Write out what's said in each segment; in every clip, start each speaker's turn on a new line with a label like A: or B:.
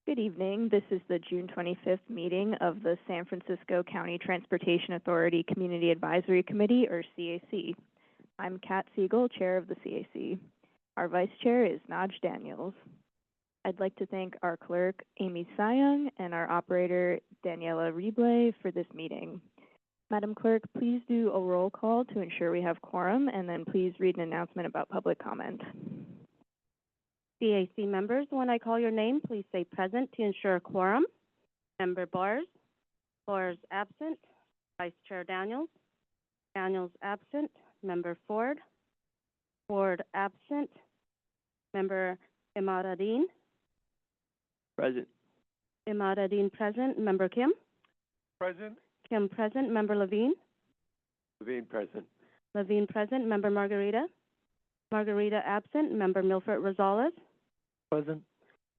A: Good evening. This is the June 25th meeting of the San Francisco County Transportation Authority Community Advisory Committee, or CAC. I'm Kat Siegel, chair of the CAC. Our vice chair is Naj Daniels. I'd like to thank our clerk, Amy Sayung, and our operator, Daniela Rible, for this meeting. Madam Clerk, please do a roll call to ensure we have quorum, and then please read an announcement about public comment.
B: CAC members, when I call your name, please say present to ensure quorum. Member Bars absent. Vice Chair Daniels absent. Member Ford absent. Member Imadadeen
C: Present.
B: Present. Member Kim
C: Present.
B: present. Member Levine
C: Present.
B: present. Member Margarita absent. Member Milford Rosales
C: Present.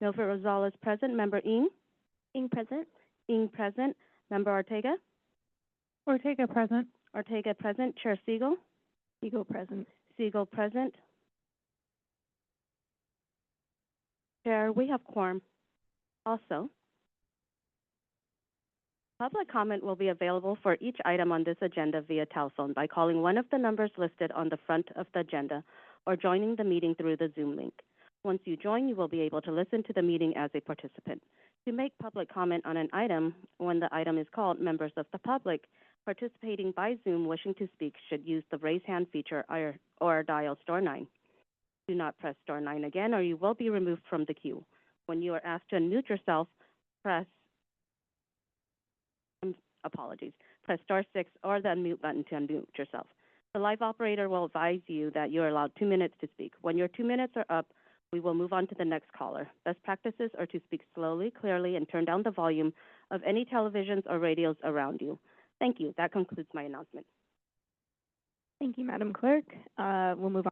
B: Rosales present. Member Ng present. Present. Member Ortega present. Present. Chair Siegel
A: present.
B: Present. Chair, we have quorum. Also, public comment will be available for each item on this agenda via telephone by calling one of the numbers listed on the front of the agenda or joining the meeting through the Zoom link. Once you join, you will be able to listen to the meeting as a participant. To make public comment on an item, when the item is called, members of the public participating by Zoom wishing to speak should use the raise hand feature or dial *9. Do not press *9 again, or you will be removed from the queue. When you are asked to unmute yourself, press *6 or the unmute button to unmute yourself. The live operator will advise you that you are allowed 2 minutes to speak. When your 2 minutes are up, we will move on to the next caller. Best practices are to speak slowly, clearly, and turn down the volume of any televisions or radios around you. Thank you. That concludes my announcement.
A: Thank you, Madam Clerk. We'll move on.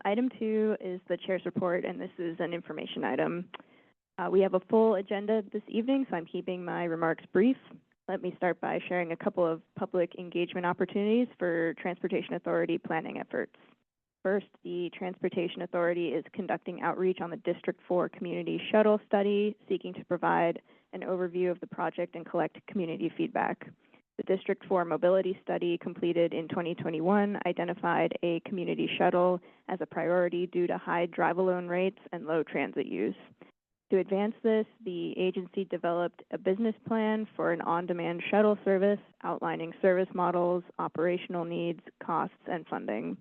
A: Item 2 is the chair's report, and this is an information item. We have a full agenda this evening, so I'm keeping my remarks brief. Let me start by sharing a couple of public engagement opportunities for Transportation Authority planning efforts. First, the Transportation Authority is conducting outreach on the District 4 Community Shuttle Study, seeking to provide an overview of the project and collect community feedback. The District 4 Mobility Study completed in 2021 identified a community shuttle as a priority due to high drive-alone rates and low transit use. To advance this, the agency developed a business plan for an on-demand shuttle service outlining service models, operational needs, costs, and funding.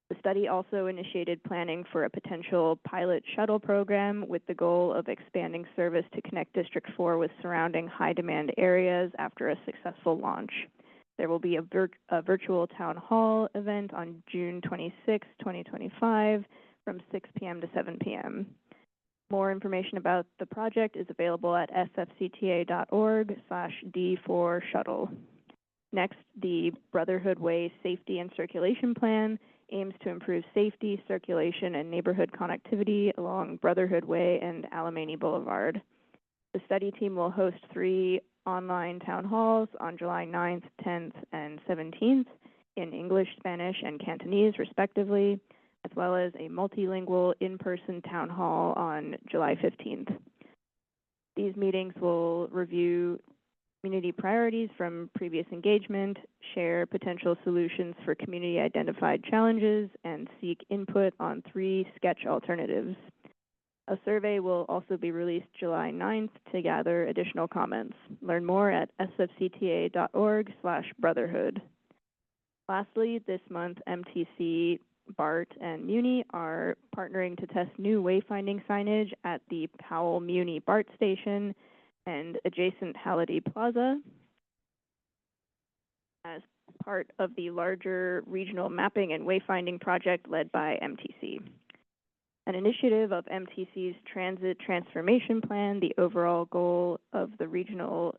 A: The study also initiated planning for a potential pilot shuttle program with the goal of expanding service to connect District 4 with surrounding high-demand areas after a successful launch. There will be a virtual town hall event on June 26, 2025 from 6 p.m. to 7 p.m. More information about the project is available at sfcta.org/D4shuttle. Next, the Brotherhood Way Safety and Circulation Plan aims to improve safety, circulation, and neighborhood connectivity along Brotherhood Way and Alamany Boulevard. The study team will host 3 online town halls on July 9th, 10th, and 17th in English, Spanish, and Cantonese, respectively, as well as a multilingual in-person town hall on July 15th. These meetings will review community priorities from previous engagement, share potential solutions for community-identified challenges, and seek input on 3 sketch alternatives. A survey will also be released July 9th to gather additional comments. Learn more at sfcta.org/brotherhood. Lastly, this month, MTC, BART, and Muni are partnering to test new wayfinding signage at the Powell Muni BART station and adjacent Halliday Plaza as part of the larger regional mapping and wayfinding project led by MTC. An initiative of MTC's Transit Transformation Plan. The overall goal of the regional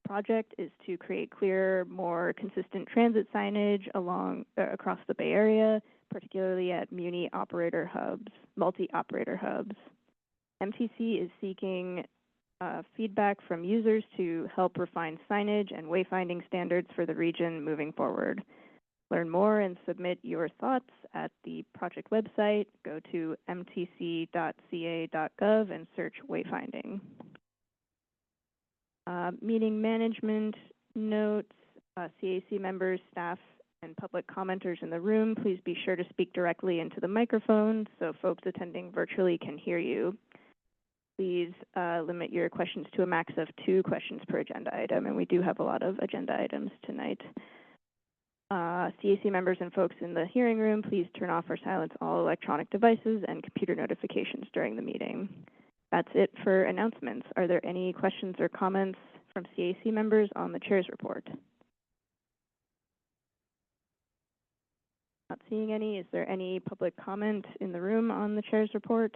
A: project is to create clearer, more consistent transit signage across the Bay Area, particularly at multi-operator hubs. MTC is seeking feedback from users to help refine signage and wayfinding standards for the region moving forward. Learn more and submit your thoughts at the project website. Go to mtc.ca.gov and search wayfinding. Meeting management notes, CAC members, staff, and public commenters in the room, please be sure to speak directly into the microphone so folks attending virtually can hear you. Please limit your questions to a max of 2 questions per agenda item, and we do have a lot of agenda items tonight. CAC members and folks in the hearing room, please turn off or silence all electronic devices and computer notifications during the meeting. That's it for announcements. Are there any questions or comments from CAC members on the chair's report? Not seeing any. Is there any public comment in the room on the chair's report?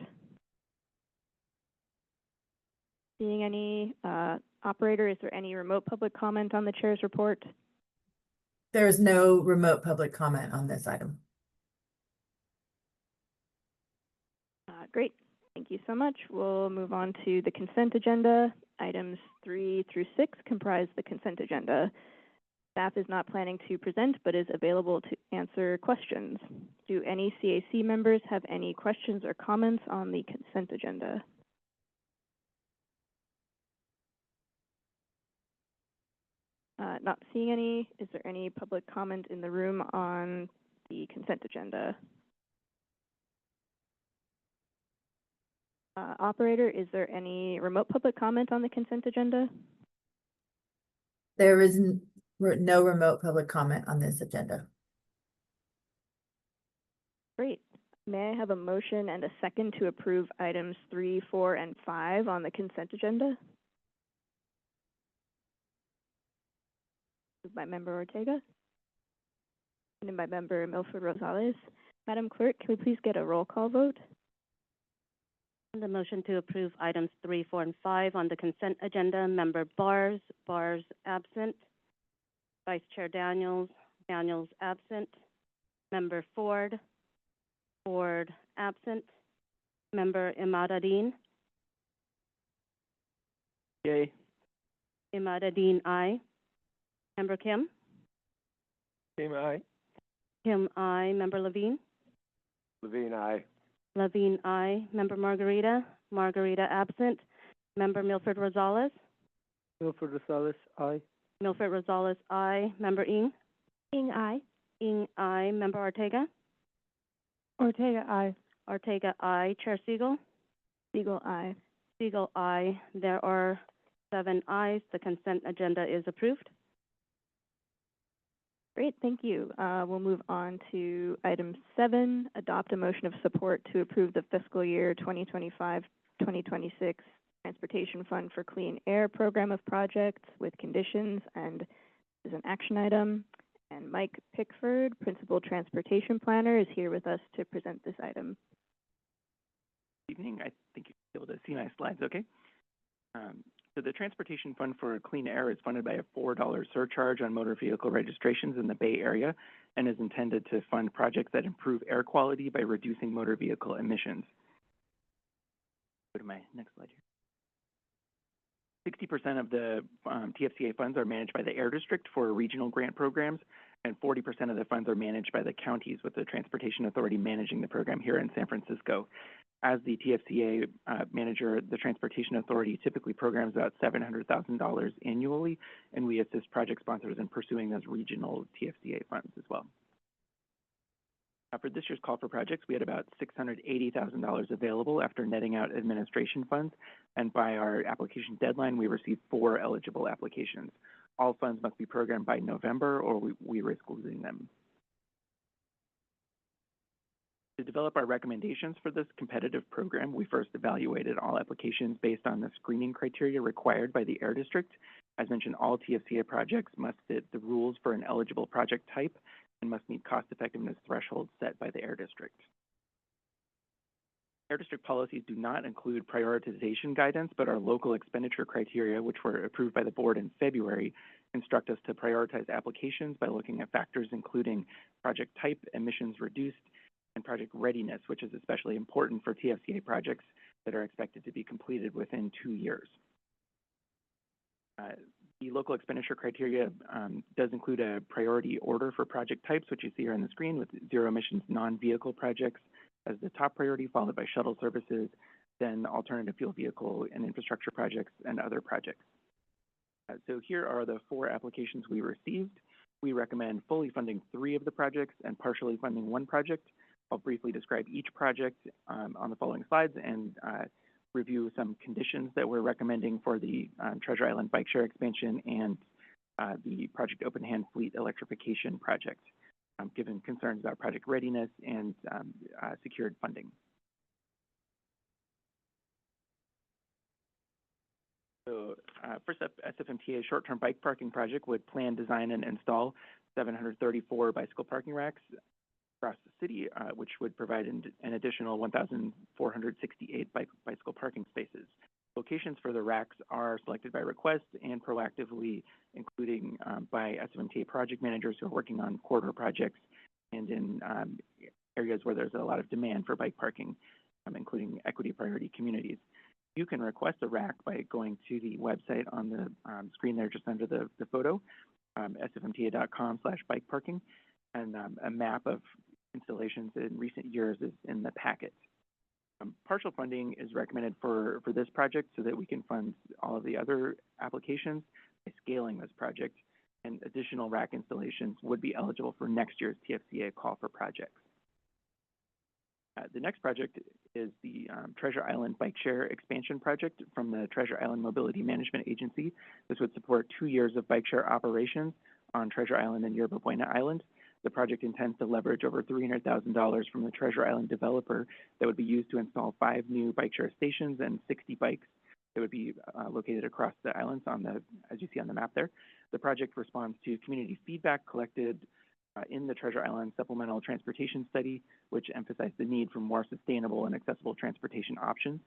A: Seeing any. Operator, is there any remote public comment on the chair's report?
D: There is no remote public comment on this item.
A: Great. Thank you so much. We'll move on to the consent agenda. Items 3 through 6 comprise the consent agenda. Staff is not planning to present, but is available to answer questions. Do any CAC members have any questions or comments on the consent agenda? Not seeing any. Is there any public comment in the room on the consent agenda? Operator, is there any remote public comment on the consent agenda?
D: There is no remote public comment on this agenda.
A: Great. May I have a motion and a second to approve items 3, 4, and 5 on the consent agenda? Moved by Member Ortega, and by Member Milford Rosales. Madam Clerk, can we please get a roll call vote?
B: The motion to approve items 3, 4, and 5 on the consent agenda. Member Bars absent. Vice Chair Daniels absent. Member Ford absent. Member Imadadeen.
C: Yay.
B: Imadadeen, aye. Member Kim.
C: Kim, aye.
B: Kim, aye. Member Levine.
C: Levine, aye.
B: Levine, aye. Member Margarita absent. Member Milford Rosales.
C: Milford Rosales, aye.
B: Milford Rosales, aye. Member Ng.
A: Ng, aye.
B: Ng, aye. Member Ortega.
A: Ortega, aye.
B: Ortega, aye. Chair Siegel.
A: Siegel, aye.
B: Siegel, aye. There are 7 ayes. The consent agenda is approved.
A: Great, thank you. We'll move on to item 7, adopt a motion of support to approve the fiscal year 2025-2026 Transportation Fund for Clean Air program of projects with conditions, and this is an action item. And Mike Pickford, Principal Transportation Planner, is here with us to present this item.
E: Good evening. I think you'll be able to see my slides okay. So the Transportation Fund for Clean Air is funded by a $4 surcharge on motor vehicle registrations in the Bay Area and is intended to fund projects that improve air quality by reducing motor vehicle emissions. Go to my next slide here. 60% of the TFCA funds are managed by the Air District for regional grant programs, and 40% of the funds are managed by the counties, with the Transportation Authority managing the program here in San Francisco. As the TFCA manager, the Transportation Authority typically programs about $700,000 annually, and we assist project sponsors in pursuing those regional TFCA funds as well. For this year's call for projects, we had about $680,000 available after netting out administration funds, and by our application deadline, we received 4 eligible applications. All funds must be programmed by November, or we risk losing them. To develop our recommendations for this competitive program, we first evaluated all applications based on the screening criteria required by the Air District. As mentioned, all TFCA projects must fit the rules for an eligible project type and must meet cost effectiveness thresholds set by the Air District. Air District policies do not include prioritization guidance, but our local expenditure criteria, which were approved by the board in February, instruct us to prioritize applications by looking at factors including project type, emissions reduced, and project readiness, which is especially important for TFCA projects that are expected to be completed within 2 years. The local expenditure criteria does include a priority order for project types, which you see here on the screen, with zero emissions non-vehicle projects as the top priority, followed by shuttle services, then alternative fuel vehicle and infrastructure projects and other projects. So here are the 4 applications we received. We recommend fully funding 3 of the projects and partially funding 1 project. I'll briefly describe each project on the following slides and review some conditions that we're recommending for the Treasure Island bike share expansion and the Project Open Hand Fleet Electrification project, given concerns about project readiness and secured funding. So first up, SFMTA short-term bike parking project would plan, design, and install 734 bicycle parking racks across the city, which would provide an additional 1,468 bicycle parking spaces. Locations for the racks are selected by request and proactively, including by SFMTA project managers who are working on corridor projects and in areas where there's a lot of demand for bike parking, including equity priority communities. You can request a rack by going to the website on the screen there just under the photo, sfmta.com/bike parking, and a map of installations in recent years is in the packet. Partial funding is recommended for this project so that we can fund all of the other applications by scaling this project, and additional rack installations would be eligible for next year's TFCA call for projects. The next project is the Treasure Island Bike Share Expansion Project from the Treasure Island Mobility Management Agency. This would support 2 years of bike share operations on Treasure Island and Yerba Buena Island. The project intends to leverage over $300,000 from the Treasure Island developer that would be used to install 5 new bike share stations and 60 bikes that would be located across the islands as you see on the map there. The project responds to community feedback collected in the Treasure Island Supplemental Transportation Study, which emphasized the need for more sustainable and accessible transportation options.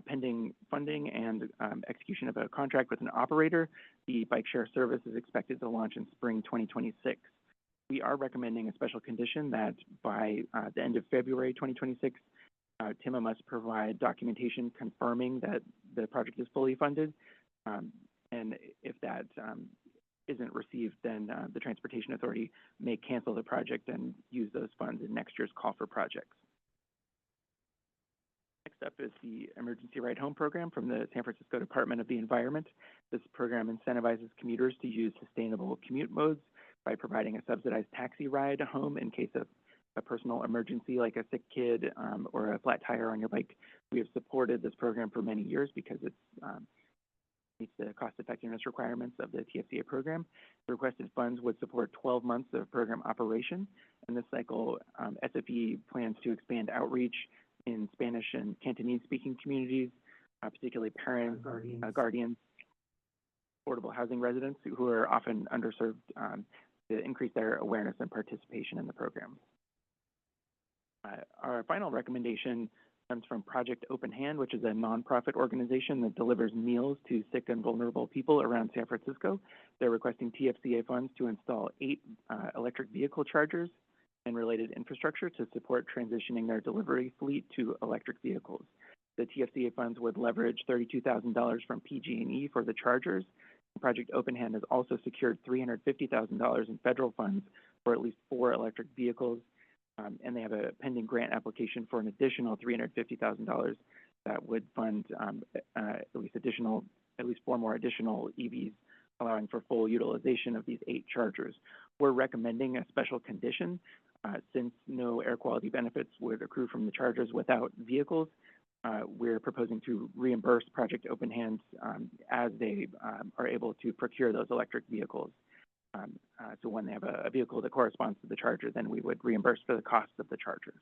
E: Pending funding and execution of a contract with an operator, the bike share service is expected to launch in spring 2026. We are recommending a special condition that by the end of February 2026, TIMA must provide documentation confirming that the project is fully funded. And if that isn't received, then the Transportation Authority may cancel the project and use those funds in next year's call for projects. Next up is the Emergency Ride Home program from the San Francisco Department of the Environment. This program incentivizes commuters to use sustainable commute modes by providing a subsidized taxi ride home in case of a personal emergency like a sick kid or a flat tire on your bike. We have supported this program for many years because it meets the cost effectiveness requirements of the TFCA program. The requested funds would support 12 months of program operation. And this cycle, SFE plans to expand outreach in Spanish and Cantonese speaking communities, particularly parents, guardians, affordable housing residents who are often underserved, to increase their awareness and participation in the program. Our final recommendation comes from Project Open Hand, which is a nonprofit organization that delivers meals to sick and vulnerable people around San Francisco. They're requesting TFCA funds to install 8 electric vehicle chargers and related infrastructure to support transitioning their delivery fleet to electric vehicles. The TFCA funds would leverage $32,000 from PG&E for the chargers. Project Open Hand has also secured $350,000 in federal funds for at least 4 electric vehicles, and they have a pending grant application for an additional $350,000 that would fund at least 4 more additional EVs, allowing for full utilization of these 8 chargers. We're recommending a special condition since no air quality benefits would accrue from the chargers without vehicles. We're proposing to reimburse Project Open Hand as they are able to procure those electric vehicles. So when they have a vehicle that corresponds to the charger, then we would reimburse for the cost of the chargers.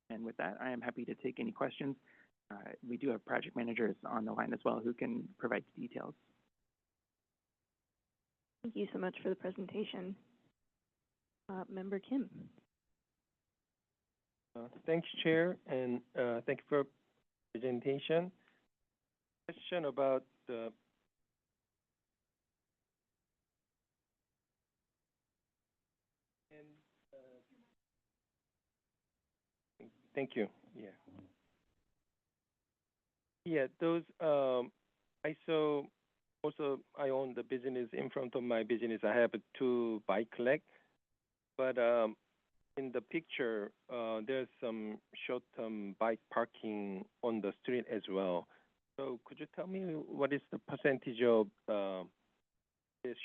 E: And with that, I am happy to take any questions. We do have project managers on the line as well who can provide details.
A: Thank you so much for the presentation. Member Kim.
C: Thanks, Chair, and thank you for presentation. Question about the thank you. Yeah. Yeah, those I saw also I own the business in front of my business. I have two bike rack, but in the picture there's some short-term bike parking on the street as well. So could you tell me what is the percentage of the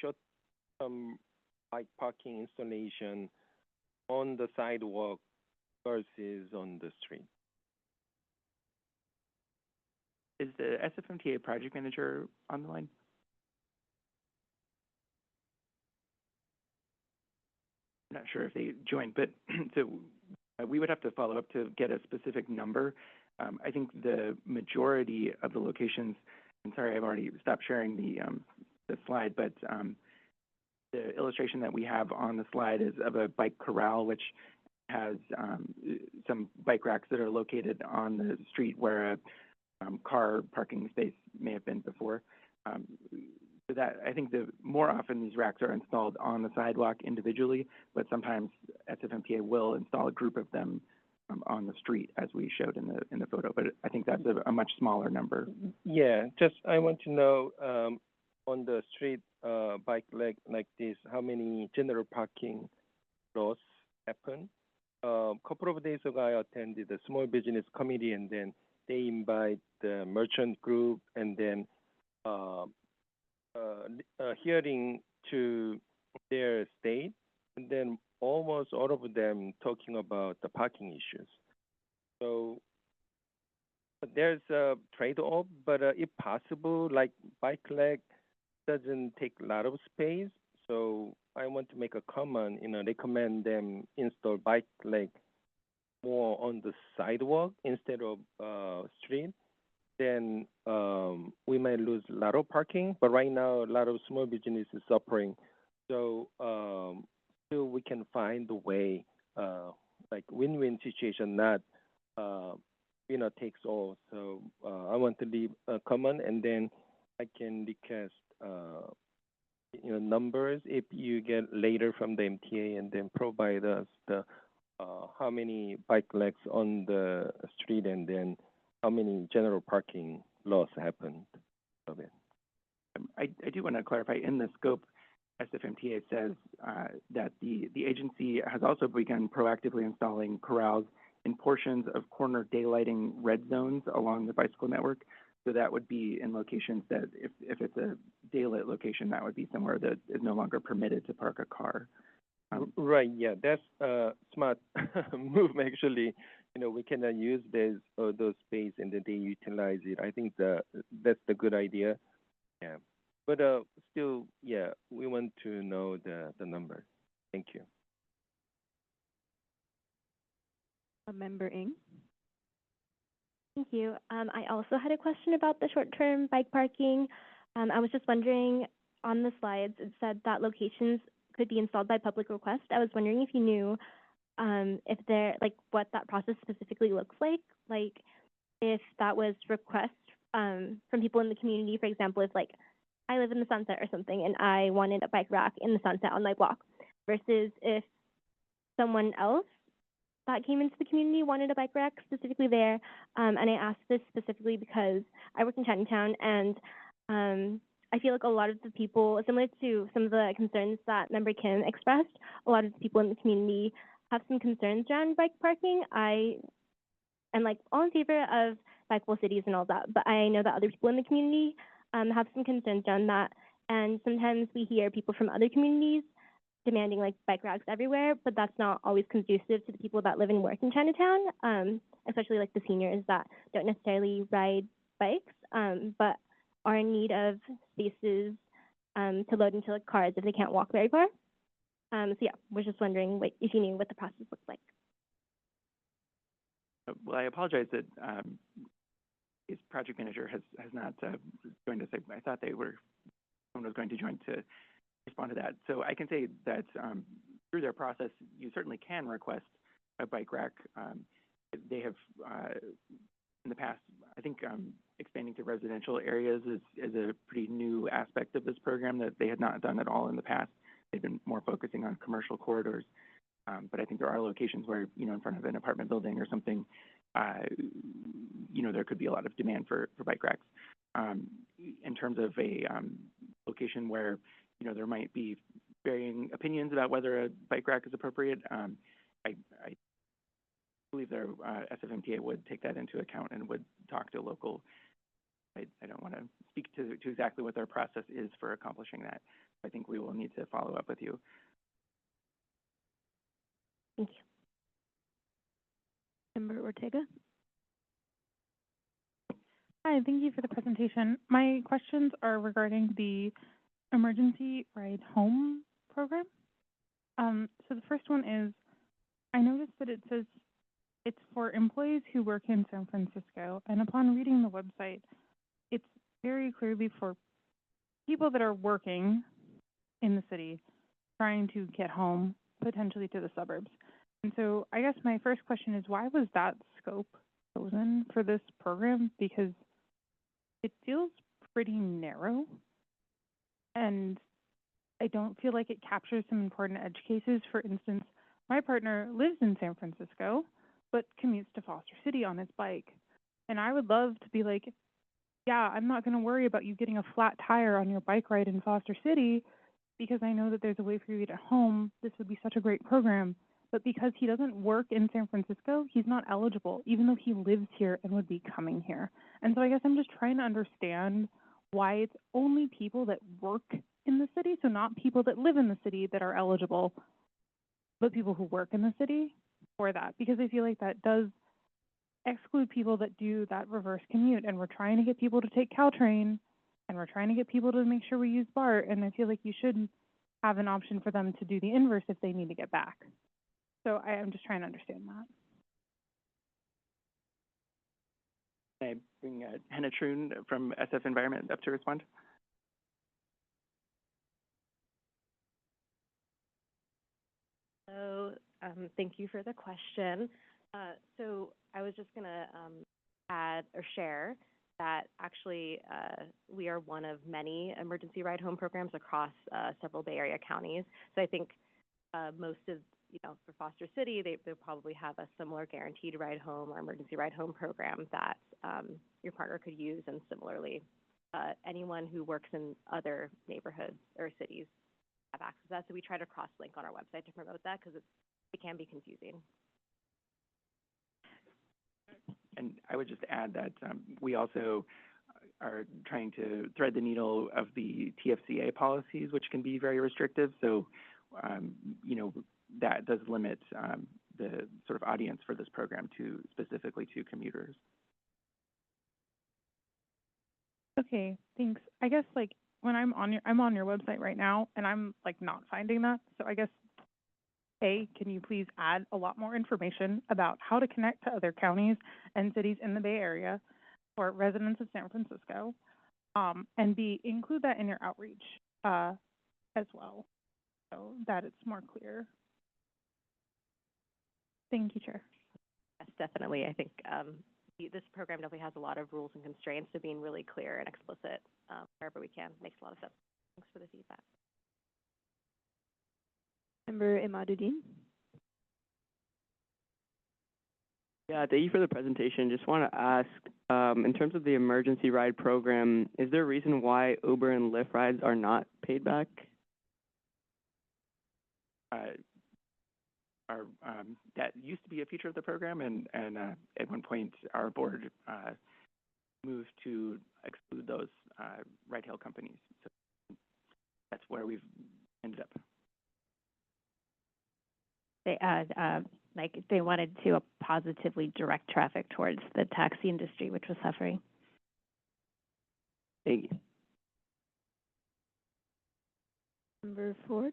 C: short-term bike parking installation on the sidewalk versus on the street?
E: Is the SFMTA project manager on the line? I'm not sure if they joined, but so we would have to follow up to get a specific number. I think the majority of the locations, and sorry, I've already stopped sharing the slide, but the illustration that we have on the slide is of a bike corral, which has some bike racks that are located on the street where a car parking space may have been before. So that I think the more often these racks are installed on the sidewalk individually, but sometimes SFMTA will install a group of them on the street, as we showed in the photo. But I think that's a much smaller number.
C: Yeah, just I want to know on the street bike leg like this, how many general parking loss happen? A couple of days ago, I attended the small business committee, and then they invite the merchant group and then hearing to their state, and then almost all of them talking about the parking issues. So there's a trade-off, but if possible, like bike leg doesn't take a lot of space. So I want to make a comment, recommend them install bike leg more on the sidewalk instead of street. Then we might lose a lot of parking. But right now, a lot of small business is suffering. So still we can find a way, like win-win situation, not takes all. So I want to leave a comment, and then I can request numbers if you get later from the MTA, and then provide us the how many bike legs on the street, and then how many general parking loss happened of it.
E: I do want to clarify, in the scope, SFMTA says that the agency has also begun proactively installing corrals in portions of corner daylighting red zones along the bicycle network. So that would be in locations that, if it's a daylit location, that would be somewhere that is no longer permitted to park a car.
C: Right, yeah, that's a smart move, actually. We cannot use those space and then they utilize it. I think that's the good idea. Yeah, but still, yeah, we want to know the number. Thank you.
A: Member Ng.
F: Thank you. I also had a question about the short-term bike parking. I was just wondering, on the slides, it said that locations could be installed by public request. I was wondering if you knew what that process specifically looks like if that was request from people in the community. For example, if I live in the Sunset or something and I wanted a bike rack in the Sunset on my block, versus if someone else that came into the community wanted a bike rack specifically there. And I asked this specifically because I work in Chinatown, and I feel like a lot of the people, similar to some of the concerns that Member Kim expressed, a lot of the people in the community have some concerns around bike parking. I am all in favor of bikeable cities and all that, but I know that other people in the community have some concerns around that. And sometimes we hear people from other communities demanding bike racks everywhere, but that's not always conducive to the people that live and work in Chinatown, especially the seniors that don't necessarily ride bikes, but are in need of spaces to load into cars if they can't walk very far. So yeah, we're just wondering if you knew what the process looks like.
E: Well, I apologize that his project manager has not joined us. I thought someone was going to join to respond to that. So I can say that through their process, you certainly can request a bike rack. they have, in the past, I think expanding to residential areas is a pretty new aspect of this program that they had not done at all in the past. They've been more focusing on commercial corridors. But I think there are locations where, in front of an apartment building or something, there could be a lot of demand for bike racks. In terms of a location where, there might be varying opinions about whether a bike rack is appropriate, I believe their SFMTA would take that into account and would talk to local. I don't want to speak to exactly what their process is for accomplishing that. I think we will need to follow up with you.
F: Thank you.
A: Member Ortega?
G: Hi, thank you for the presentation. My questions are regarding the emergency ride home program. So the first one is, I noticed that it says it's for employees who work in San Francisco, and upon reading the website, it's very clearly for people that are working in the city, trying to get home, potentially to the suburbs. And so I guess my first question is, why was that scope chosen for this program? Because it feels pretty narrow, and I don't feel like it captures some important edge cases. For instance, my partner lives in San Francisco, but commutes to Foster City on his bike. And I would love to be like, yeah, I'm not going to worry about you getting a flat tire on your bike ride in Foster City because I know that there's a way for you to get home. This would be such a great program. But because he doesn't work in San Francisco, he's not eligible, even though he lives here and would be coming here. And so I guess I'm just trying to understand why it's only people that work in the city, so not people that live in the city that are eligible, but people who work in the city for that. Because I feel like that does exclude people that do that reverse commute. And we're trying to get people to take Caltrain, and we're trying to get people to make sure we use BART. And I feel like you should have an option for them to do the inverse if they need to get back. So I'm just trying to understand that.
E: Can I bring Hannah Troon from SF Environment up to respond?
H: So thank you for the question. So I was just going to add or share that actually we are one of many emergency ride home programs across several Bay Area counties. So I think most of, for Foster City, they'll probably have a similar guaranteed ride home or emergency ride home program that your partner could use. And similarly, anyone who works in other neighborhoods or cities have access to that. So we try to cross-link on our website to promote that because it can be confusing.
E: And I would just add that we also are trying to thread the needle of the TFCA policies, which can be very restrictive. So, that does limit the sort of audience for this program specifically to commuters.
G: Okay, thanks. I guess when I'm on your website right now, and I'm not finding that. So I guess, A, can you please add a lot more information about how to connect to other counties and cities in the Bay Area for residents of San Francisco, and B, include that in your outreach as well, so that it's more clear. Thank you, Chair.
H: Yes, definitely. I think this program definitely has a lot of rules and constraints, so being really clear and explicit wherever we can makes a lot of sense. Thanks for the feedback.
A: Member Imaduddin?
I: Yeah, thank you for the presentation. Just want to ask, in terms of the emergency ride program, is there a reason why Uber and Lyft rides are not paid back?
E: That used to be a feature of the program, and at one point our board moved to exclude those ride-hail companies. So that's where we've ended up.
J: They wanted to positively direct traffic towards the taxi industry, which was suffering.
I: Thank you.
A: Member Ford?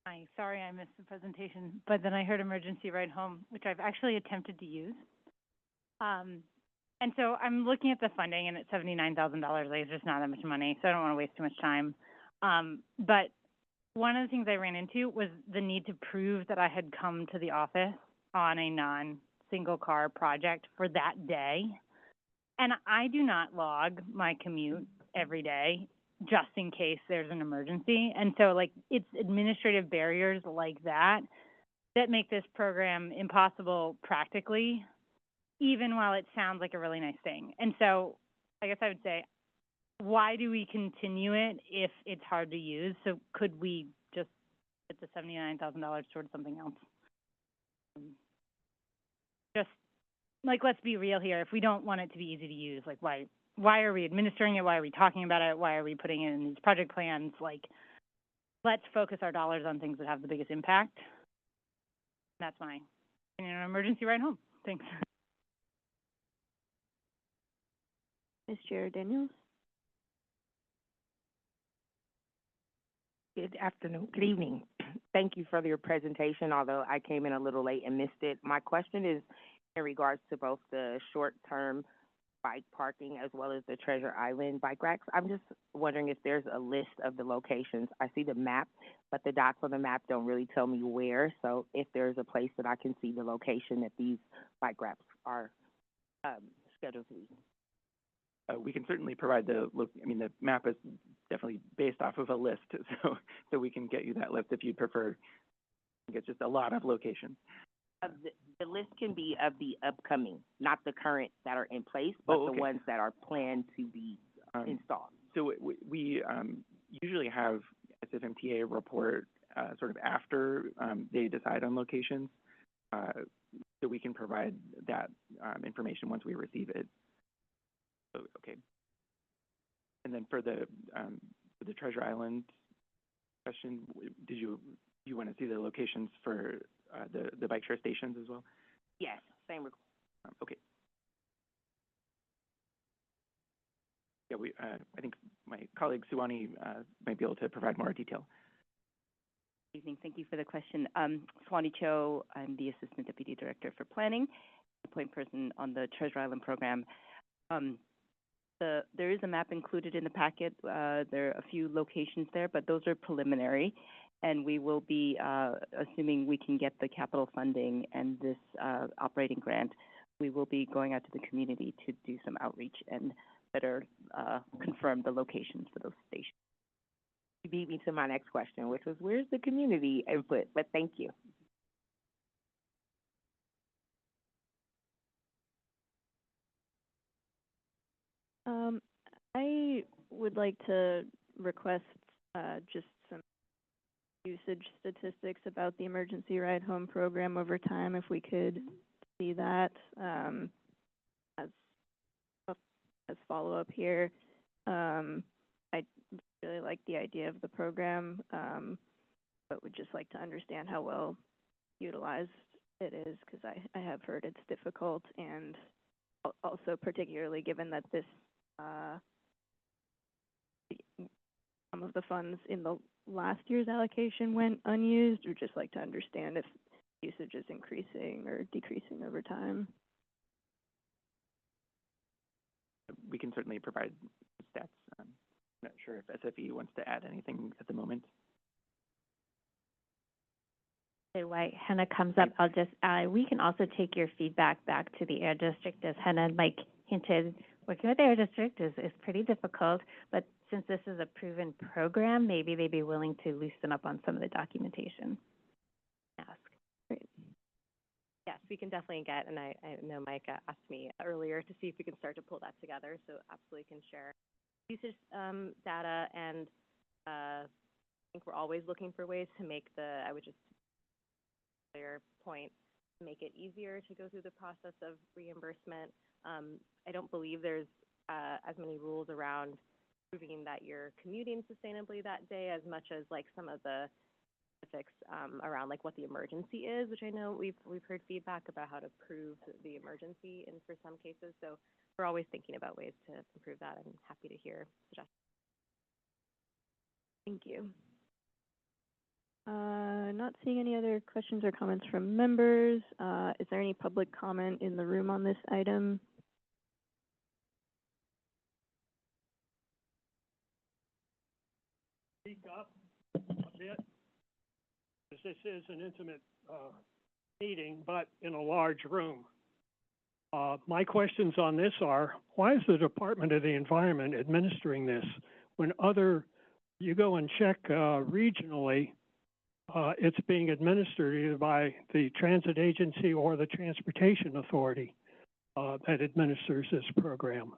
K: Hi, sorry I missed the presentation, but then I heard emergency ride home, which I've actually attempted to use. And so I'm looking at the funding, and it's $79,000. It's just not that much money, so I don't want to waste too much time. But one of the things I ran into was the need to prove that I had come to the office on a non-single car project for that day. And I do not log my commute every day just in case there's an emergency. And so, like, it's administrative barriers like that that make this program impossible practically, even while it sounds like a really nice thing. And so I guess I would say, why do we continue it if it's hard to use? So could we just put the $79,000 towards something else? Just, like, let's be real here. If we don't want it to be easy to use, like, why are we administering it? Why are we talking about it? Why are we putting it in these project plans? Like, let's focus our dollars on things that have the biggest impact. That's my opinion on emergency ride home. Thanks.
A: Ms. Chair Daniels?
L: Good afternoon, good evening. Thank you for your presentation, although I came in a little late and missed it. My question is in regards to both the short-term bike parking as well as the Treasure Island bike racks. I'm just wondering if there's a list of the locations. I see the map, but the dots on the map don't really tell me where. So if there's a place that I can see the location that these bike racks are scheduled to be.
E: We can certainly provide the map is definitely based off of a list, so we can get you that list if you'd prefer. It's just a lot of locations.
L: The list can be of the upcoming, not the current that are in place, but the ones that are planned to be installed.
E: So we usually have SFMTA report sort of after they decide on locations, so we can provide that information once we receive it. So, okay. And then for the Treasure Island question, did you want to see the locations for the bike share stations as well?
L: Yes, same.
E: Okay. Yeah, I think my colleague Suwani might be able to provide more detail.
M: Good evening. Thank you for the question. Suwani Cho, I'm the Assistant Deputy Director for Planning, the point person on the Treasure Island program. There is a map included in the packet. There are a few locations there, but those are preliminary, and we will be, assuming we can get the capital funding and this operating grant, we will be going out to the community to do some outreach and better confirm the locations for those stations.
L: You beat me to my next question, which was where's the community input? But thank you.
A: I would like to request just some usage statistics about the emergency ride home program over time, if we could see that as follow-up here. I really like the idea of the program, but would just like to understand how well utilized it is, because I have heard it's difficult, and also particularly given that this some of the funds in the last year's allocation went unused. We'd just like to understand if usage is increasing or decreasing over time.
E: We can certainly provide stats. I'm not sure if SFE wants to add anything at the moment.
J: While Hannah comes up, I'll just we can also take your feedback back to the Air District. As Hannah and Mike hinted, working with the Air District is pretty difficult, but since this is a proven program, maybe they'd be willing to loosen up on some of the documentation. Ask.
H: Great. Yes, we can definitely get, and I know Mike asked me earlier to see if we can start to pull that together, so absolutely can share usage data, and I think we're always looking for ways to make I would just earlier point, make it easier to go through the process of reimbursement. I don't believe there's as many rules around proving that you're commuting sustainably that day as much as like some of the specifics around like what the emergency is, which I know we've heard feedback about how to prove the emergency in for some cases. So we're always thinking about ways to improve that. I'm happy to hear suggestions.
A: Thank you. Not seeing any other questions or comments from members. Is there any public comment in the room on this item?
N: Speak up. bit, because this is an intimate meeting, but in a large room. My questions on this are, why is the Department of the Environment administering this when you go and check regionally, it's being administered either by the transit agency or the transportation authority that administers this program?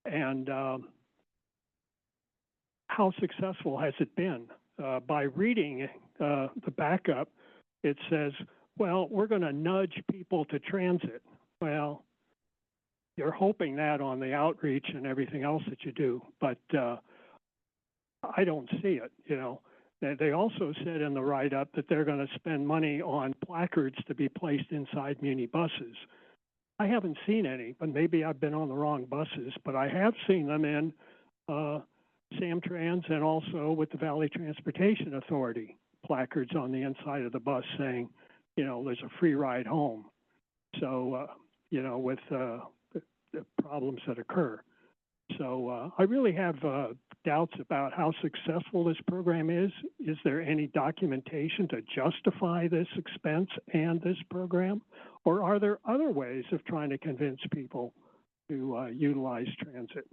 N: And how successful has it been? By reading the backup, it says, well, we're going to nudge people to transit. Well, you're hoping that on the outreach and everything else that you do, but I don't see it, you know. They also said in the write-up that they're going to spend money on placards to be placed inside muni buses. I haven't seen any, but maybe I've been on the wrong buses, but I have seen them in Samtrans and also with the Valley Transportation Authority, placards on the inside of the bus saying, you know, there's a free ride home. So, you know, with the problems that occur. So I really have doubts about how successful this program is. Is there any documentation to justify this expense and this program? Or are there other ways of trying to convince people to utilize transit?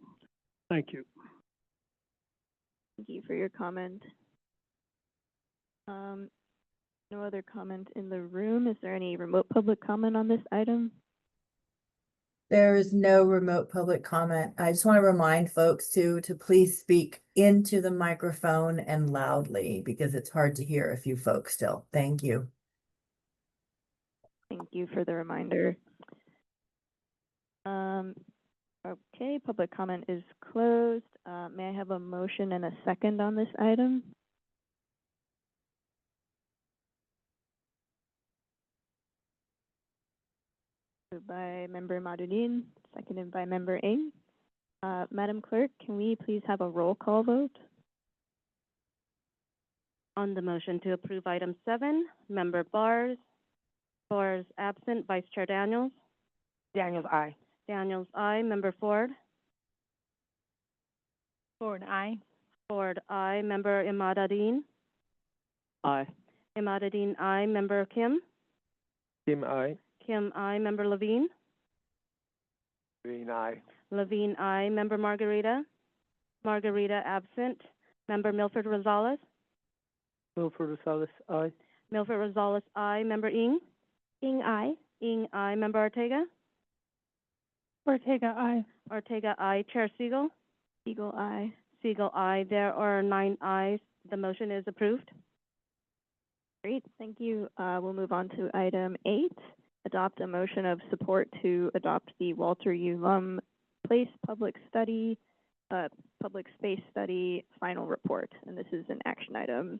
N: Thank you.
A: Thank you for your comment. No other comment in the room. Is there any remote public comment on this item?
D: There is no remote public comment. I just want to remind folks to please speak into the microphone and loudly because it's hard to hear a few folks still. Thank you.
A: Thank you for the reminder. Okay, public comment is closed. May I have a motion and a second on this item? Moved by Member Madudin, seconded by Member Ng. Madam Clerk, can we please have a roll call vote?
B: On the motion to approve item 7, Member Bars. Bars absent. Vice Chair Daniels.
L: Daniels, aye.
B: Daniels, aye. Member Ford.
K: Ford, aye.
B: Ford, aye. Member Imadadin.
I: Aye.
B: Imadadin, aye. Member Kim.
C: Kim, aye.
B: Kim, aye. Member Levine.
C: Levine, aye.
B: Levine, aye. Member Margarita. Margarita, absent. Member Milford Rosales.
I: Milford Rosales, aye.
B: Milford Rosales, aye. Member Ng.
F: Ng, aye.
B: Ng, aye. Member Ortega.
G: Ortega, aye.
B: Ortega, aye. Chair Siegel.
A: Siegel, aye.
B: Siegel, aye. There are 9 ayes. The motion is approved.
A: Great, thank you. We'll move on to item 8. Adopt a motion of support to adopt the Walter U. Lum Place Public Space Study final report, and this is an action item.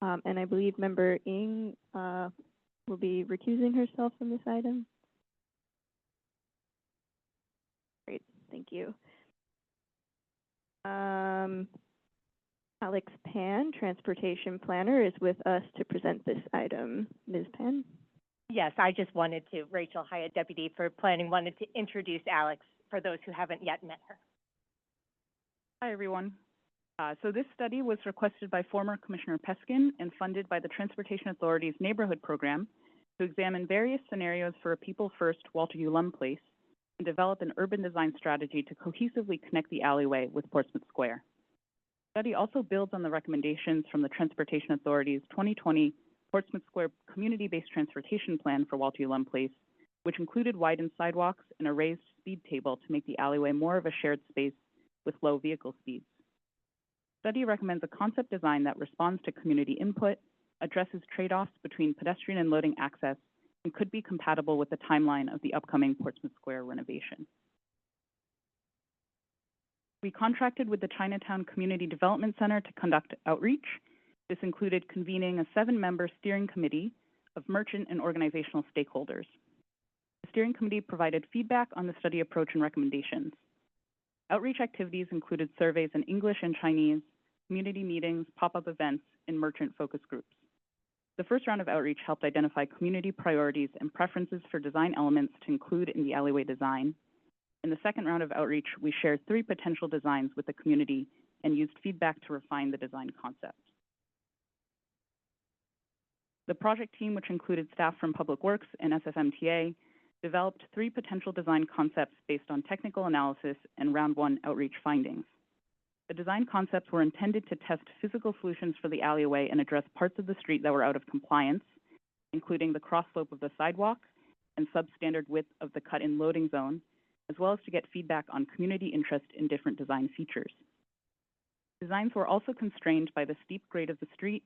A: And I believe Member Ng will be recusing herself from this item. Great, thank you. Alex Pan, Transportation Planner, is with us to present this item. Ms. Pan?
O: Yes, I just wanted to, Rachel Hyatt, Deputy for Planning, wanted to introduce Alex for those who haven't yet met her.
P: Hi, everyone. So this study was requested by former Commissioner Peskin and funded by the Transportation Authority's Neighborhood Program to examine various scenarios for a people-first Walter U. Lum Place and develop an urban design strategy to cohesively connect the alleyway with Portsmouth Square. The study also builds on the recommendations from the Transportation Authority's 2020 Portsmouth Square Community-Based Transportation Plan for Walter U. Lum Place, which included widened sidewalks and a raised speed table to make the alleyway more of a shared space with low vehicle speeds. The study recommends a concept design that responds to community input, addresses trade-offs between pedestrian and loading access, and could be compatible with the timeline of the upcoming Portsmouth Square renovation. We contracted with the Chinatown Community Development Center to conduct outreach. This included convening a 7-member steering committee of merchant and organizational stakeholders. The steering committee provided feedback on the study approach and recommendations. Outreach activities included surveys in English and Chinese, community meetings, pop-up events, and merchant focus groups. The first round of outreach helped identify community priorities and preferences for design elements to include in the alleyway design. In the second round of outreach, we shared 3 potential designs with the community and used feedback to refine the design concept. The project team, which included staff from Public Works and SFMTA, developed 3 potential design concepts based on technical analysis and round 1 outreach findings. The design concepts were intended to test physical solutions for the alleyway and address parts of the street that were out of compliance, including the cross slope of the sidewalk and substandard width of the cut-in loading zone, as well as to get feedback on community interest in different design features. Designs were also constrained by the steep grade of the street,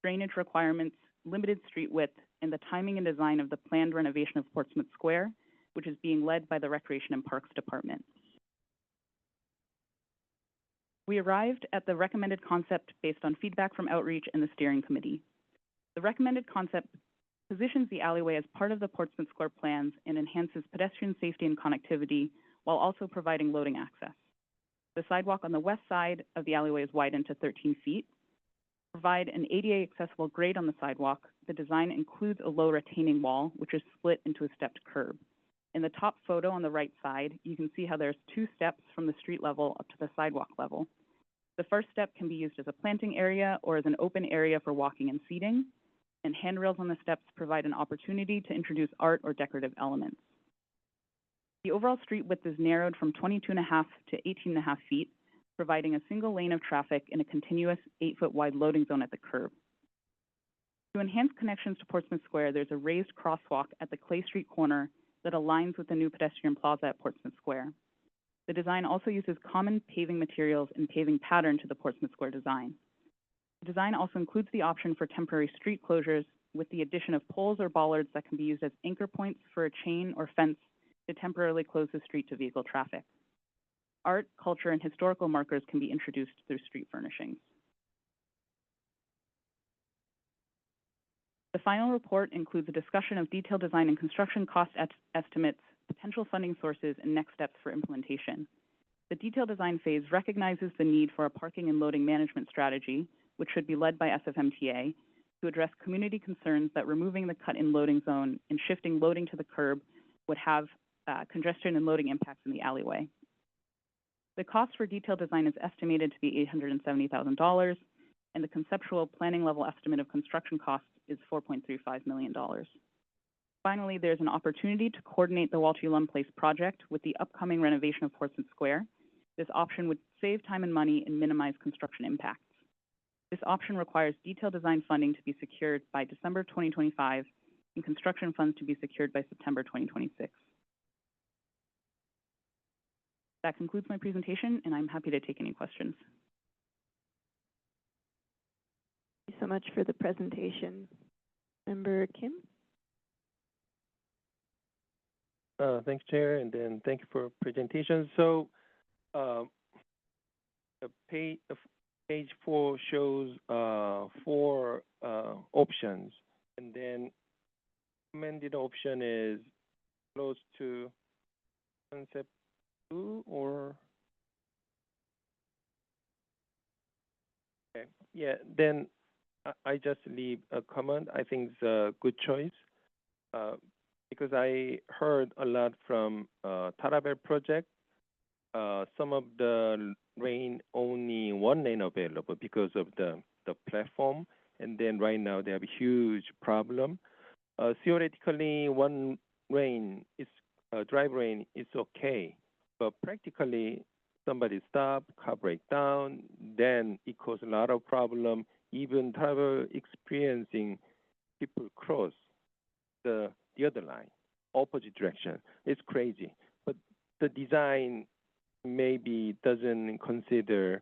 P: drainage requirements, limited street width, and the timing and design of the planned renovation of Portsmouth Square, which is being led by the Recreation and Parks Department. We arrived at the recommended concept based on feedback from outreach and the steering committee. The recommended concept positions the alleyway as part of the Portsmouth Square plans and enhances pedestrian safety and connectivity while also providing loading access. The sidewalk on the west side of the alleyway is widened to 13 feet. To provide an ADA accessible grade on the sidewalk, the design includes a low retaining wall, which is split into a stepped curb. In the top photo on the right side, you can see how there's 2 steps from the street level up to the sidewalk level. The first step can be used as a planting area or as an open area for walking and seating, and handrails on the steps provide an opportunity to introduce art or decorative elements. The overall street width is narrowed from 22.5 to 18.5 feet, providing a single lane of traffic in a continuous 8-foot wide loading zone at the curb. To enhance connections to Portsmouth Square, there's a raised crosswalk at the Clay Street corner that aligns with the new pedestrian plaza at Portsmouth Square. The design also uses common paving materials and paving pattern to the Portsmouth Square design. The design also includes the option for temporary street closures with the addition of poles or bollards that can be used as anchor points for a chain or fence to temporarily close the street to vehicle traffic. Art, culture, and historical markers can be introduced through street furnishings. The final report includes a discussion of detailed design and construction cost estimates, potential funding sources, and next steps for implementation. The detailed design phase recognizes the need for a parking and loading management strategy, which should be led by SFMTA, to address community concerns that removing the cut-in loading zone and shifting loading to the curb would have congestion and loading impacts in the alleyway. The cost for detailed design is estimated to be $870,000, and the conceptual planning level estimate of construction costs is $4.35 million. Finally, there's an opportunity to coordinate the Walter Lum Place project with the upcoming renovation of Portsmouth Square. This option would save time and money and minimize construction impacts. This option requires detailed design funding to be secured by December 2025 and construction funds to be secured by September 2026. That concludes my presentation, and I'm happy to take any questions.
A: Thank you so much for the presentation. Member Kim?
C: Thanks, Chair, and then thank you for presentation. So, page 4 shows 4 options, and then recommended option is close to concept 2 or okay. Yeah, then I just leave a comment. I think it's a good choice because I heard a lot from Tarabel project. Some of the lane only 1 lane available because of the platform, and then right now they have a huge problem. Theoretically, 1 lane is drive lane is okay, but practically somebody stop, car break down, then it causes a lot of problem. Even travel experiencing people cross the other line, opposite direction. It's crazy, but the design maybe doesn't consider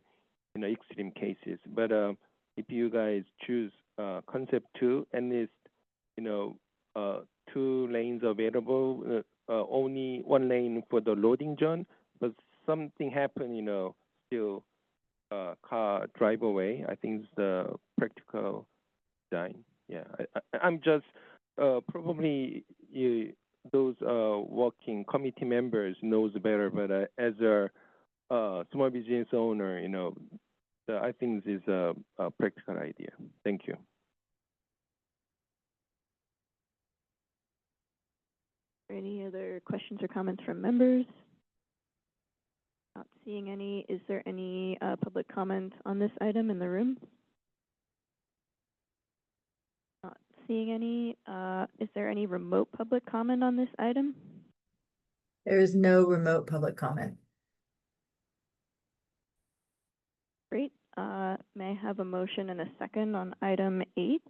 C: extreme cases. But if you guys choose concept 2, and it's 2 lanes available, only 1 lane for the loading zone, but something happened, still car drive away. I think it's the practical design. Yeah, I'm just probably those working committee members knows better, but as a small business owner, I think this is a practical idea. Thank you.
A: Any other questions or comments from members? Not seeing any. Is there any public comment on this item in the room? Not seeing any. Is there any remote public comment on this item?
D: There is no remote public comment.
A: Great. May I have a motion and a second on item 8?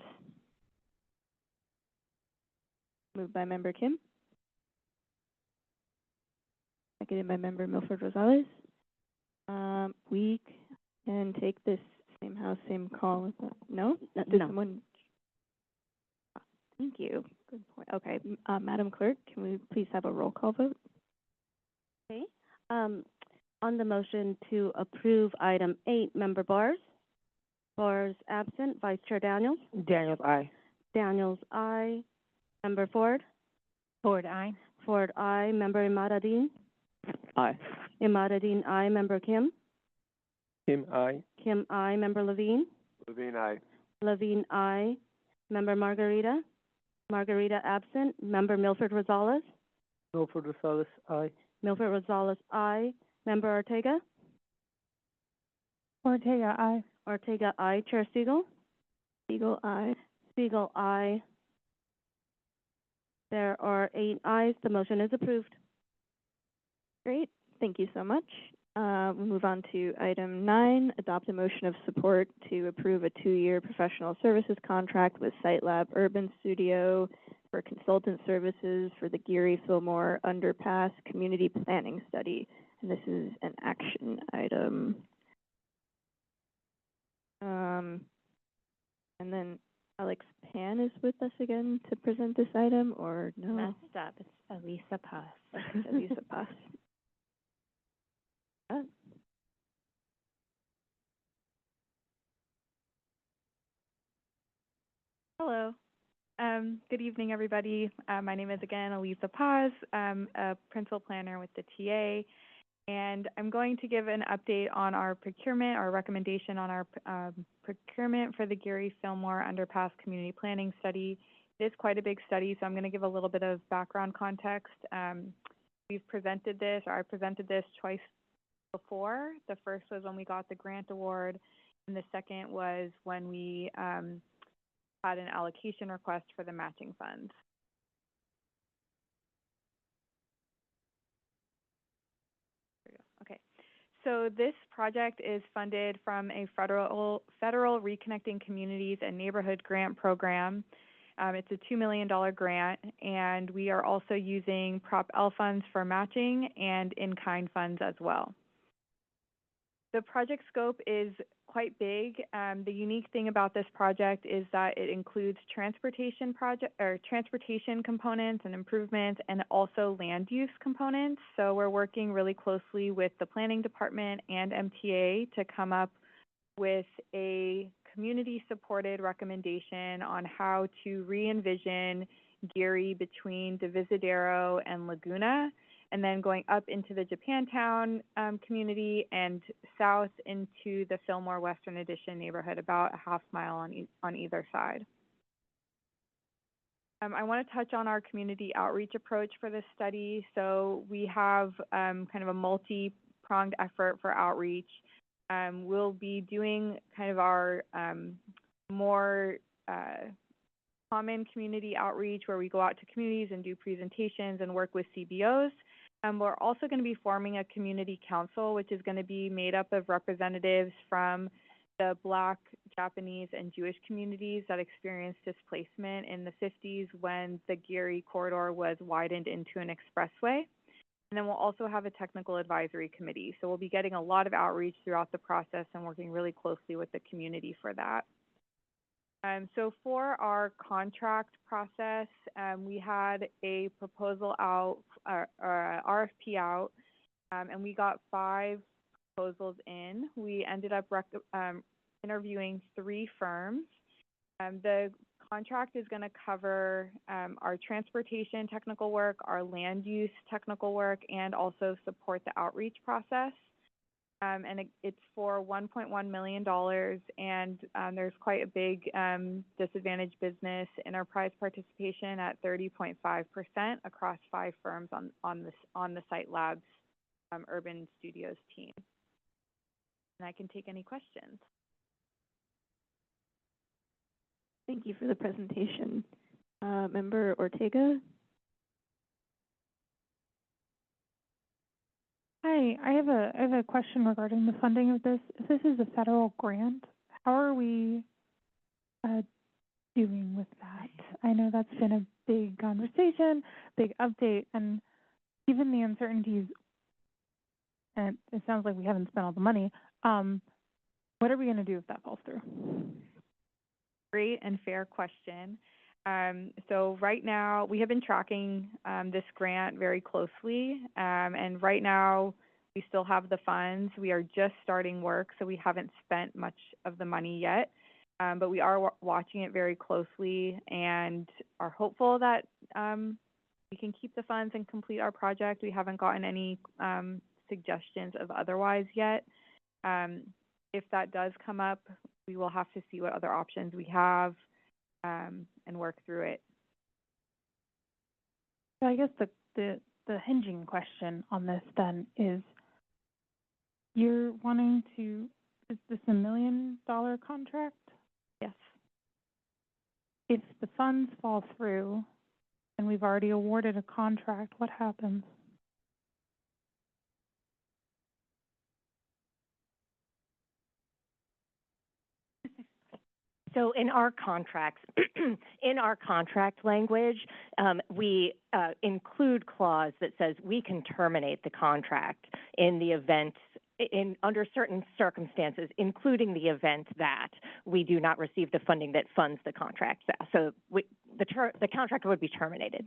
A: Moved by Member Kim. Seconded by Member Milford Rosales. We can take this same house, same call. No? Did someone? Thank you. Good point. Okay. Madam Clerk, can we please have a roll call vote?
B: Okay. On the motion to approve item 8, Member Bars. Bars absent. Vice Chair Daniels.
L: Daniels, aye.
B: Daniels, aye. Member Ford.
O: Ford, aye.
B: Ford, aye. Member Imadadin.
I: Aye.
B: Imadadin, aye. Member Kim.
C: Kim, aye.
B: Kim, aye. Member Levine.
C: Levine, aye.
B: Levine, aye. Member Margarita. Margarita absent. Member Milford Rosales.
I: Milford Rosales, aye.
B: Milford Rosales, aye. Member Ortega.
G: Ortega, aye.
B: Ortega, aye. Chair Siegel.
A: Siegel, aye.
B: Siegel, aye. There are 8 ayes. The motion is approved.
A: Great. Thank you so much. We'll move on to item 9, adopt a motion of support to approve a 2-year professional services contract with SiteLab Urban Studio for consultant services for the Geary Fillmore Underpass Community Planning Study. And this is an action item. And then Alex Pan is with us again to present this item, or no?
J: Messed up. It's Elisa Paz.
A: Elisa Paz.
Q: Hello. Good evening, everybody. My name is, again, Elisa Paz. I'm a principal planner with the TA, and I'm going to give an update on our procurement, our recommendation on our procurement for the Geary Fillmore Underpass Community Planning Study. It is quite a big study, so I'm going to give a little bit of background context. We've presented this, or I presented this twice before. The first was when we got the grant award, and the second was when we had an allocation request for the matching funds. Okay, so this project is funded from a federal Reconnecting Communities and Neighborhood Grant Program. It's a $2 million grant, and we are also using Prop L funds for matching and in-kind funds as well. The project scope is quite big. The unique thing about this project is that it includes transportation components and improvements, and also land use components. So we're working really closely with the planning department and MTA to come up with a community-supported recommendation on how to re-envision Geary between Divisadero and Laguna, and then going up into the Japantown community and south into the Fillmore Western Addition neighborhood, about a half mile on either side. I want to touch on our community outreach approach for this study. So we have kind of a multi-pronged effort for outreach. We'll be doing kind of our more common community outreach, where we go out to communities and do presentations and work with CBOs. We're also going to be forming a community council, which is going to be made up of representatives from the Black, Japanese, and Jewish communities that experienced displacement in the 50s when the Geary corridor was widened into an expressway. And then we'll also have a technical advisory committee. So we'll be getting a lot of outreach throughout the process and working really closely with the community for that. So for our contract process, we had a proposal out, RFP out, and we got 5 proposals in. We ended up interviewing 3 firms. The contract is going to cover our transportation technical work, our land use technical work, and also support the outreach process. And it's for $1.1 million, and there's quite a big disadvantaged business enterprise participation at 30.5% across 5 firms on the SiteLab's Urban Studios team. And I can take any questions.
A: Thank you for the presentation. Member Ortega?
G: Hi, I have a question regarding the funding of this. If this is a federal grant, how are we doing with that? I know that's been a big conversation, big update, and given the uncertainties, and it sounds like we haven't spent all the money, what are we going to do if that falls through?
Q: Great and fair question. So right now, we have been tracking this grant very closely, and right now, we still have the funds. We are just starting work, so we haven't spent much of the money yet, but we are watching it very closely and are hopeful that we can keep the funds and complete our project. We haven't gotten any suggestions of otherwise yet. If that does come up, we will have to see what other options we have and work through it.
G: So I guess the hinging question on this then is, you're wanting to, is this $1 million contract?
Q: Yes.
G: If the funds fall through and we've already awarded a contract, what happens?
O: So in our contracts, in our contract language, we include clause that says we can terminate the contract in the event, under certain circumstances, including the event that we do not receive the funding that funds the contract. So the contract would be terminated.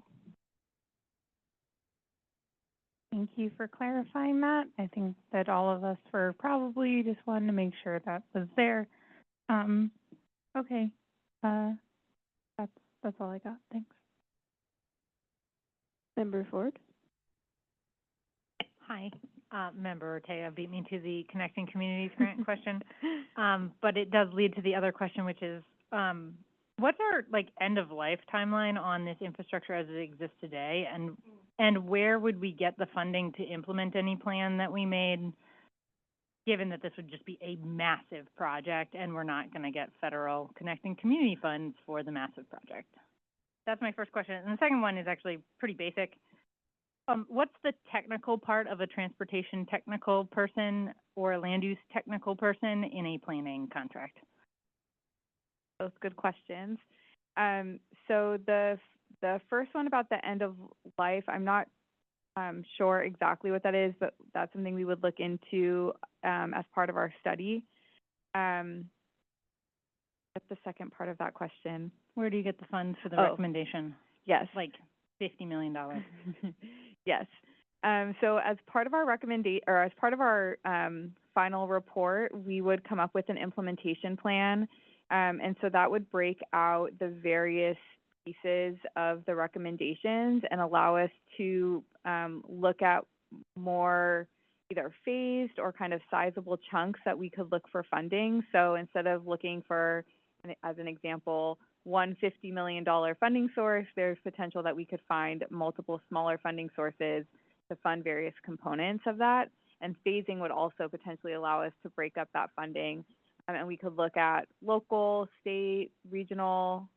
G: Thank you for clarifying that. I think that all of us were probably just wanting to make sure that was there. Okay, that's all I got. Thanks.
A: Member Ford?
K: Hi, Member Ortega beat me to the Connecting Communities grant question, but it does lead to the other question, which is, what's our end of life timeline on this infrastructure as it exists today, and where would we get the funding to implement any plan that we made, given that this would just be a massive project and we're not going to get federal Connecting Community funds for the massive project? That's my first question. And the second one is actually pretty basic. What's the technical part of a transportation technical person or a land use technical person in a planning contract?
Q: Those good questions. So the first one about the end of life, I'm not sure exactly what that is, but that's something we would look into as part of our study. What's the second part of that question?
K: Where do you get the funds for the recommendation?
Q: Yes.
K: Like $50 million.
Q: Yes. So as part of our as part of our final report, we would come up with an implementation plan. And so that would break out the various pieces of the recommendations and allow us to look at more either phased or kind of sizable chunks that we could look for funding. So instead of looking for, as an example, one $50 million funding source, there's potential that we could find multiple smaller funding sources to fund various components of that. And phasing would also potentially allow us to break up that funding. And we could look at local, state, regional,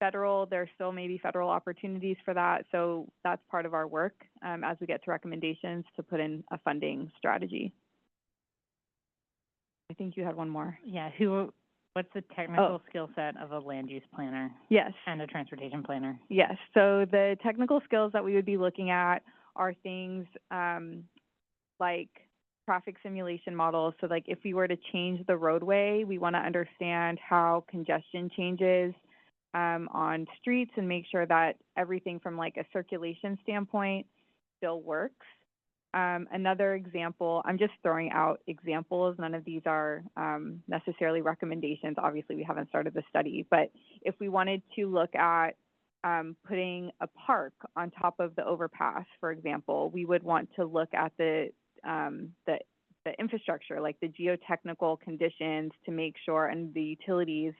Q: federal. There still may be federal opportunities for that. So that's part of our work as we get to recommendations to put in a funding strategy. I think you had one more.
K: Yeah, what's the technical skill set of a land use planner?
Q: Yes.
K: And a transportation planner?
Q: Yes. So the technical skills that we would be looking at are things like traffic simulation models. So like if we were to change the roadway, we want to understand how congestion changes on streets and make sure that everything from like a circulation standpoint still works. Another example, I'm just throwing out examples. None of these are necessarily recommendations. Obviously, we haven't started the study, but if we wanted to look at putting a park on top of the overpass, for example, we would want to look at the infrastructure, like the geotechnical conditions to make sure, and the utilities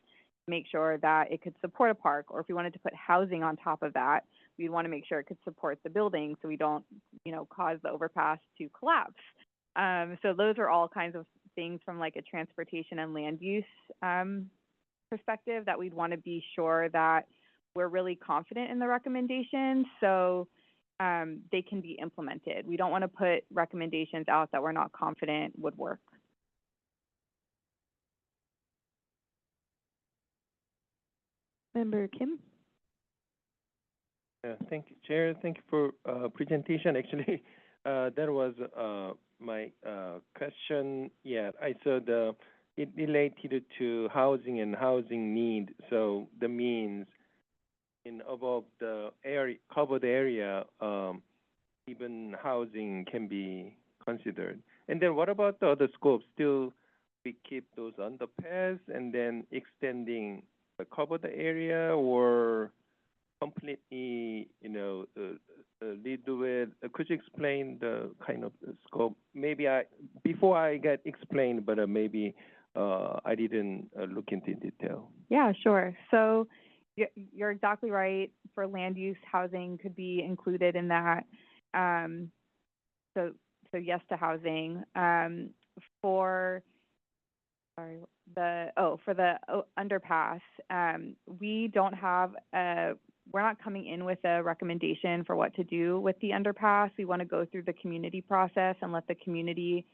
Q: to make sure that it could support a park. Or if we wanted to put housing on top of that, we'd want to make sure it could support the building so we don't, cause the overpass to collapse. So those are all kinds of things from like a transportation and land use perspective, that we'd want to be sure that we're really confident in the recommendations so they can be implemented. We don't want to put recommendations out that we're not confident would work.
A: Member Kim?
C: Thank you, Chair. Thank you for presentation. Actually, that was my question. Yeah, I saw it related to housing and housing need. So the means in above the area, covered area, even housing can be considered. And then what about the other scopes? Still, we keep those underpass and then extending the covered area, or completely, lead with. Could you explain the kind of scope? Maybe before I get explained, but maybe I didn't look into detail.
Q: Yeah, sure. So you're exactly right. For land use, housing could be included in that. So yes to housing. For the underpass, we don't have we're not coming in with a recommendation for what to do with the underpass. We want to go through the community process and let the community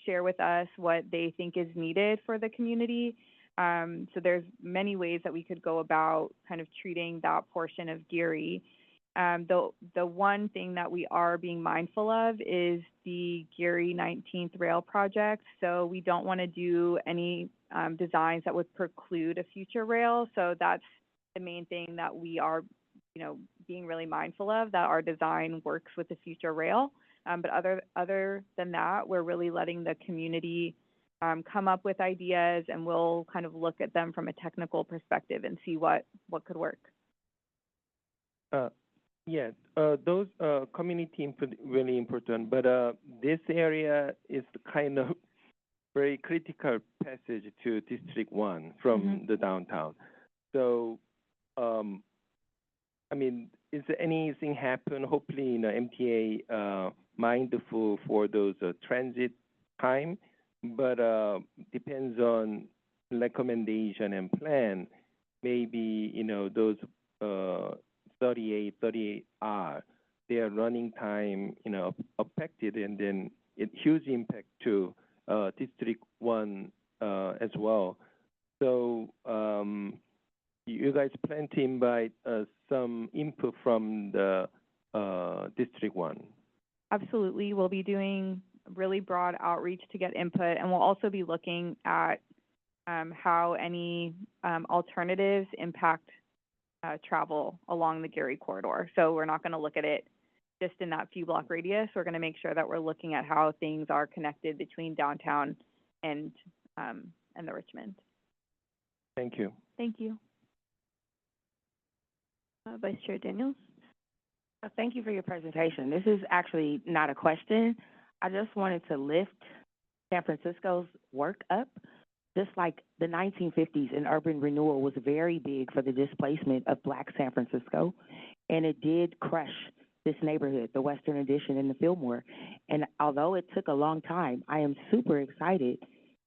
Q: share with us what they think is needed for the community. So there's many ways that we could go about kind of treating that portion of Geary. The one thing that we are being mindful of is the Geary 19th rail project. So we don't want to do any designs that would preclude a future rail. So that's the main thing that we are, being really mindful of, that our design works with the future rail. But other than that, we're really letting the community come up with ideas, and we'll kind of look at them from a technical perspective and see what could work.
C: Yeah, those community input really important, but this area is kind of very critical passage to District 1 from the downtown. So, is there anything happen? Hopefully, MTA mindful for those transit time, but depends on recommendation and plan. Maybe those 38R, their running time affected, and then huge impact to District 1 as well. So you guys plan to invite some input from the District 1?
Q: Absolutely. We'll be doing really broad outreach to get input, and we'll also be looking at how any alternatives impact travel along the Geary corridor. So we're not going to look at it just in that few block radius. We're going to make sure that we're looking at how things are connected between downtown and the Richmond.
C: Thank you.
Q: Thank you.
A: Vice Chair Daniels?
L: Thank you for your presentation. This is actually not a question. I just wanted to lift San Francisco's work up. Just like the 1950s in urban renewal was very big for the displacement of Black San Francisco, and it did crush this neighborhood, the Western Addition and the Fillmore. And although it took a long time, I am super excited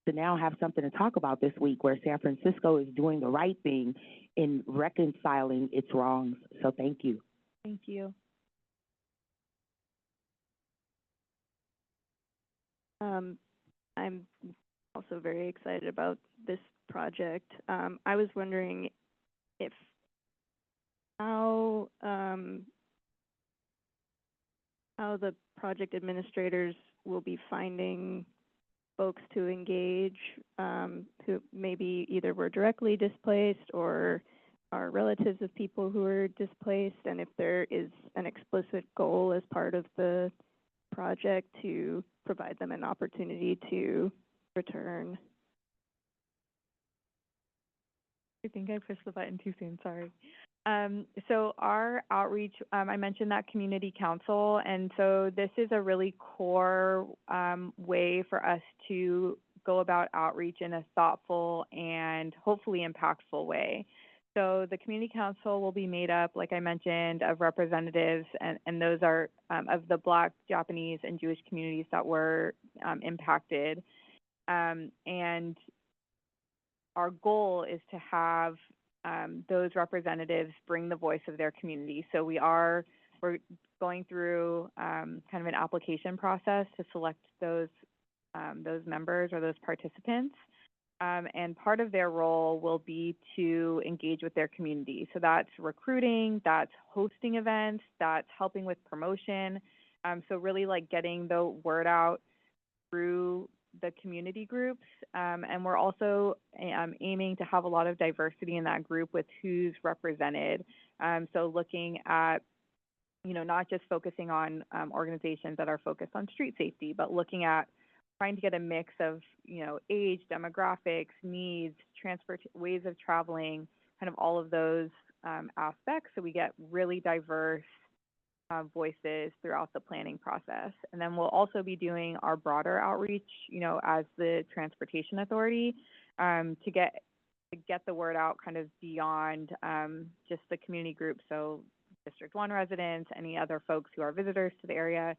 L: to now have something to talk about this week where San Francisco is doing the right thing in reconciling its wrongs. So thank you.
Q: Thank you.
A: I'm also very excited about this project. I was wondering if how the project administrators will be finding folks to engage who maybe either were directly displaced or are relatives of people who were displaced, and if there is an explicit goal as part of the project to provide them an opportunity to return.
Q: I think I pushed the button too soon, sorry. So our outreach, I mentioned that community council, and so this is a really core way for us to go about outreach in a thoughtful and hopefully impactful way. So the community council will be made up, like I mentioned, of representatives, and those are of the Black, Japanese, and Jewish communities that were impacted. And our goal is to have those representatives bring the voice of their community. So we're going through kind of an application process to select those members or those participants. And part of their role will be to engage with their community. So that's recruiting, that's hosting events, that's helping with promotion. So really like getting the word out through the community groups. And we're also aiming to have a lot of diversity in that group with who's represented. So looking at, not just focusing on organizations that are focused on street safety, but looking at trying to get a mix of, age, demographics, needs, ways of traveling, kind of all of those aspects. So we get really diverse voices throughout the planning process. And then we'll also be doing our broader outreach, as the Transportation Authority, to get the word out kind of beyond just the community group. So District 1 residents, any other folks who are visitors to the area.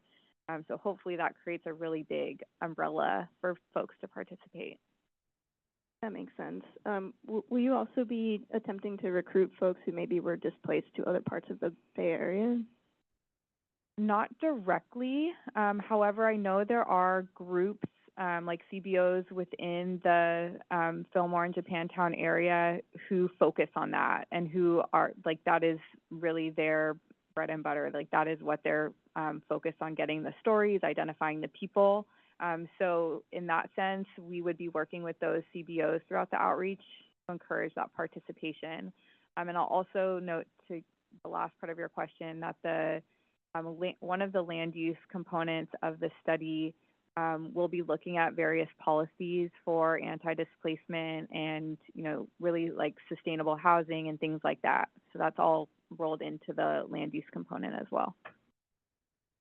Q: So hopefully that creates a really big umbrella for folks to participate.
A: That makes sense. Will you also be attempting to recruit folks who maybe were displaced to other parts of the Bay Area?
Q: Not directly. However, I know there are groups like CBOs within the Fillmore and Japantown area who focus on that and who are like, that is really their bread and butter. Like that is what they're focused on, getting the stories, identifying the people. So in that sense, we would be working with those CBOs throughout the outreach to encourage that participation. And I'll also note to the last part of your question that one of the land use components of the study will be looking at various policies for anti-displacement and, really like sustainable housing and things like that. So that's all rolled into the land use component as well.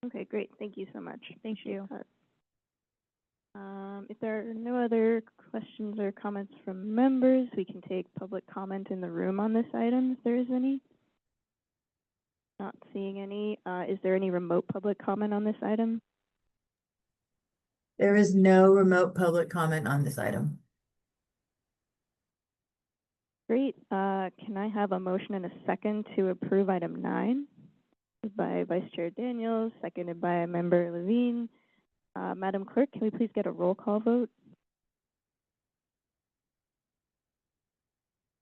A: Okay, great. Thank you so much.
Q: Thank you.
A: If there are no other questions or comments from members, we can take public comment in the room on this item if there is any. Not seeing any. Is there any remote public comment on this item?
D: There is no remote public comment on this item.
A: Great. Can I have a motion and a second to approve item 9? By Vice Chair Daniels, seconded by Member Levine. Madam Clerk, can we please get a roll call vote?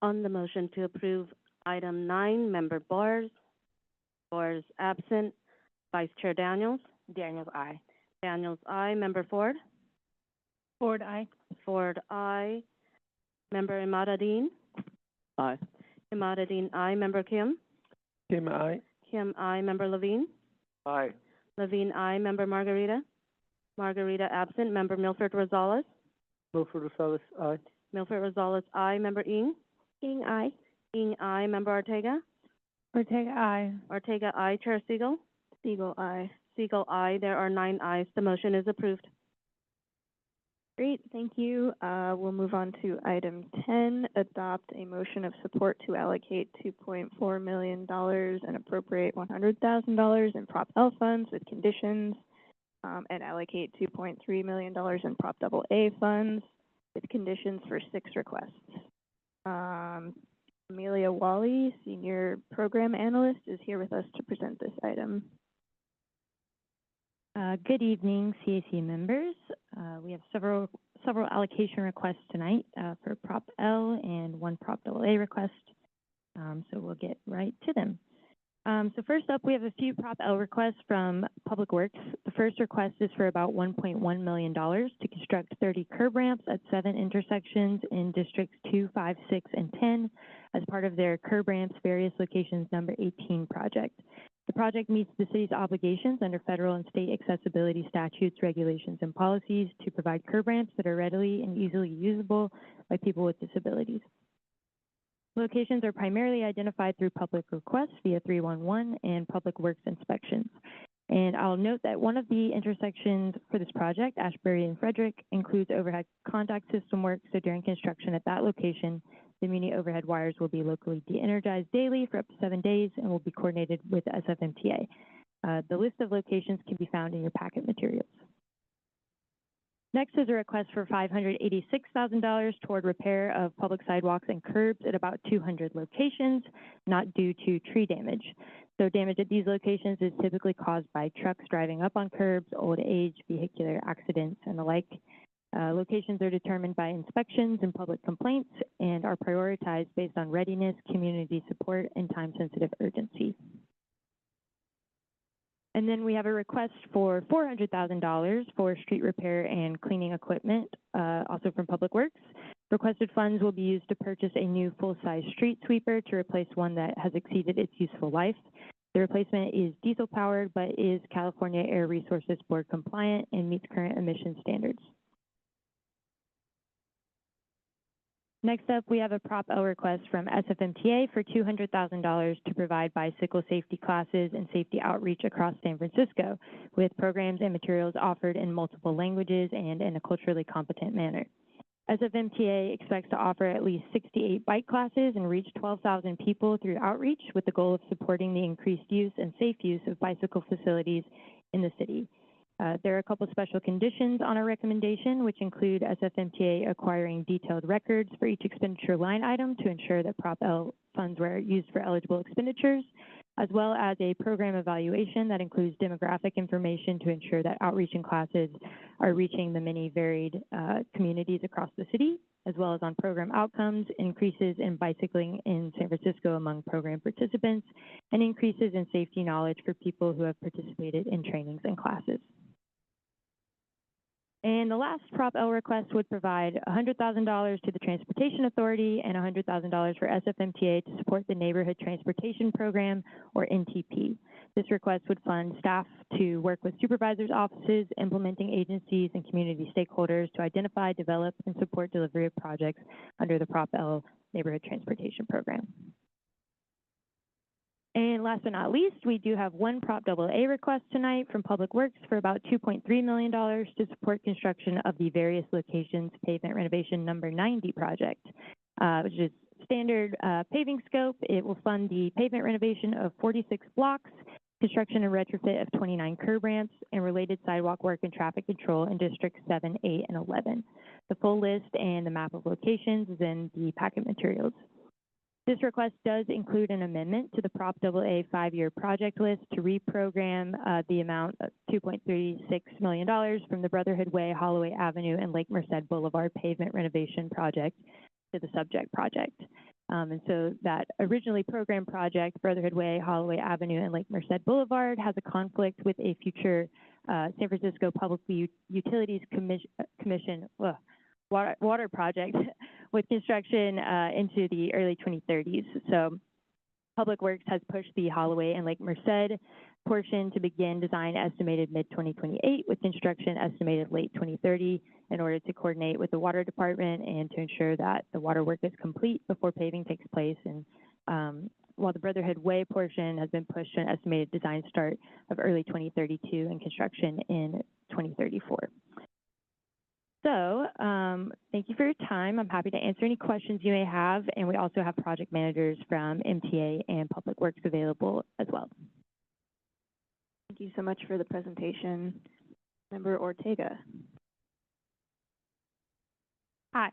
B: On the motion to approve item 9, Member Bars. Bars absent. Vice Chair Daniels.
L: Daniels, aye.
B: Daniels, aye. Member Ford.
G: Ford, aye.
B: Ford, aye. Member Imadadeen.
I: Aye.
B: Imadadeen, aye. Member Kim.
C: Kim, aye.
B: Kim, aye. Member Levine.
C: Aye.
B: Levine, aye. Member Margarita. Margarita absent. Member Milford Rosales.
I: Milford Rosales, aye.
B: Milford Rosales, aye. Member Ng.
F: Ing, aye.
B: Ng, aye. Member Ortega.
G: Ortega, aye.
B: Ortega, aye. Chair Siegel.
A: Siegel, aye.
B: Siegel, aye. There are 9 ayes. The motion is approved.
A: Great, thank you. We'll move on to item 10, adopt a motion of support to allocate $2.4 million and appropriate $100,000 in Prop L funds with conditions, and allocate $2.3 million in Prop AA funds with conditions for 6 requests. Amelia Wally, Senior Program Analyst, is here with us to present this item.
R: Good evening, CAC members. We have several allocation requests tonight for Prop L and 1 Prop AA request. So we'll get right to them. So first up, we have a few Prop L requests from Public Works. The first request is for about $1.1 million to construct 30 curb ramps at 7 intersections in Districts 2, 5, 6, and 10 as part of their Curb Ramps Various Locations number 18 project. The project meets the city's obligations under federal and state accessibility statutes, regulations, and policies to provide curb ramps that are readily and easily usable by people with disabilities. Locations are primarily identified through public requests via 311 and Public Works inspections. And I'll note that one of the intersections for this project, Ashbury and Frederick, includes overhead contact system work, so during construction at that location, the muni overhead wires will be locally de-energized daily for up to 7 days and will be coordinated with SFMTA. The list of locations can be found in your packet materials. Next is a request for $586,000 toward repair of public sidewalks and curbs at about 200 locations, not due to tree damage. So damage at these locations is typically caused by trucks driving up on curbs, old age, vehicular accidents, and the like. Locations are determined by inspections and public complaints and are prioritized based on readiness, community support, and time-sensitive urgency. And then we have a request for $400,000 for street repair and cleaning equipment, also from Public Works. Requested funds will be used to purchase a new full-size street sweeper to replace one that has exceeded its useful life. The replacement is diesel-powered, but is California Air Resources Board compliant and meets current emission standards. Next up, we have a Prop L request from SFMTA for $200,000 to provide bicycle safety classes and safety outreach across San Francisco, with programs and materials offered in multiple languages and in a culturally competent manner. SFMTA expects to offer at least 68 bike classes and reach 12,000 people through outreach, with the goal of supporting the increased use and safe use of bicycle facilities in the city. There are a couple special conditions on our recommendation, which include SFMTA acquiring detailed records for each expenditure line item to ensure that Prop L funds were used for eligible expenditures, as well as a program evaluation that includes demographic information to ensure that outreach and classes are reaching the many varied communities across the city, as well as on program outcomes, increases in bicycling in San Francisco among program participants, and increases in safety knowledge for people who have participated in trainings and classes. And the last Prop L request would provide $100,000 to the Transportation Authority and $100,000 for SFMTA to support the Neighborhood Transportation Program, or NTP. This request would fund staff to work with supervisors' offices, implementing agencies, and community stakeholders to identify, develop, and support delivery of projects under the Prop L Neighborhood Transportation Program. And last but not least, we do have one Prop AA request tonight from Public Works for about $2.3 million to support construction of the various locations pavement renovation number 90 project, which is standard paving scope. It will fund the pavement renovation of 46 blocks, construction and retrofit of 29 curb ramps, and related sidewalk work and traffic control in Districts 7, 8, and 11. The full list and the map of locations is in the packet materials. This request does include an amendment to the Prop AA 5-year project list to reprogram the amount of $2.36 million from the Brotherhood Way, Holloway Avenue, and Lake Merced Boulevard pavement renovation project to the subject project. And so that originally programmed project, Brotherhood Way, Holloway Avenue, and Lake Merced Boulevard, has a conflict with a future San Francisco Public Utilities Commission water project with construction into the early 2030s. So Public Works has pushed the Holloway and Lake Merced portion to begin design estimated mid-2028 with construction estimated late 2030 in order to coordinate with the water department and to ensure that the water work is complete before paving takes place. And while the Brotherhood Way portion has been pushed to an estimated design start of early 2032 and construction in 2034. So thank you for your time. I'm happy to answer any questions you may have, and we also have project managers from MTA and Public Works available as well.
A: Thank you so much for the presentation. Member Ortega.
G: Hi.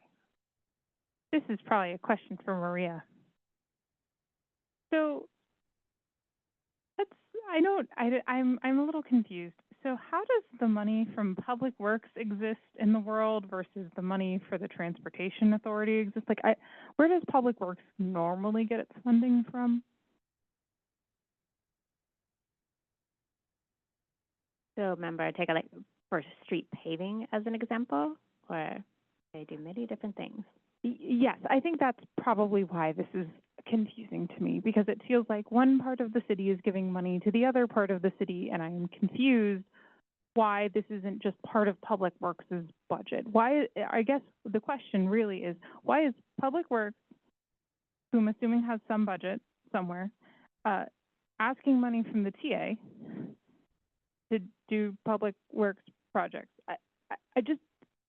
G: This is probably a question for Maria. So I'm a little confused. So how does the money from Public Works exist in the world versus the money for the Transportation Authority exist? Like, where does Public Works normally get its funding from?
J: So member, I take it like for street paving as an example, or they do many different things.
G: Yes, I think that's probably why this is confusing to me, because it feels like one part of the city is giving money to the other part of the city, and I am confused why this isn't just part of Public Works' budget. Why, I guess the question really is, why is Public Works, who I'm assuming has some budget somewhere, asking money from the TA to do Public Works projects?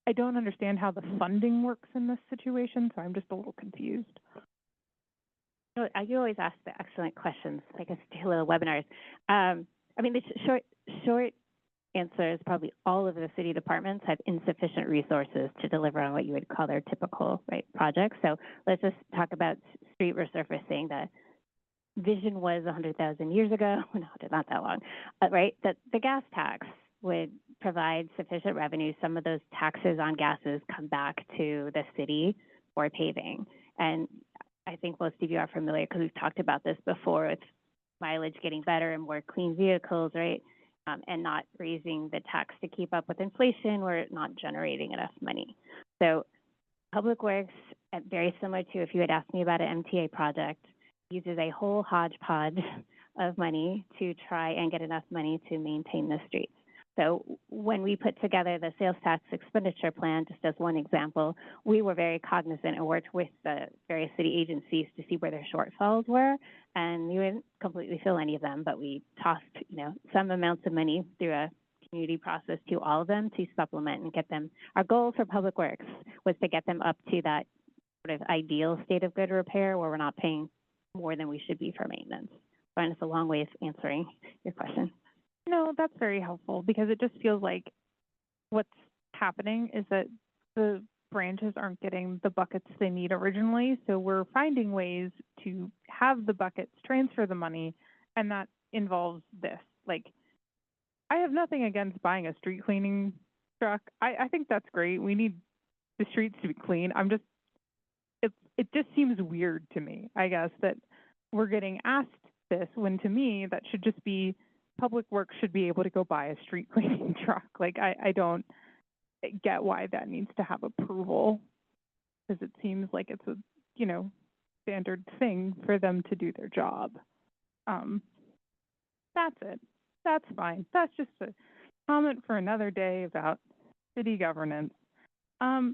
G: I don't understand how the funding works in this situation, so I'm just a little confused.
J: You always ask the excellent questions, like us do little webinars. I mean, the short answer is probably all of the city departments have insufficient resources to deliver on what you would call their typical, right, projects. So let's just talk about street resurfacing. The vision was 100,000 years ago, no, not that long, right? That the gas tax would provide sufficient revenue. Some of those taxes on gases come back to the city for paving. And I think most of you are familiar because we've talked about this before with mileage getting better and more clean vehicles, right? And not raising the tax to keep up with inflation, we're not generating enough money. So Public Works, very similar to if you had asked me about an MTA project, uses a whole hodgepodge of money to try and get enough money to maintain the streets. So when we put together the sales tax expenditure plan, just as one example, we were very cognizant and worked with the various city agencies to see where their shortfalls were. And we didn't completely fill any of them, but we tossed, some amounts of money through a community process to all of them to supplement and get them. Our goal for Public Works was to get them up to that sort of ideal state of good repair where we're not paying more than we should be for maintenance. And it's a long way of answering your question.
G: No, that's very helpful because it just feels like what's happening is that the branches aren't getting the buckets they need originally. So we're finding ways to have the buckets transfer the money, and that involves this. Like, I have nothing against buying a street cleaning truck. I think that's great. We need the streets to be clean. It just seems weird to me, I guess, that we're getting asked this when to me that should just be Public Works should be able to go buy a street cleaning truck. Like, I don't get why that needs to have approval because it seems like it's a, standard thing for them to do their job. That's it. That's fine. That's just a comment for another day about city governance. So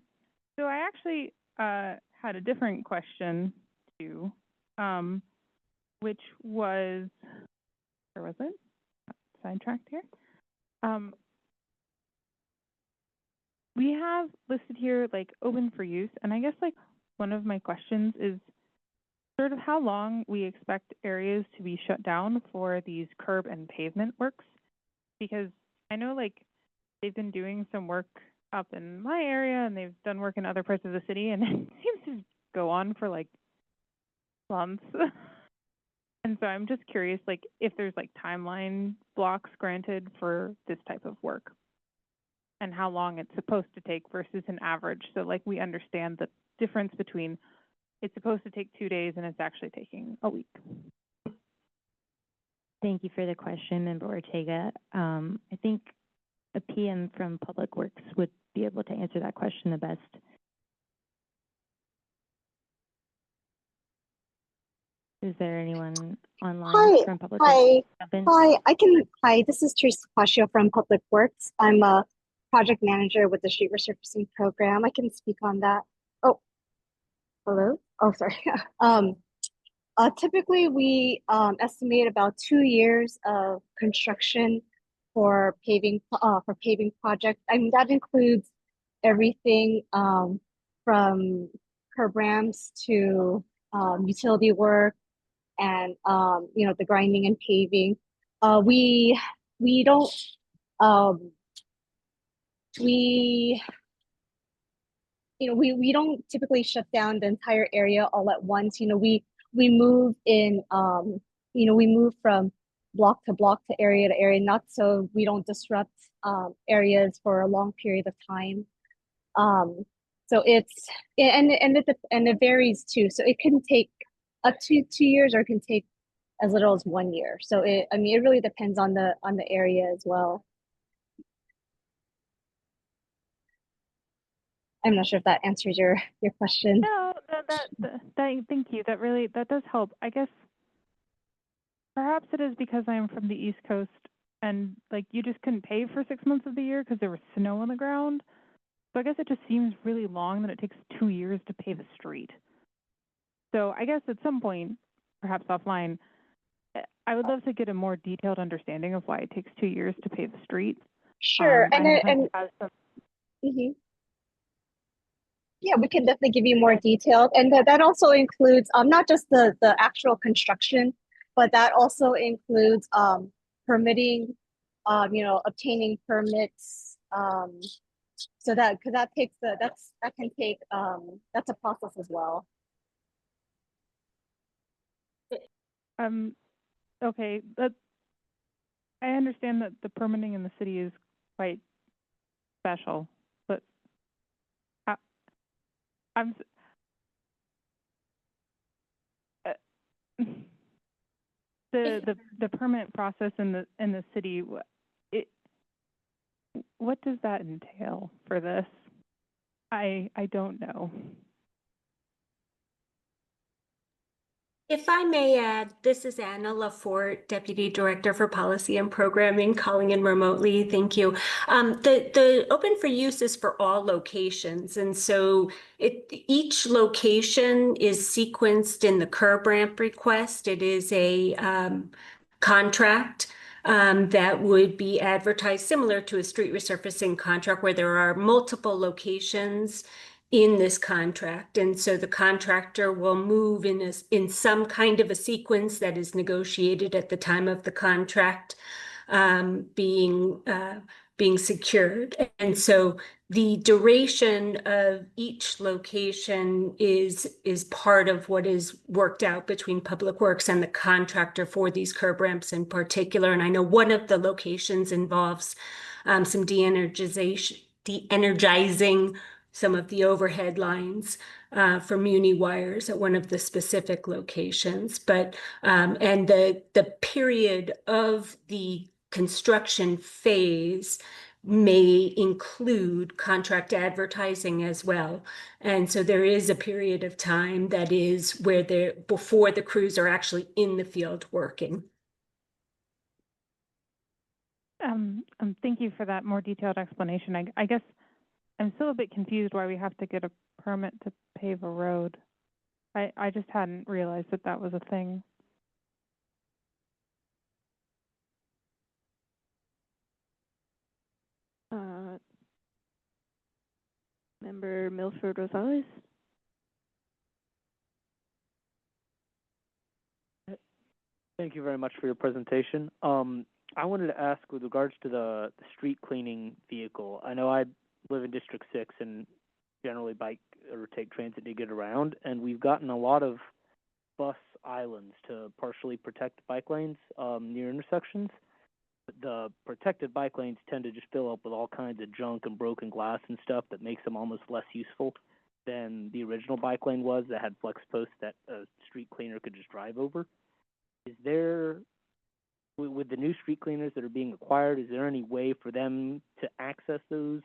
G: I actually had a different question too, which was, where was it? Sidetracked here. We have listed here like open for use, and I guess like one of my questions is sort of how long we expect areas to be shut down for these curb and pavement works, because I know like they've been doing some work up in my area and they've done work in other parts of the city, and it seems to go on for like months. And so I'm just curious, like, if there's like timeline blocks granted for this type of work and how long it's supposed to take versus an average. So like we understand the difference between it's supposed to take 2 days and it's actually taking a week.
R: Thank you for the question, Member Ortega. I think a PM from Public Works would be able to answer that question the best. Is there anyone online from Public Works?
S: Hi, this is Teresa Pascio from Public Works. I'm a project manager with the street resurfacing program. I can speak on that. Oh, hello? Oh, sorry. Typically, we estimate about 2 years of construction for paving projects. I mean, that includes everything from curb ramps to utility work and the grinding and paving. We don't we don't typically shut down the entire area all at once. We move in we move from block to area, not so we don't disrupt areas for a long period of time. So it's and it varies too. So it can take up to 2 years, or it can take as little as 1 year. So it really depends on the area as well. I'm not sure if that answers your question.
G: No, thank you. That does help. I guess perhaps it is because I'm from the East Coast and like you just couldn't pave for 6 months of the year because there was snow on the ground. So I guess it just seems really long that it takes 2 years to pave a street. So I guess at some point, perhaps offline, I would love to get a more detailed understanding of why it takes 2 years to pave a street.
S: Sure, yeah, we can definitely give you more detail, and that also includes not just the actual construction, but that also includes permitting, obtaining permits. So that, because that takes that can take, that's a process as well.
G: Okay, I understand that the permitting in the city is quite special, but I'm the permit process in the city. What does that entail for this? I don't know.
T: If I may add, this is Anna Lafort, Deputy Director for Policy and Programming, calling in remotely. Thank you. The open for use is for all locations, and so each location is sequenced in the curb ramp request. It is a contract that would be advertised similar to a street resurfacing contract where there are multiple locations in this contract. And so the contractor will move in some kind of a sequence that is negotiated at the time of the contract being secured. And so the duration of each location is part of what is worked out between Public Works and the contractor for these curb ramps in particular. And I know one of the locations involves some de-energizing some of the overhead lines for Muni wires at one of the specific locations. But and the period of the construction phase may include contract advertising as well. And so there is a period of time that is where before the crews are actually in the field working.
G: Thank you for that more detailed explanation. I guess I'm still a bit confused why we have to get a permit to pave a road. I just hadn't realized that was a thing.
A: Member Milford Rosales.
U: Thank you very much for your presentation. I wanted to ask with regards to the street cleaning vehicle. I know I live in District 6 and generally bike or take transit to get around, and we've gotten a lot of bus islands to partially protect bike lanes near intersections. The protected bike lanes tend to just fill up with all kinds of junk and broken glass and stuff that makes them almost less useful than the original bike lane was that had flex posts that a street cleaner could just drive over. Is there, with the new street cleaners that are being acquired, is there any way for them to access those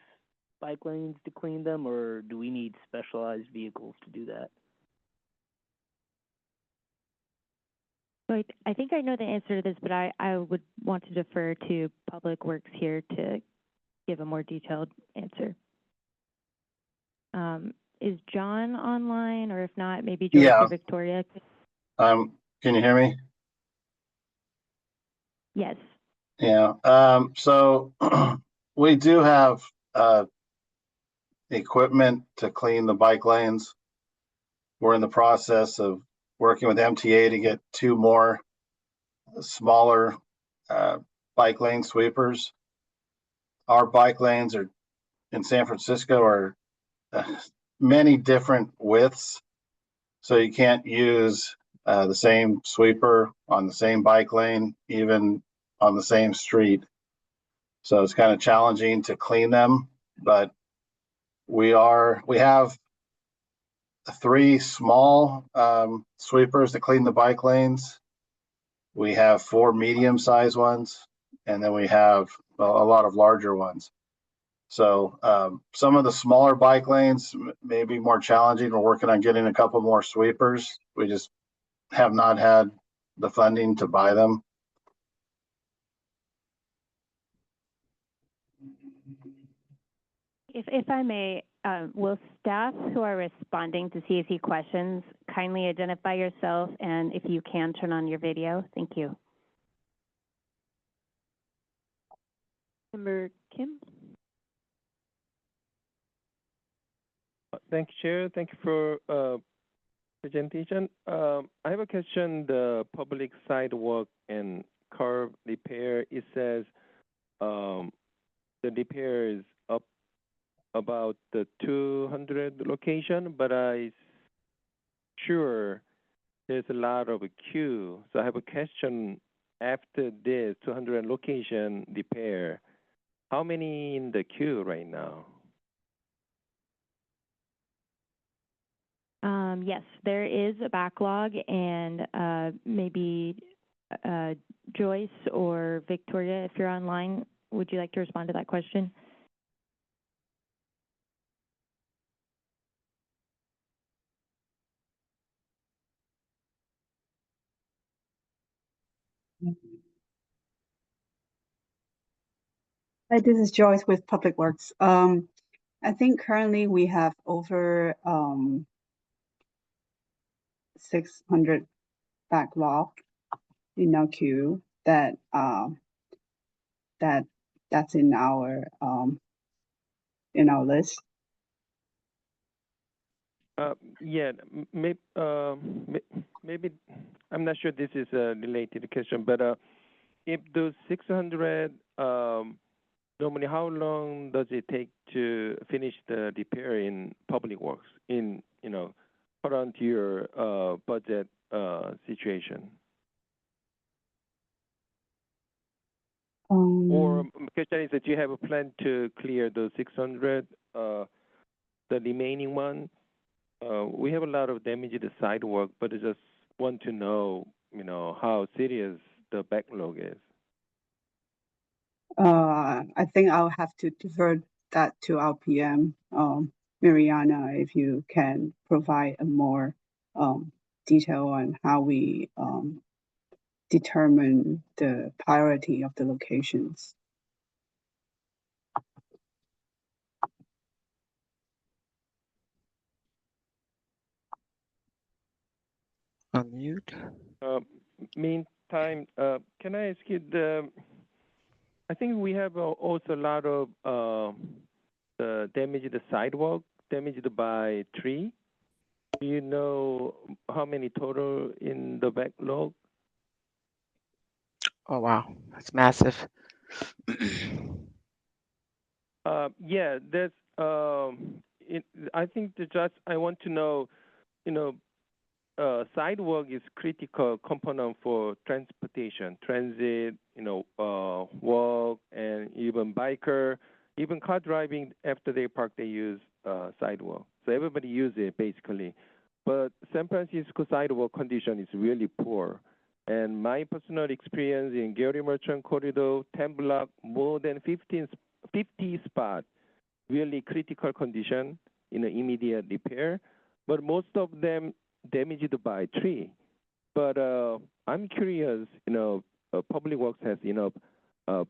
U: bike lanes to clean them, or do we need specialized vehicles to do that?
R: So I think I know the answer to this, but I would want to defer to Public Works here to give a more detailed answer. Is John online, or if not, maybe George or Victoria?
V: Can you hear me?
R: Yes.
V: Yeah. So we do have equipment to clean the bike lanes. We're in the process of working with MTA to get 2 more smaller bike lane sweepers. Our bike lanes are in San Francisco are many different widths, so you can't use the same sweeper on the same bike lane, even on the same street. So it's kind of challenging to clean them, but we have 3 small sweepers to clean the bike lanes. We have 4 medium-sized ones, and then we have a lot of larger ones. So some of the smaller bike lanes may be more challenging. We're working on getting a couple more sweepers. We just have not had the funding to buy them.
J: If I may, will staff who are responding to CAC questions kindly identify yourself, and if you can, turn on your video? Thank you.
A: Member Kim.
C: Thank you, Chair. Thank you for presentation. I have a question. The public sidewalk and curb repair, it says the repair is up about the 200 location, but I sure there's a lot of a queue. So I have a question after this 200 location repair. How many in the queue right now?
R: Yes, there is a backlog, and maybe Joyce or Victoria, if you're online, would you like to respond to that question?
E: Hi, this is Joyce with Public Works. I think currently we have over 600 backlog in our queue that's in our list.
C: Yeah, maybe I'm not sure this is a related question, but if those 600, normally how long does it take to finish the repair in public works in, current year budget situation? Or question is that you have a plan to clear those 600, the remaining one? We have a lot of damage to the sidewalk, but I just want to know, how serious the backlog is.
E: I think I'll have to defer that to our PM, Mariana, if you can provide a more detail on how we determine the priority of the locations.
M: Unmute.
C: Meantime, can I ask you I think we have also a lot of the damage to the sidewalk, damaged by tree. Do you know how many total in the backlog?
M: Oh, wow. That's massive.
C: Yeah, that's, I think I want to know, sidewalk is critical component for transportation, transit, walk, and even biker, even car driving after they park, they use sidewalk. So everybody uses it basically. But San Francisco sidewalk condition is really poor. And my personal experience in Gary Merchant Corridor, 10 block, more than 50 spots, really critical condition in immediate repair. But most of them damaged by tree. But I'm curious, Public Works has enough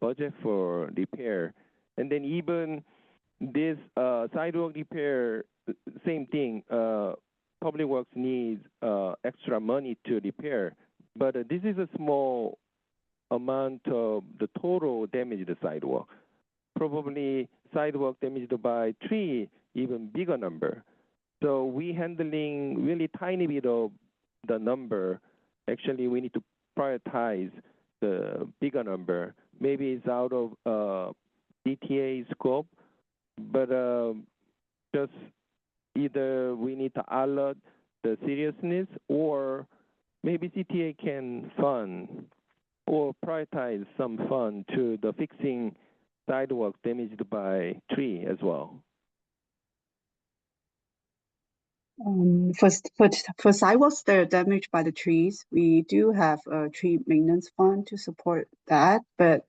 C: budget for repair. And then even this sidewalk repair, same thing, Public Works needs extra money to repair. But this is a small amount of the total damage to the sidewalk. Probably sidewalk damaged by tree, even bigger number. So we handling really tiny bit of the number. Actually, we need to prioritize the bigger number. Maybe it's out of CTA scope, but just either we need to alert the seriousness, or maybe CTA can fund or prioritize some fund to the fixing sidewalk damaged by tree as well.
E: For sidewalks that are damaged by the trees, we do have a tree maintenance fund to support that. But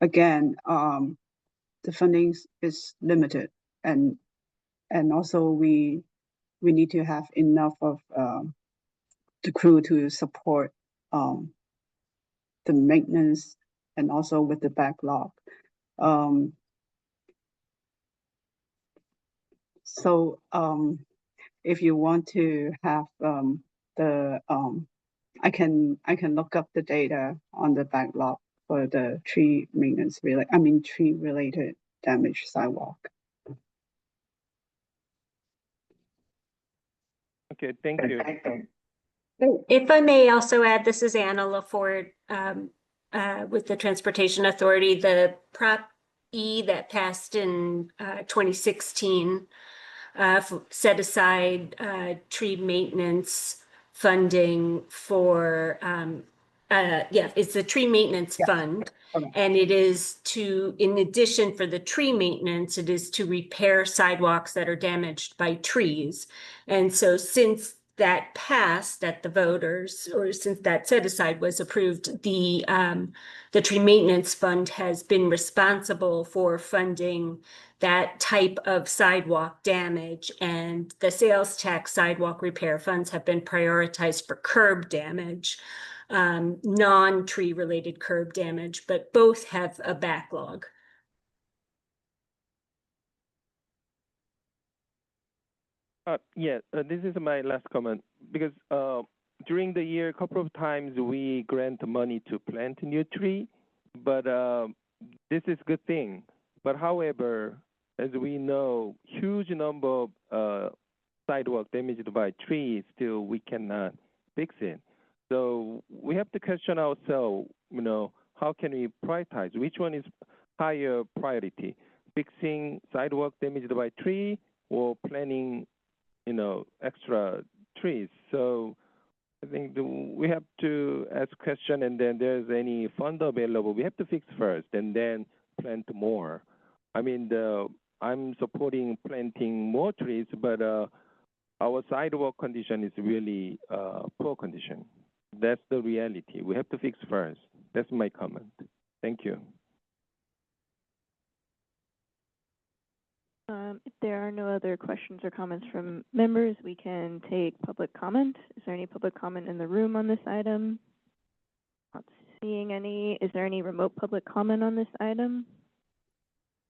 E: again, the funding is limited, and also we need to have enough of the crew to support the maintenance and also with the backlog. So if you want to have I can look up the data on the backlog for the tree maintenance tree related damage sidewalk.
C: Okay, thank you.
T: If I may also add, this is Anna LaForte. with the Transportation Authority, the Prop E that passed in 2016 set aside tree maintenance funding for, it's the tree maintenance fund. And it is to, in addition for the tree maintenance, it is to repair sidewalks that are damaged by trees. And so since that passed at the voters, or since that set aside was approved, the tree maintenance fund has been responsible for funding that type of sidewalk damage, and the sales tax sidewalk repair funds have been prioritized for curb damage, non-tree related curb damage, but both have a backlog.
C: This is my last comment, because during the year, a couple of times we grant money to plant a new tree, but this is a good thing. But however, as we know, huge number of sidewalk damaged by trees, still we cannot fix it. So we have to question ourselves, how can we prioritize? Which one is higher priority? Fixing sidewalk damaged by tree or planting, extra trees? So I think we have to ask question, and then there's any fund available, we have to fix first and then plant more. I mean, I'm supporting planting more trees, but our sidewalk condition is really poor condition. That's the reality. We have to fix first. That's my comment. Thank you.
A: If there are no other questions or comments from members, we can take public comment. Is there any public comment in the room on this item? Not seeing any. Is there any remote public comment on this item?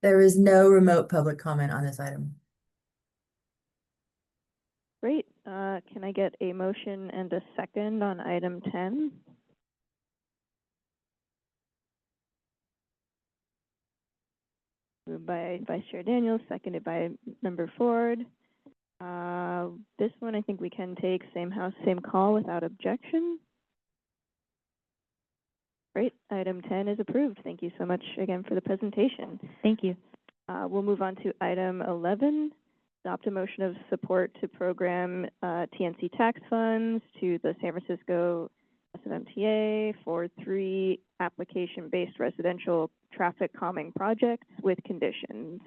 D: There is no remote public comment on this item.
A: Great. Can I get a motion and a second on item 10? Moved by Vice Chair Daniels, seconded by Member Ford. This one I think we can take same house, same call without objection. Great. Item 10 is approved. Thank you so much again for the presentation.
R: Thank you.
A: We'll move on to item 11. Adopt a motion of support to program TNC tax funds to the San Francisco SFMTA for 3 application-based residential traffic calming projects with conditions.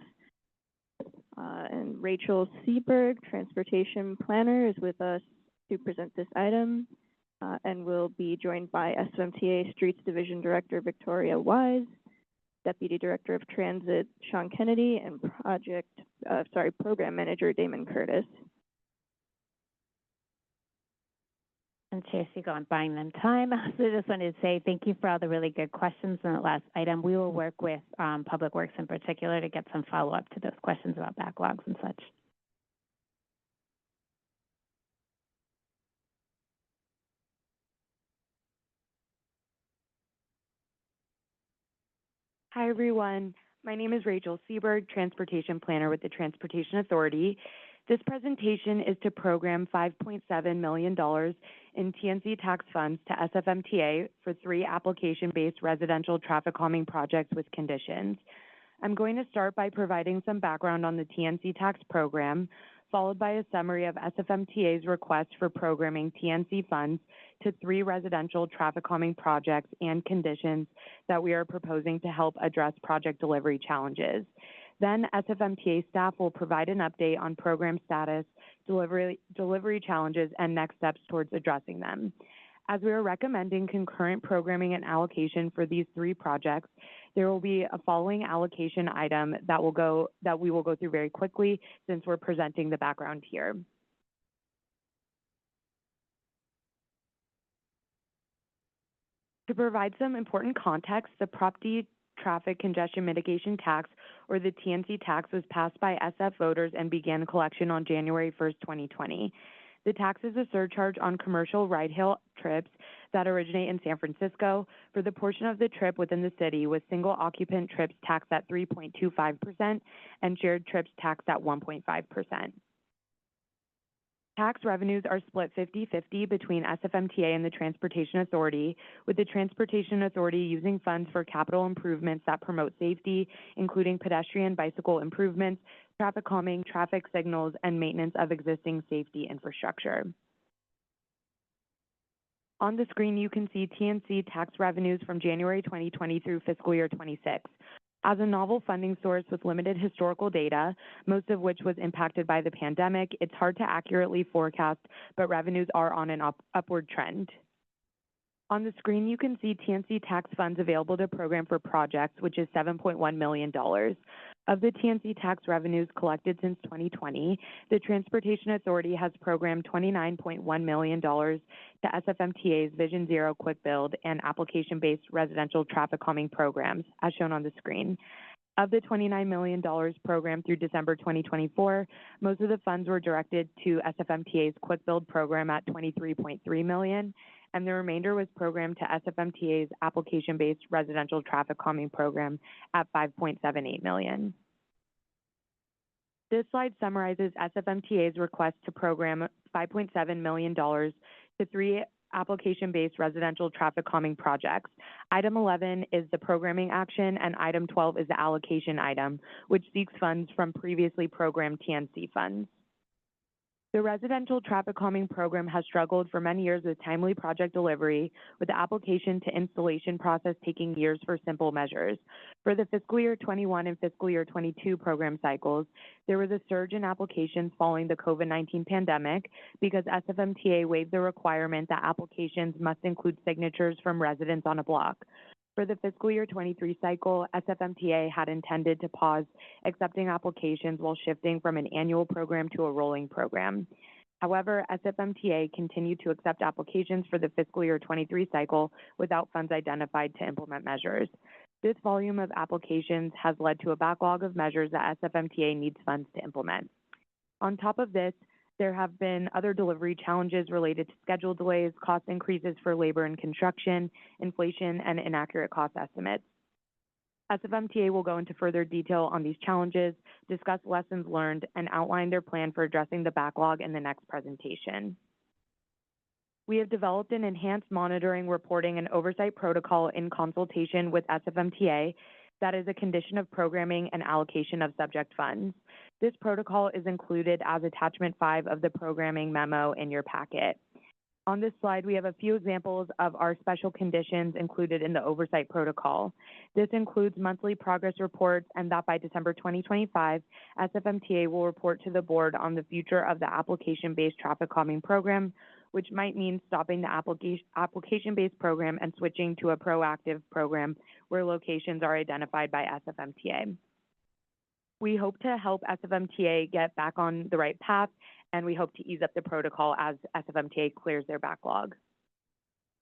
A: And Rachel Seberg, Transportation Planner, is with us to present this item and will be joined by SFMTA Streets Division Director Victoria Wise, Deputy Director of Transit Sean Kennedy, and Program Manager Damon Curtis.
J: And Chair Siegel, I'm buying them time. So I just wanted to say thank you for all the really good questions on that last item. We will work with Public Works in particular to get some follow-up to those questions about backlogs and such.
H: Hi, everyone. My name is Rachel Seberg, Transportation Planner with the Transportation Authority. This presentation is to program $5.7 million in TNC tax funds to SFMTA for 3 application-based residential traffic calming projects with conditions. I'm going to start by providing some background on the TNC tax program, followed by a summary of SFMTA's request for programming TNC funds to 3 residential traffic calming projects and conditions that we are proposing to help address project delivery challenges. Then SFMTA staff will provide an update on program status, delivery challenges, and next steps towards addressing them. As we are recommending concurrent programming and allocation for these 3 projects, there will be a following allocation item that we will go through very quickly since we're presenting the background here. To provide some important context, the Prop D Traffic Congestion Mitigation Tax, or the TNC tax, was passed by SF voters and began collection on January 1st, 2020. The tax is a surcharge on commercial ride-hail trips that originate in San Francisco for the portion of the trip within the city, with single-occupant trips taxed at 3.25% and shared trips taxed at 1.5%. Tax revenues are split 50-50 between SFMTA and the Transportation Authority, with the Transportation Authority using funds for capital improvements that promote safety, including pedestrian bicycle improvements, traffic calming, traffic signals, and maintenance of existing safety infrastructure. On the screen, you can see TNC tax revenues from January 2020 through fiscal year 26. As a novel funding source with limited historical data, most of which was impacted by the pandemic, it's hard to accurately forecast, but revenues are on an upward trend. On the screen, you can see TNC tax funds available to program for projects, which is $7.1 million. Of the TNC tax revenues collected since 2020, the Transportation Authority has programmed $29.1 million to SFMTA's Vision Zero Quick Build and application-based residential traffic calming programs, as shown on the screen. Of the $29 million programmed through December 2024, most of the funds were directed to SFMTA's Quick Build program at $23.3 million, and the remainder was programmed to SFMTA's application-based residential traffic calming program at $5.78 million. This slide summarizes SFMTA's request to program $5.7 million to 3 application-based residential traffic calming projects. Item 11 is the programming action, and item 12 is the allocation item, which seeks funds from previously programmed TNC funds. The residential traffic calming program has struggled for many years with timely project delivery, with the application to installation process taking years for simple measures. For the fiscal year 21 and fiscal year 22 program cycles, there was a surge in applications following the COVID-19 pandemic because SFMTA waived the requirement that applications must include signatures from residents on a block. For the fiscal year 23 cycle, SFMTA had intended to pause accepting applications while shifting from an annual program to a rolling program. However, SFMTA continued to accept applications for the fiscal year 23 cycle without funds identified to implement measures. This volume of applications has led to a backlog of measures that SFMTA needs funds to implement. On top of this, there have been other delivery challenges related to schedule delays, cost increases for labor and construction, inflation, and inaccurate cost estimates. SFMTA will go into further detail on these challenges, discuss lessons learned, and outline their plan for addressing the backlog in the next presentation. We have developed an enhanced monitoring, reporting, and oversight protocol in consultation with SFMTA that is a condition of programming and allocation of subject funds. This protocol is included as attachment 5 of the programming memo in your packet. On this slide, we have a few examples of our special conditions included in the oversight protocol. This includes monthly progress reports, and that by December 2025, SFMTA will report to the board on the future of the application-based traffic calming program, which might mean stopping the application-based program and switching to a proactive program where locations are identified by SFMTA. We hope to help SFMTA get back on the right path, and we hope to ease up the protocol as SFMTA clears their backlog.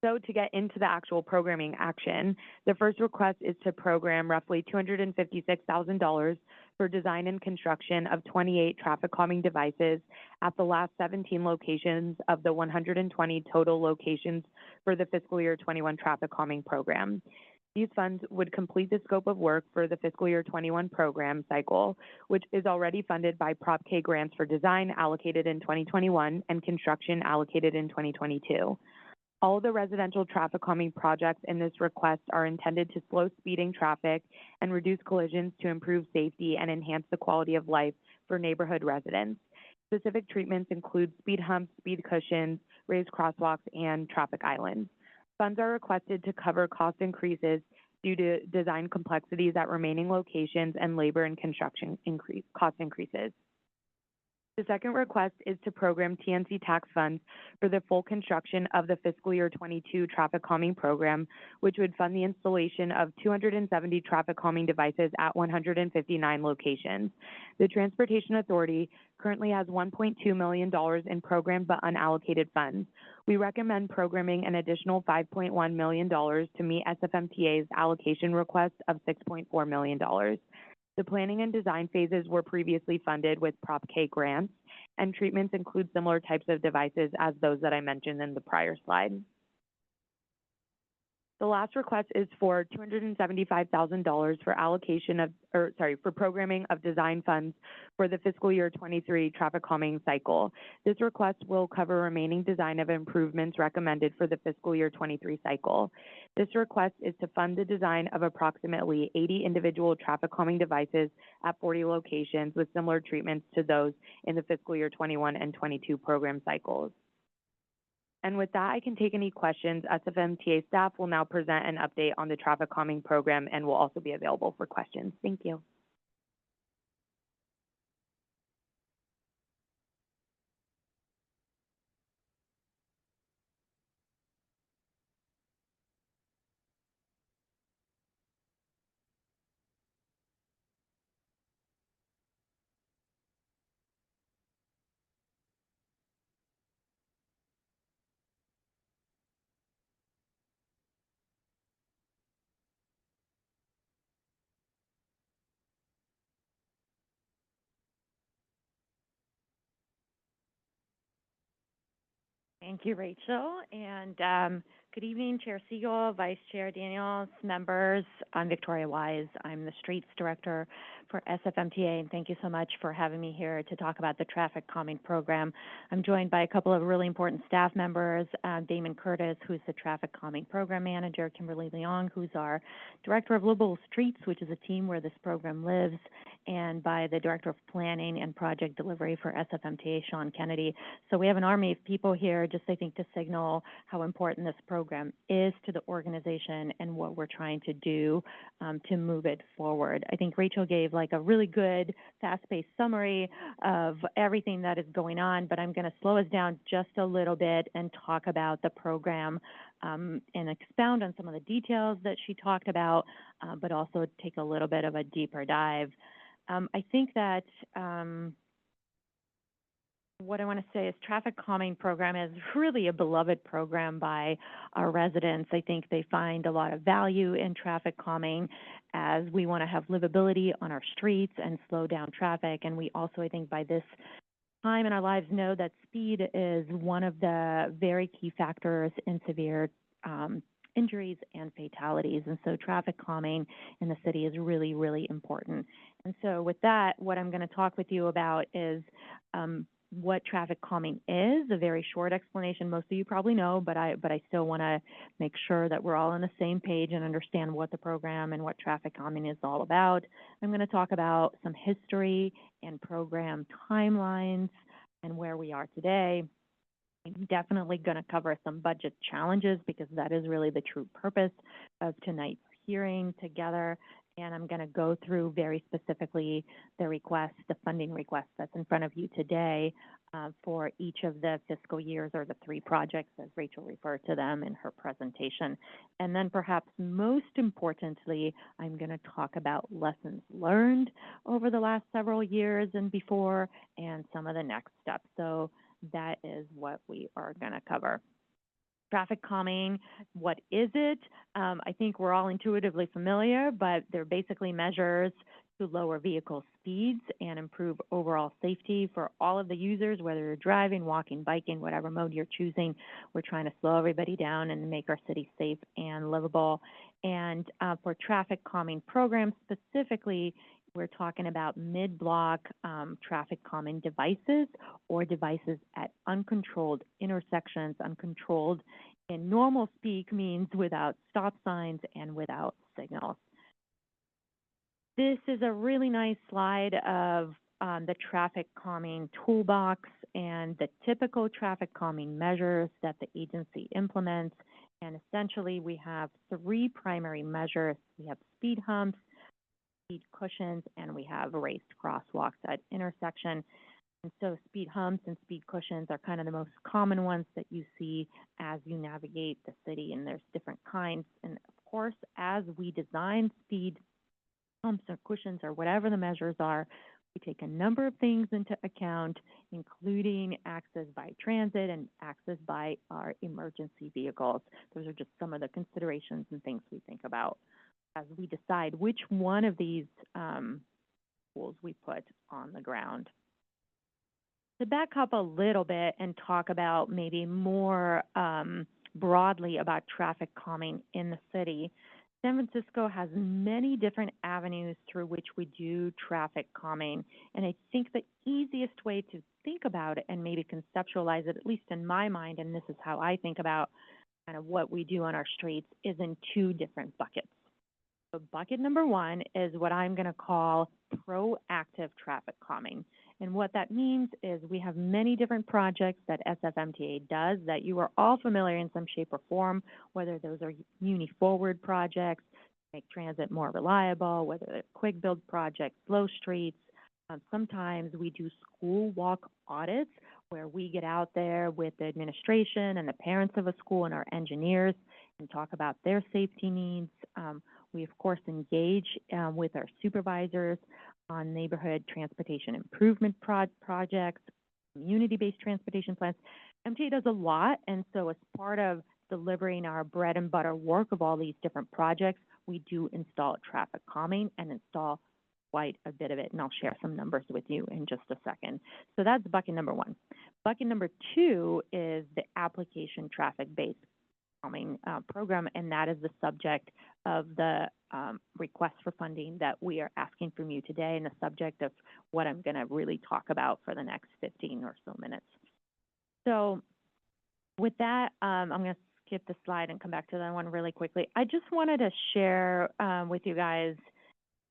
H: So to get into the actual programming action, the first request is to program roughly $256,000 for design and construction of 28 traffic calming devices at the last 17 locations of the 120 total locations for the fiscal year 21 traffic calming program. These funds would complete the scope of work for the fiscal year 21 program cycle, which is already funded by Prop K grants for design allocated in 2021 and construction allocated in 2022. All the residential traffic calming projects in this request are intended to slow speeding traffic and reduce collisions to improve safety and enhance the quality of life for neighborhood residents. Specific treatments include speed humps, speed cushions, raised crosswalks, and traffic islands. Funds are requested to cover cost increases due to design complexities at remaining locations and labor and construction cost increases. The second request is to program TNC tax funds for the full construction of the fiscal year 22 traffic calming program, which would fund the installation of 270 traffic calming devices at 159 locations. The Transportation Authority currently has $1.2 million in program but unallocated funds. We recommend programming an additional $5.1 million to meet SFMTA's allocation request of $6.4 million. The planning and design phases were previously funded with Prop K grants, and treatments include similar types of devices as those that I mentioned in the prior slide. The last request is for $275,000 for for programming of design funds for the fiscal year 23 traffic calming cycle. This request will cover remaining design of improvements recommended for the fiscal year 23 cycle. This request is to fund the design of approximately 80 individual traffic calming devices at 40 locations with similar treatments to those in the fiscal year 21 and 22 program cycles. And with that, I can take any questions. SFMTA staff will now present an update on the traffic calming program and will also be available for questions. Thank you.
J: Thank you, Rachel, and good evening, Chair Siegel, Vice Chair Daniels, members. I'm Victoria Wise. I'm the Streets Director for SFMTA, and thank you so much for having me here to talk about the traffic calming program. I'm joined by a couple of really important staff members, Damon Curtis, who's the traffic calming program manager, Kimberly Leong, who's our Director of Livable Streets, which is a team where this program lives, and by the Director of Planning and Project Delivery for SFMTA, Sean Kennedy. So we have an army of people here, just I think to signal how important this program is to the organization and what we're trying to do to move it forward. I think Rachel gave like a really good fast-paced summary of everything that is going on, but I'm going to slow us down just a little bit and talk about the program and expound on some of the details that she talked about, but also take a little bit of a deeper dive. I think that what I want to say is traffic calming program is really a beloved program by our residents. I think they find a lot of value in traffic calming as we want to have livability on our streets and slow down traffic. And we also, I think by this time in our lives, know that speed is one of the very key factors in severe injuries and fatalities. And so traffic calming in the city is really, really important. And so with that, what I'm going to talk with you about is what traffic calming is, a very short explanation. Most of you probably know, but I still want to make sure that we're all on the same page and understand what the program and what traffic calming is all about. I'm going to talk about some history and program timelines and where we are today. I'm definitely going to cover some budget challenges because that is really the true purpose of tonight's hearing together. And I'm going to go through very specifically the request, the funding request that's in front of you today for each of the fiscal years or the 3 projects as Rachel referred to them in her presentation. And then perhaps most importantly, I'm going to talk about lessons learned over the last several years and before and some of the next steps. So that is what we are going to cover. Traffic calming, what is it? I think we're all intuitively familiar, but they're basically measures to lower vehicle speeds and improve overall safety for all of the users, whether you're driving, walking, biking, whatever mode you're choosing. We're trying to slow everybody down and make our city safe and livable. And for traffic calming programs specifically, we're talking about mid-block traffic calming devices or devices at uncontrolled intersections. Uncontrolled in normal speak means without stop signs and without signals. This is a really nice slide of the traffic calming toolbox and the typical traffic calming measures that the agency implements. And essentially, we have 3 primary measures. We have speed humps, speed cushions, and we have raised crosswalks at intersection. And so speed humps and speed cushions are kind of the most common ones that you see as you navigate the city, and there's different kinds. And of course, as we design speed humps or cushions or whatever the measures are, we take a number of things into account, including access by transit and access by our emergency vehicles. Those are just some of the considerations and things we think about as we decide which one of these tools we put on the ground. To back up a little bit and talk about maybe more
R: broadly about traffic calming in the city, San Francisco has many different avenues through which we do traffic calming. And I think the easiest way to think about it and maybe conceptualize it, at least in my mind, and this is how I think about kind of what we do on our streets, is in two different buckets. So bucket number one is what I'm going to call proactive traffic calming. And what that means is we have many different projects that SFMTA does that you are all familiar in some shape or form, whether those are Muni Forward projects, make transit more reliable, whether they're quick build projects, slow streets. Sometimes we do school walk audits where we get out there with the administration and the parents of a school and our engineers and talk about their safety needs. We, of course, engage with our supervisors on neighborhood transportation improvement projects, community-based transportation plans. MTA does a lot, and so as part of delivering our bread and butter work of all these different projects, we do install traffic calming and install quite a bit of it, and I'll share some numbers with you in just a second. So that's bucket number one. Bucket number two is the application traffic-based calming program, and that is the subject of the request for funding that we are asking from you today, and the subject of what I'm going to really talk about for the next 15 or so minutes. So with that, I'm going to skip the slide and come back to that one really quickly. I just wanted to share with you guys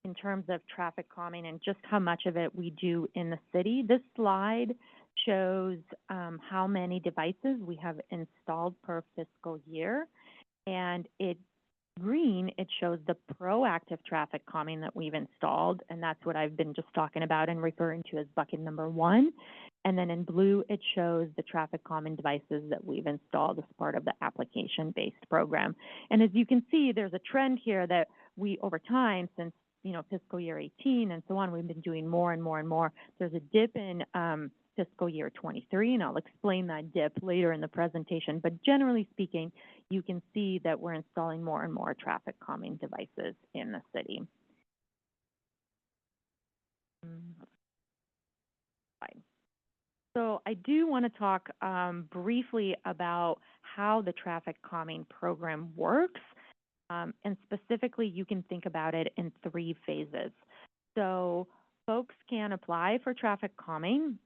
R: in terms of traffic calming and just how much of it we do in the city. This slide shows how many devices we have installed per fiscal year, and green, it shows the proactive traffic calming that we've installed, and that's what I've been just talking about and referring to as bucket number one. And then in blue, it shows the traffic calming devices that we've installed as part of the application-based program. And as you can see, there's a trend here that we, over time, since fiscal year 18 and so on, we've been doing more and more and more. There's a dip in fiscal year 23, and I'll explain that dip later in the presentation. But generally speaking, you can see that we're installing more and more traffic calming devices in the city. So I do want to talk briefly about how the traffic calming program works. And specifically, you can think about it in three phases. So folks can apply for traffic calming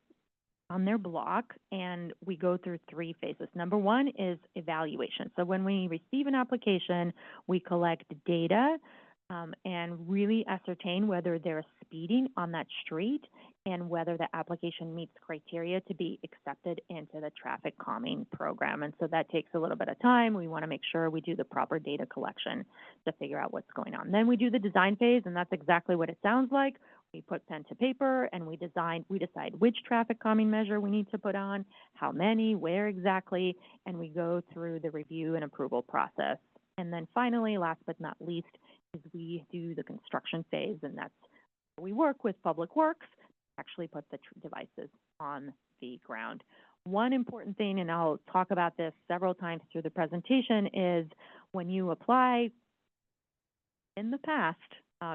R: on their block, and we go through three phases. Number one is evaluation. So when we receive an application, we collect data and really ascertain whether they're speeding on that street and whether the application meets criteria to be accepted into the traffic calming program. And so that takes a little bit of time. We want to make sure we do the proper data collection to figure out what's going on. Then we do the design phase, and that's exactly what it sounds like. We put pen to paper and we decide which traffic calming measure we need to put on, how many, where exactly, and we go through the review and approval process. And then finally, last but not least, is we do the construction phase, and that's where we work with Public Works to actually put the devices on the ground. One important thing, and I'll talk about this several times through the presentation, is when you apply in the past,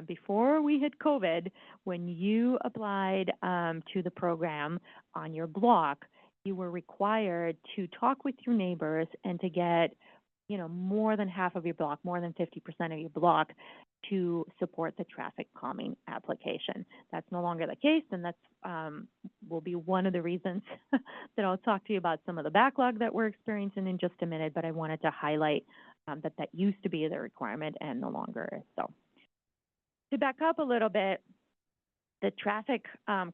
R: before we hit COVID, when you applied to the program on your block, you were required to talk with your neighbors and to get more than half of your block, more than 50% of your block to support the traffic calming application. That's no longer the case, and that's will be one of the reasons that I'll talk to you about some of the backlog that we're experiencing in just a minute, but I wanted to highlight that used to be the requirement and no longer is so. To back up a little bit, the traffic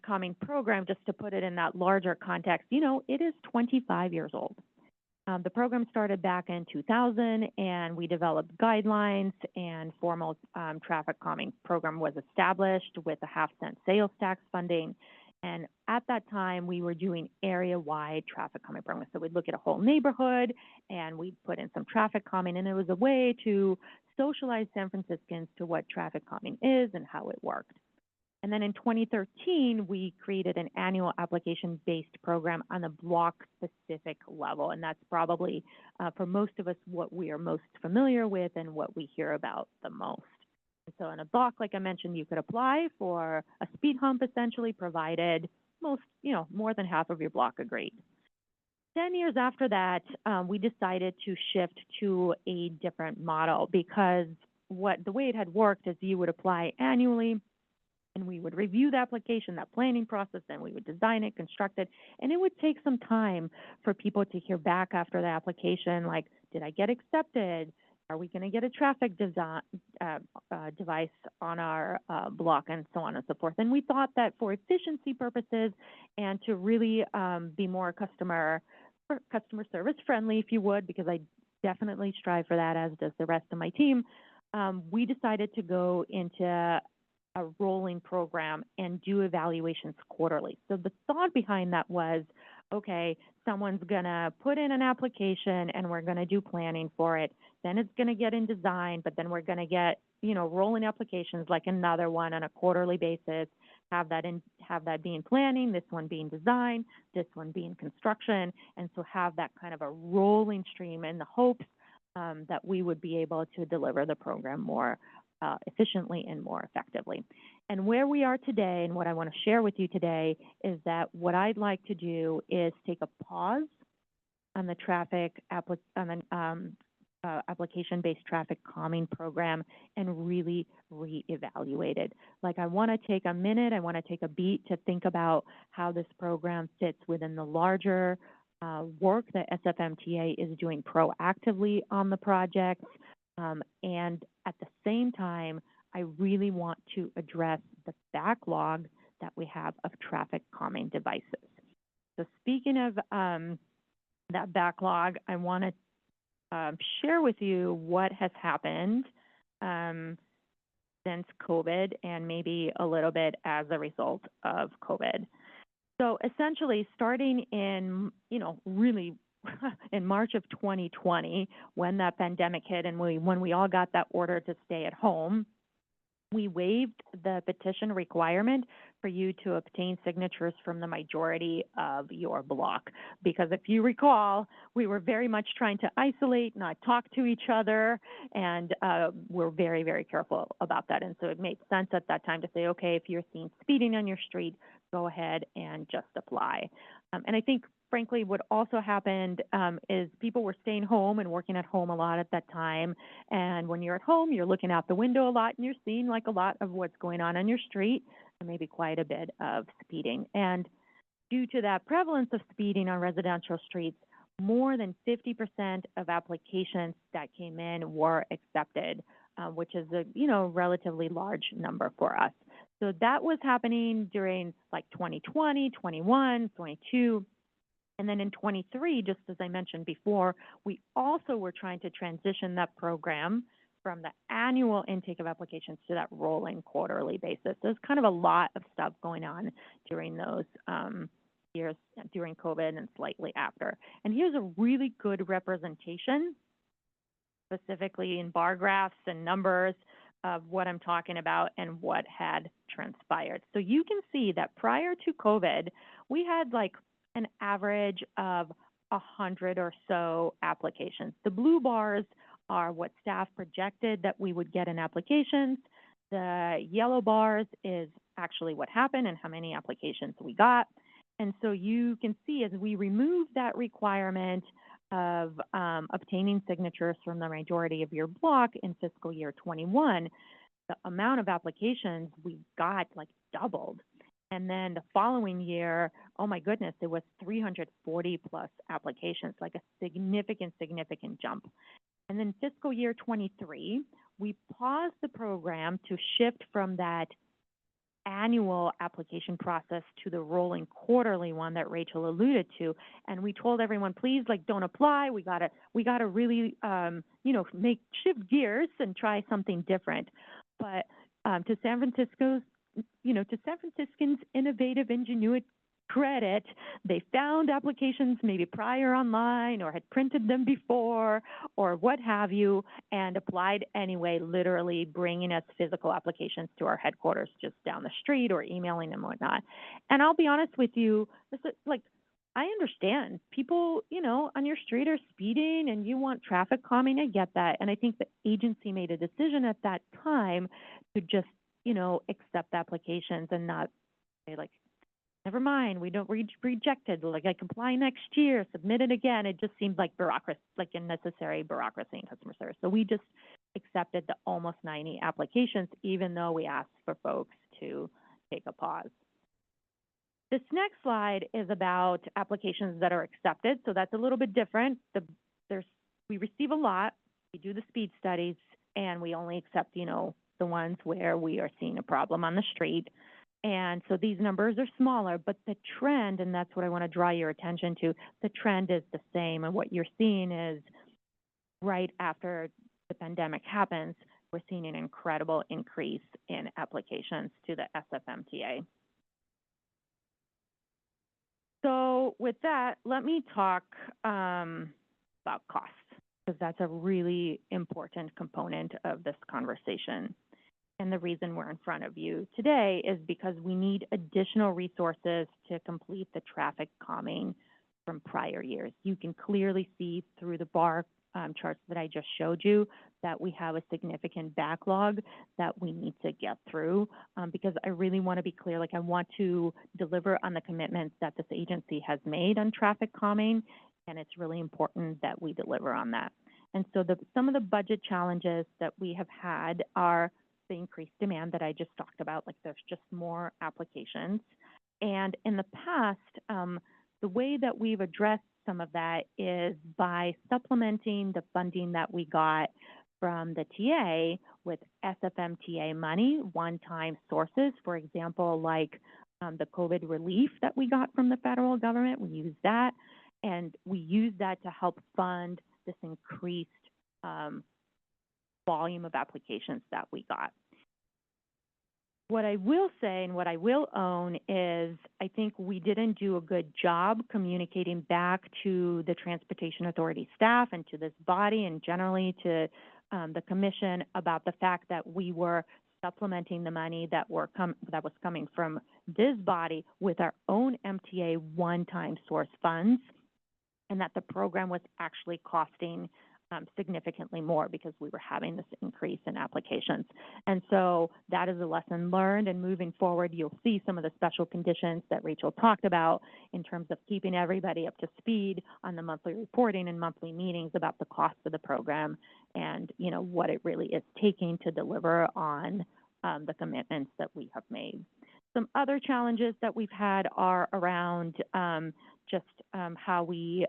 R: calming program, just to put it in that larger context, it is 25 years old. The program started back in 2000, and we developed guidelines, and formal traffic calming program was established with a half-cent sales tax funding. And at that time, we were doing area-wide traffic calming programs. So we'd look at a whole neighborhood, and we'd put in some traffic calming, and it was a way to socialize San Franciscans to what traffic calming is and how it worked. And then in 2013, we created an annual application-based program on a block-specific level, and that's probably, for most of us, what we are most familiar with and what we hear about the most. And so in a block, like I mentioned, you could apply for a speed hump, essentially, provided more than half of your block agreed. 10 years after that, we decided to shift to a different model because the way it had worked is you would apply annually and we would review the application, that planning process, and we would design it, construct it, and it would take some time for people to hear back after the application, like, did I get accepted? Are we going to get a traffic device on our block, and so on and so forth. And we thought that for efficiency purposes and to really be more customer service friendly, if you would, because I definitely strive for that, as does the rest of my team, we decided to go into a rolling program and do evaluations quarterly. So the thought behind that was, okay, someone's gonna put in an application and we're gonna do planning for it. Then it's gonna get in design, but then we're gonna get, rolling applications like another one on a quarterly basis, have that being planning, this one being design, this one being construction, and so have that kind of a rolling stream in the hopes that we would be able to deliver the program more efficiently and more effectively. And where we are today, and what I want to share with you today, is that what I'd like to do is take a pause on the application-based traffic calming program and really reevaluate it. Like, I want to take a minute, I want to take a beat to think about how this program fits within the larger work that SFMTA is doing proactively on the project. And at the same time, I really want to address the backlog that we have of traffic calming devices. So speaking of that backlog, I want to share with you what has happened since COVID and maybe a little bit as a result of COVID. So essentially, starting in, really in March of 2020, when that pandemic hit and when we all got that order to stay at home, we waived the petition requirement for you to obtain signatures from the majority of your block. Because if you recall, we were very much trying to isolate, not talk to each other, and we're very, very careful about that. And so it made sense at that time to say, okay, if you're seen speeding on your street, go ahead and just apply. And I think, frankly, what also happened is people were staying home and working at home a lot at that time. And when you're at home, you're looking out the window a lot and you're seeing like a lot of what's going on your street, and maybe quite a bit of speeding. And due to that prevalence of speeding on residential streets, more than 50% of applications that came in were accepted, which is a relatively large number for us. So that was happening during like 2020, 21, 22. And then in 23, just as I mentioned before, we also were trying to transition that program from the annual intake of applications to that rolling quarterly basis. There's kind of a lot of stuff going on during those years, during COVID and slightly after. And here's a really good representation, specifically in bar graphs and numbers, of what I'm talking about and what had transpired. So you can see that prior to COVID, we had like an average of 100 or so applications. The blue bars are what staff projected that we would get in applications. The yellow bars is actually what happened and how many applications we got. And so you can see as we remove that requirement of obtaining signatures from the majority of your block in fiscal year 21, the amount of applications we got like doubled. And then the following year, oh my goodness, it was 340 plus applications, like a significant jump. And then fiscal year 23, we paused the program to shift from that annual application process to the rolling quarterly one that Rachel alluded to. And we told everyone, please, like, don't apply. We gotta really, shift gears and try something different. But to San Francisco's innovative ingenuity credit, they found applications maybe prior online or had printed them before or what have you, and applied anyway, literally bringing us physical applications to our headquarters just down the street or emailing them and whatnot. And I'll be honest with you, I understand people, on your street are speeding and you want traffic calming. I get that. And I think the agency made a decision at that time to just, accept applications and not say like, never mind, we rejected, like I comply next year, submit it again. It just seemed like bureaucracy, like unnecessary bureaucracy in customer service. So we just accepted the almost 90 applications, even though we asked for folks to take a pause. This next slide is about applications that are accepted. So that's a little bit different. We receive a lot, we do the speed studies, and we only accept, the ones where we are seeing a problem on the street. And so these numbers are smaller, but the trend, and that's what I want to draw your attention to, the trend is the same. And what you're seeing is right after the pandemic happens, we're seeing an incredible increase in applications to the SFMTA. So with that, let me talk about costs, because that's a really important component of this conversation. And the reason we're in front of you today is because we need additional resources to complete the traffic calming from prior years. You can clearly see through the bar charts that I just showed you that we have a significant backlog that we need to get through, because I really want to be clear, like I want to deliver on the commitments that this agency has made on traffic calming, and it's really important that we deliver on that. And so some of the budget challenges that we have had are the increased demand that I just talked about, like there's just more applications. And in the past, the way that we've addressed some of that is by supplementing the funding that we got from the TA with SFMTA money, one-time sources, for example, like the COVID relief that we got from the federal government. We use that, and we use that to help fund this increased volume of applications that we got. What I will say and what I will own is I think we didn't do a good job communicating back to the Transportation Authority staff and to this body and generally to the commission about the fact that we were supplementing the money that was coming from this body with our own MTA one-time source funds, and that the program was actually costing significantly more because we were having this increase in applications. And so that is a lesson learned, and moving forward, you'll see some of the special conditions that Rachel talked about in terms of keeping everybody up to speed on the monthly reporting and monthly meetings about the cost of the program and, what it really is taking to deliver on the commitments that we have made. Some other challenges that we've had are around how we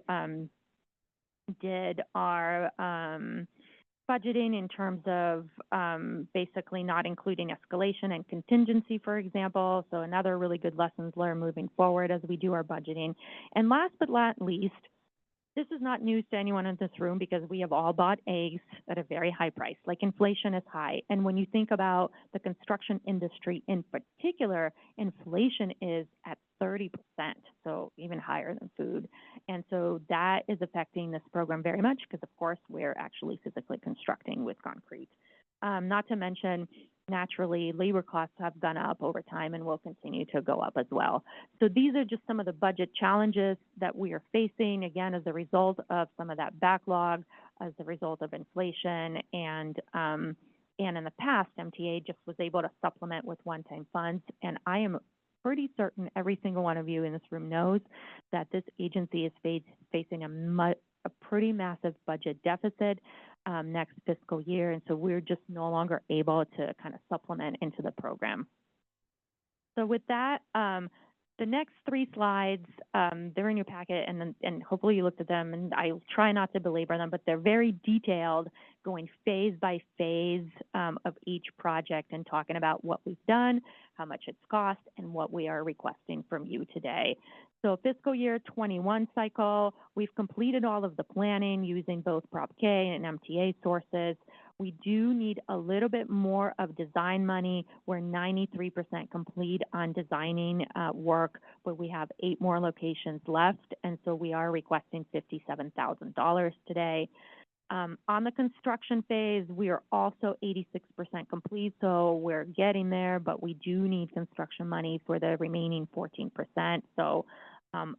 R: did our budgeting in terms of basically not including escalation and contingency, for example. So another really good lessons learned moving forward as we do our budgeting. And last but not least, this is not news to anyone in this room because we have all bought eggs at a very high price. Like inflation is high. And when you think about the construction industry in particular, inflation is at 30%, so even higher than food. And so that is affecting this program very much because, of course, we're actually physically constructing with concrete. Not to mention, naturally, labor costs have gone up over time and will continue to go up as well. So these are just some of the budget challenges that we are facing, again, as a result of some of that backlog, as a result of inflation. And in the past, MTA just was able to supplement with one-time funds. And I am pretty certain every single one of you in this room knows that this agency is facing a pretty massive budget deficit next fiscal year, and so we're just no longer able to kind of supplement into the program. So with that, the next three slides, they're in your packet, and hopefully you looked at them, and I'll try not to belabor them, but they're very detailed, going phase by phase of each project and talking about what we've done, how much it's cost, and what we are requesting from you today. So fiscal year 21 cycle, we've completed all of the planning using both Prop K and MTA sources. We do need a little bit more of design money. We're 93% complete on designing work, but we have 8 more locations left, and so we are requesting $57,000 today. On the construction phase, we are also 86% complete, so we're getting there, but we do need construction money for the remaining 14%. So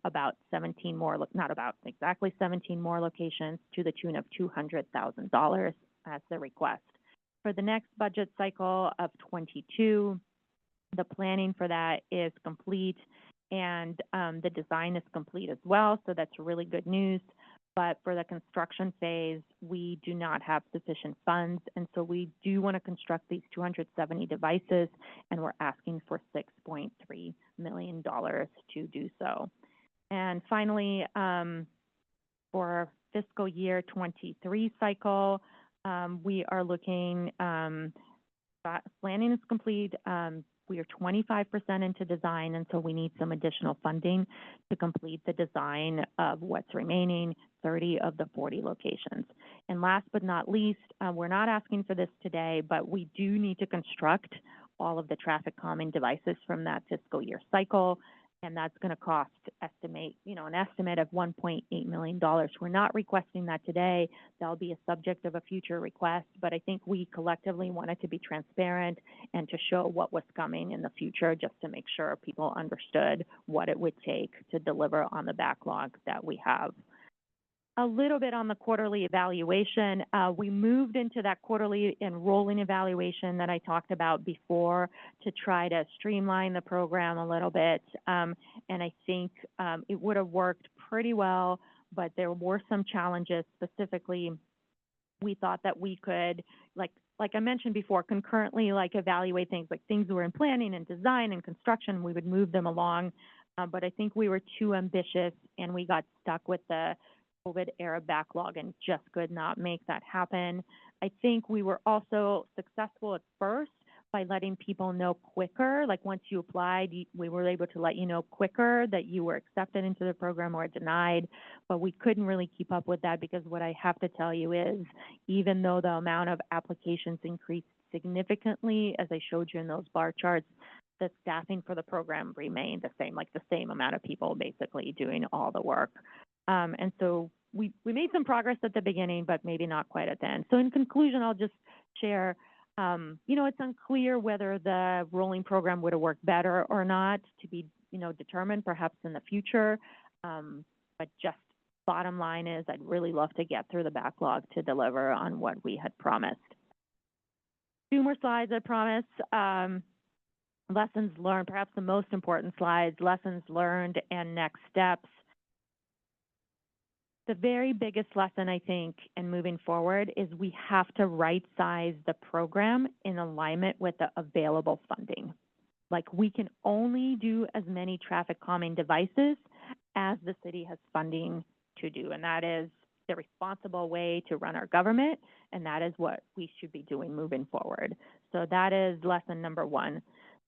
R: about 17 more, not about, exactly 17 more locations to the tune of $200,000 as the request. For the next budget cycle of 22, the planning for that is complete,
G: and the design is complete as well, so that's really good news. But for the construction phase, we do not have sufficient funds, and so we do want to construct these 270 devices, and we're asking for $6.3 million to do so. And finally, for fiscal year 23 cycle, we are looking, planning is complete. We are 25% into design, and so we need some additional funding to complete the design of what's remaining, 30 of the 40 locations. And last but not least, we're not asking for this today, but we do need to construct all of the traffic calming devices from that fiscal year cycle, and that's going to cost an estimate of $1.8 million. We're not requesting that today. That'll be a subject of a future request, but I think we collectively wanted to be transparent and to show what was coming in the future, just to make sure people understood what it would take to deliver on the backlog that we have. A little bit on the quarterly evaluation. We moved into that quarterly and rolling evaluation that I talked about before to try to streamline the program a little bit. And I think it would have worked pretty well, but there were some challenges. Specifically, we thought that we could, like I mentioned before, concurrently evaluate things like things that were in planning and design and construction. We would move them along, but I think we were too ambitious and we got stuck with the COVID era backlog and just could not make that happen. I think we were also successful at first by letting people know quicker. Like once you applied, we were able to let you know quicker that you were accepted into the program or denied, but we couldn't really keep up with that because what I have to tell you is, even though the amount of applications increased significantly, as I showed you in those bar charts, the staffing for the program remained the same, like the same amount of people basically doing all the work. And so we made some progress at the beginning, but maybe not quite at the end. So in conclusion, I'll just share, it's unclear whether the rolling program would have worked better or not, to be, determined perhaps in the future. But just bottom line is I'd really love to get through the backlog to deliver on what we had promised. 2 more slides, I promise. Lessons learned, perhaps the most important slides, lessons learned and next steps. The very biggest lesson, I think, in moving forward is we have to right-size the program in alignment with the available funding. Like, we can only do as many traffic calming devices as the city has funding to do, and that is the responsible way to run our government, and that is what we should be doing moving forward. So that is lesson number 1.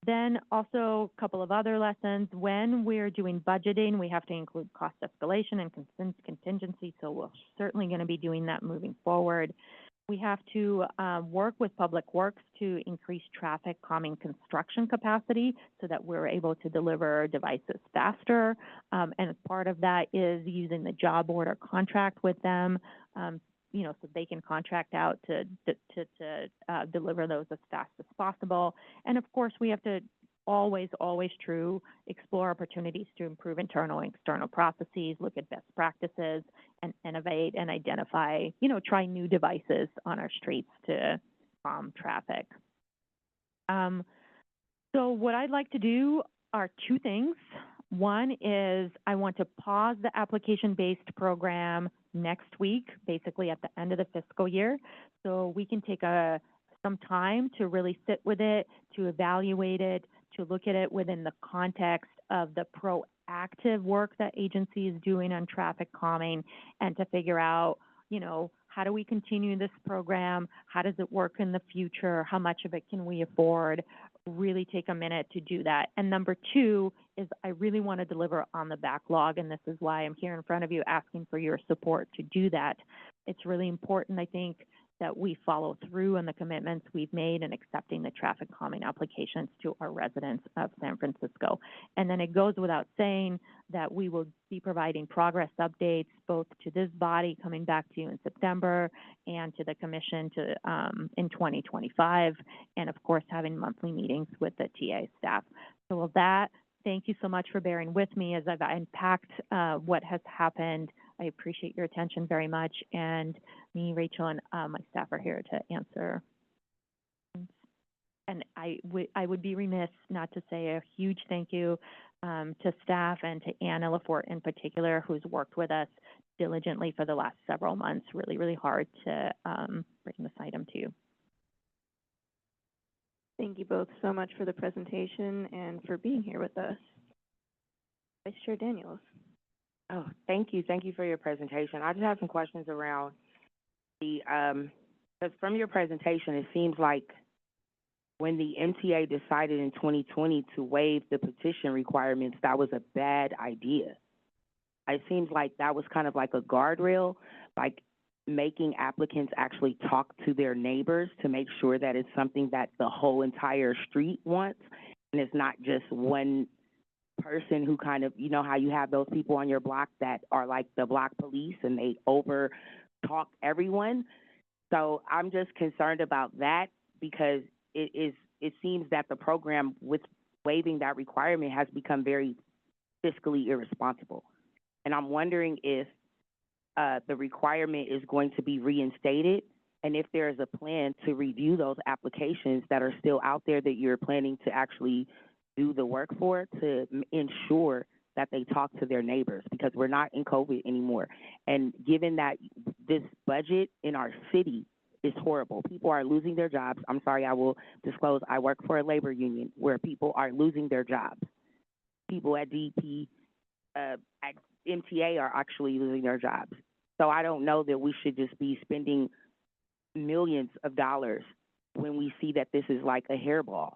G: Then also a couple of other lessons. When we're doing budgeting, we have to include cost escalation and contingency, so we're certainly going to be doing that moving forward. We have to work with Public Works to increase traffic calming construction capacity so that we're able to deliver devices faster. And part of that is using the job order contract with them, so they can contract out to deliver those as fast as possible. And of course, we have to always explore opportunities to improve internal and external processes, look at best practices, and innovate and identify, try new devices on our streets to calm traffic. So what I'd like to do are 2 things. One is I want to pause the application-based program next week, basically at the end of the fiscal year, so we can take some time to really sit with it, to evaluate it, to look at it within the context of the proactive work that agency is doing on traffic calming, and to figure out, how do we continue this program? How does it work in the future? How much of it can we afford? Really take a minute to do that. And number 2 is I really want to deliver on the backlog, and this is why I'm here in front of you asking for your support to do that. It's really important, I think, that we follow through on the commitments we've made in accepting the traffic calming applications to our residents of San Francisco. And then it goes without saying that we will be providing progress updates both to this body coming back to you in September and to the commission in 2025, and of course having monthly meetings with the TA staff. So with that, thank you so much for bearing with me as I've unpacked what has happened. I appreciate your attention very much, and me, Rachel, and my staff are here to answer.
R: and I would be remiss not to say a huge thank you to staff and to Anna Lafort in particular, who's worked with us diligently for the last several months, really, really hard to bring this item to you.
A: Thank you both so much for the presentation and for being here with us. Vice Chair Daniels.
L: Oh, thank you. Thank you for your presentation. I just have some questions around the, because from your presentation, it seems like when the MTA decided in 2020 to waive the petition requirements, that was a bad idea. It seems like that was kind of like a guardrail, like making applicants actually talk to their neighbors to make sure that it's something that the whole entire street wants, and it's not just one person who kind of, you know how you have those people on your block that are like the block police and they over talk everyone. So I'm just concerned about that because it seems that the program with waiving that requirement has become very fiscally irresponsible. And I'm wondering if the requirement is going to be reinstated and if there is a plan to review those applications that are still out there that you're planning to actually do the work for to ensure that they talk to their neighbors, because we're not in COVID anymore. And given that this budget in our city is horrible, people are losing their jobs. I'm sorry, I will disclose, I work for a labor union where people are losing their jobs. People at DP, at MTA are actually losing their jobs. So I don't know that we should just be spending millions of dollars when we see that this is like a hairball.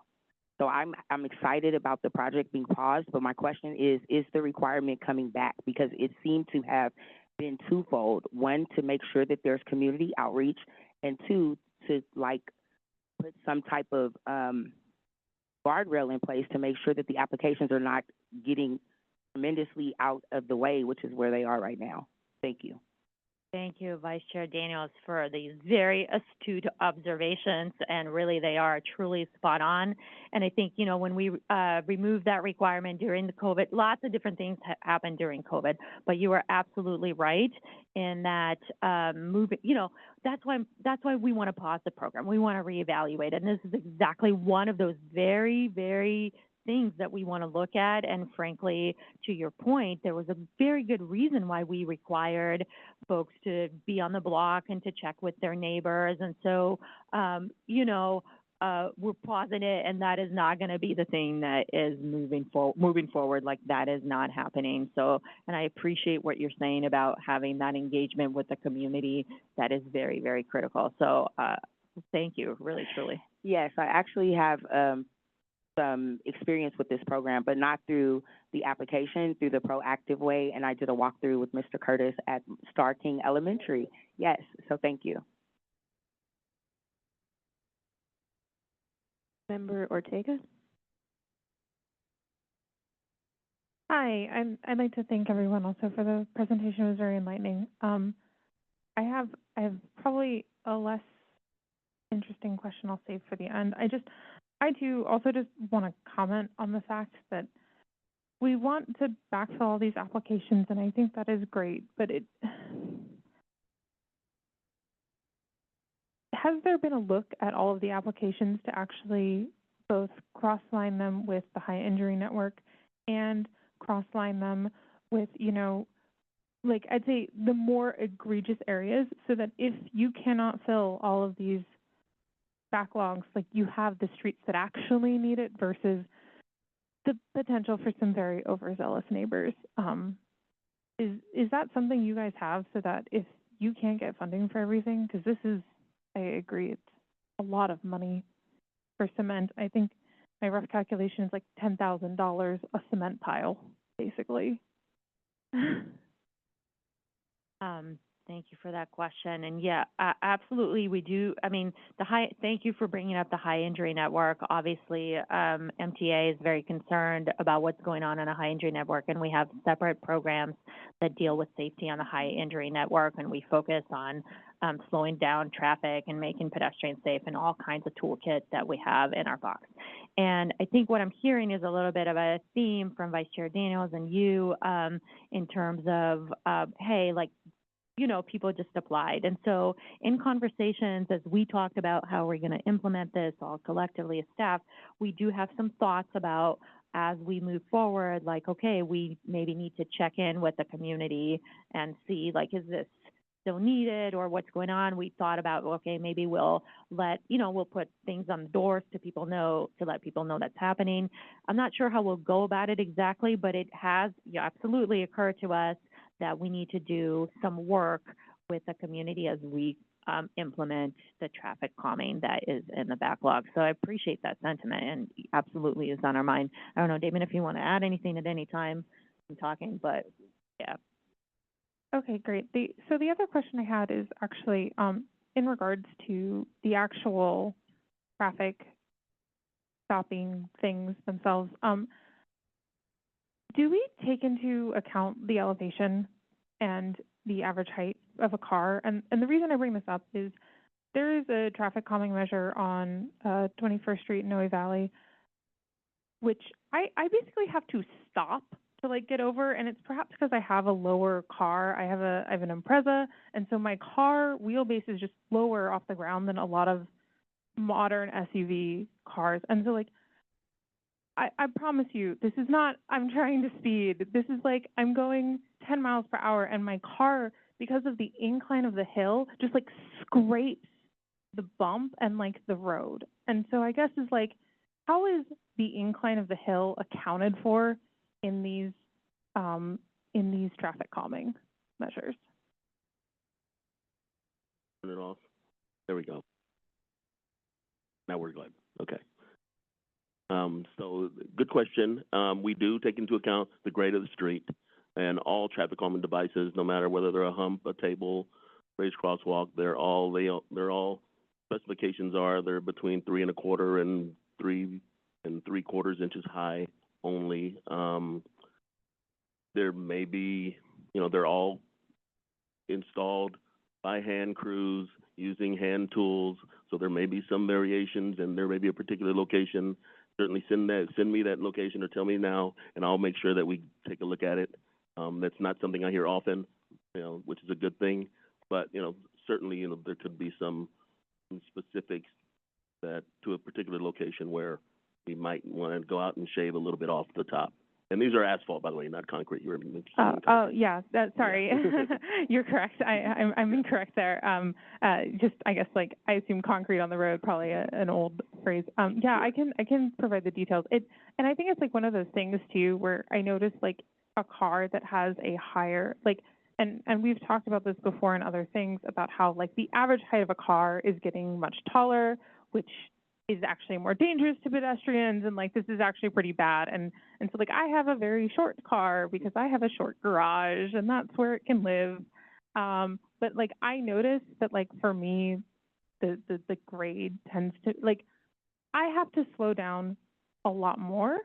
L: So I'm excited about the project being paused, but my question is the requirement coming back? Because it seemed to have been twofold. One, to make sure that there's community outreach, and two, to like put some type of guardrail in place to make sure that the applications are not getting tremendously out of the way, which is where they are right now. Thank you.
J: Thank you, Vice Chair Daniels, for these very astute observations, and really they are truly spot on. And I think, you know, when we removed that requirement during the COVID, lots of different things happened during COVID, but you are absolutely right in that moving, you know, that's why we want to pause the program. We want to reevaluate it. And this is exactly one of those very, very things that we want to look at. And frankly, to your point, there was a very good reason why we required folks to be on the block and to check with their neighbors. And so, you know, we're pausing it, and that is not going to be the thing that is moving forward. Like, that is not happening. So, and I appreciate what you're saying about having that engagement with the community. That is very, very critical. So, thank you, really, truly.
L: Yes, I actually have some experience with this program, but not through the application, through the proactive way. And I did a walkthrough with Mr. Curtis at Star King Elementary. Yes, so thank you.
A: Member Ortega.
G: Hi, I'd like to thank everyone also for the presentation. It was very enlightening. I have probably a less interesting question I'll save for the end. I do also just want to comment on the fact that we want to backfill all these applications, and I think that is great, but has there been a look at all of the applications to actually both cross-line them with the high injury network and cross-line them with, you know, like I'd say the more egregious areas, so that if you cannot fill all of these backlogs, like you have the streets that actually need it versus the potential for some very overzealous neighbors. Is that something you guys have, so that if you can't get funding for everything, because this is, I agree, it's a lot of money for cement. I think my rough calculation is like $10,000 a cement pile, basically.
J: Thank you for that question. And yeah, absolutely, we do. I mean, thank you for bringing up the high injury network. Obviously, MTA is very concerned about what's going on in a high injury network, and we have separate programs that deal with safety on the high injury network, and we focus on slowing down traffic and making pedestrians safe, and all kinds of toolkits that we have in our box. And I think what I'm hearing is a little bit of a theme from Vice Chair Daniels and you in terms of, hey, like,
R: people just applied. And so in conversations, as we talked about how we're going to implement this all collectively as staff, we do have some thoughts about as we move forward, like, okay, we maybe need to check in with the community and see, like, is this still needed or what's going on? We thought about, okay, maybe we'll we'll put things on the doors to let people know that's happening. I'm not sure how we'll go about it exactly, but it has absolutely occurred to us that we need to do some work with the community as we implement the traffic calming that is in the backlog. So I appreciate that sentiment and absolutely is on our mind. I don't know, Damon, if you want to add anything at any time, I'm talking, but yeah.
G: Okay, great. So the other question I had is actually in regards to the actual traffic stopping things themselves. Do we take into account the elevation and the average height of a car? And the reason I bring this up is there is a traffic calming measure on 21st Street in Noe Valley, which I basically have to stop to like get over, and it's perhaps because I have a lower car. I have an Impreza, and so my car wheelbase is just lower off the ground than a lot of modern SUV cars. And so like I promise you, this is not, I'm trying to speed. This is like, I'm going 10 miles per hour and my car, because of the incline of the hill, just like scrapes the bump and like the road. And so I guess is like, how is the incline of the hill accounted for in these traffic calming measures?
N: Turn it off. There we go. Now we're good. Okay. So good question. We do take into account the grade of the street and all traffic calming devices, no matter whether they're a hump, a table, raised crosswalk. They're all specifications are they're between 3 1/4 and 3 3/4 inches high only. There may be, they're all installed by hand crews using hand tools. So there may be some variations, and there may be a particular location. Certainly send me that location or tell me now, and I'll make sure that we take a look at it. That's not something I hear often, which is a good thing. But certainly, there could be some specifics that to a particular location where we might want to go out and shave a little bit off the top. And these are asphalt, by the way, not concrete. You were
G: yeah. Sorry, you're correct. I'm incorrect there. Just I guess like I assume concrete on the road, probably an old phrase. Yeah, I can provide the details. And I think it's like one of those things too where I noticed like a car that has a higher and we've talked about this before in other things about how like the average height of a car is getting much taller, which is actually more dangerous to pedestrians, and like this is actually pretty bad. And so like I have a very short car because I have a short garage and that's where it can live. But like I noticed that like for me the grade tends to like I have to slow down a lot more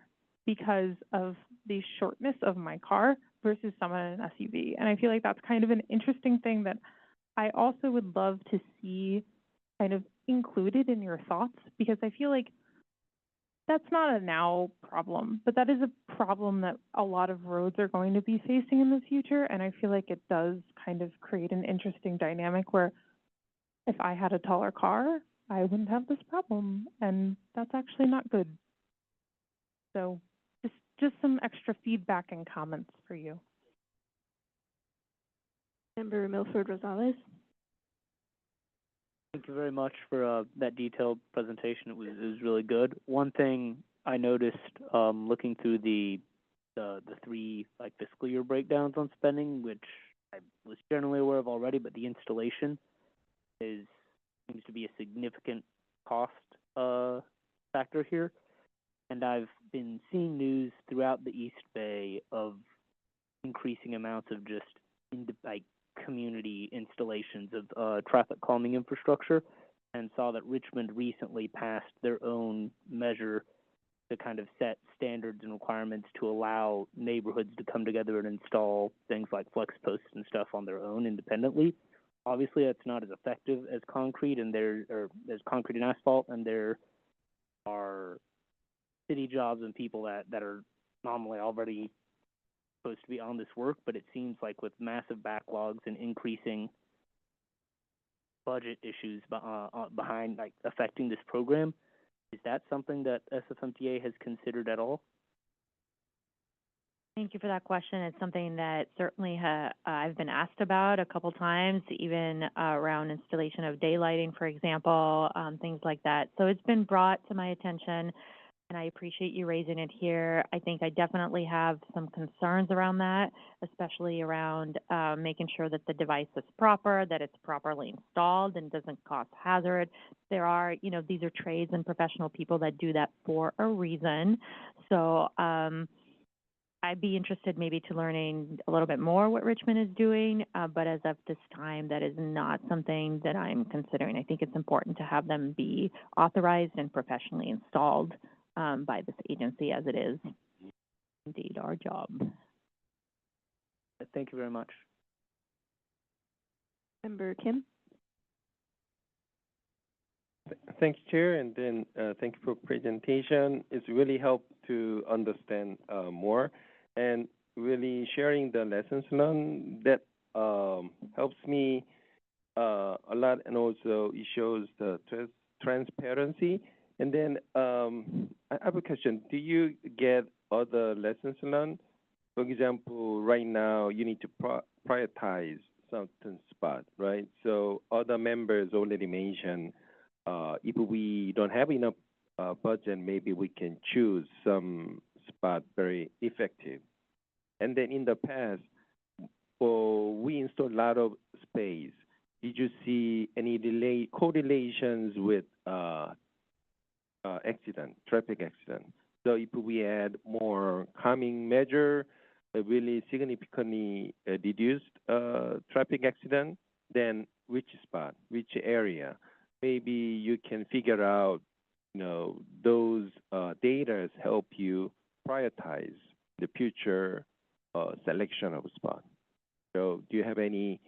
G: because of the shortness of my car versus someone in an SUV. And I feel like that's kind of an interesting thing that I also would love to see kind of included in your thoughts, because I feel like that's not a now problem, but that is a problem that a lot of roads are going to be facing in the future. And I feel like it does kind of create an interesting dynamic where if I had a taller car, I wouldn't have this problem. And that's actually not good. So just some extra feedback and comments for you.
A: Member Milford Rosales.
U: Thank you very much for that detailed presentation. It was really good. One thing I noticed looking through the 3 like fiscal year breakdowns on spending, which I was generally aware of already, but the installation seems to be a significant cost factor here. And I've been seeing news throughout the East Bay of increasing amounts of just community installations of traffic calming infrastructure, and saw that Richmond recently passed their own measure to kind of set standards and requirements to allow neighborhoods to come together and install things like flex posts and stuff on their own independently. Obviously, that's not as effective as concrete and concrete and asphalt, and there are city jobs and people that are normally already supposed to be on this work, but it seems like with massive backlogs and increasing budget issues behind, like, affecting this program, is that something that SFMTA has considered at all?
R: Thank you for that question. It's something that certainly I've been asked about a couple times, even around installation of daylighting, for example, things like that. So it's been brought to my attention, and I appreciate you raising it here. I think I definitely have some concerns around that, especially around making sure that the device is proper, that it's properly installed and doesn't cause hazard. There are, these are trades and professional people that do that for a reason. So I'd be interested maybe to learning a little bit more what Richmond is doing, but as of this time, that is not something that I'm considering. I think it's important to have them be authorized and professionally installed by this agency, as it is indeed our job.
U: Thank you very much.
A: Member Kim?
C: Thank you, Chair, and then thank you for presentation. It's really helped to understand more, and really sharing the lessons learned that helps me a lot, and also it shows the transparency. And then I have a question. Do you get other lessons learned? For example, right now you need to prioritize certain spot, right? So other members already mentioned if we don't have enough budget, maybe we can choose some spot very effective. And then in the past, we installed a lot of space. Did you see any correlations with traffic accident? So if we add more calming measure, really significantly reduced traffic accident, then which spot, which area? Maybe you can figure out, those data help you prioritize the future selection of a spot. So do you have any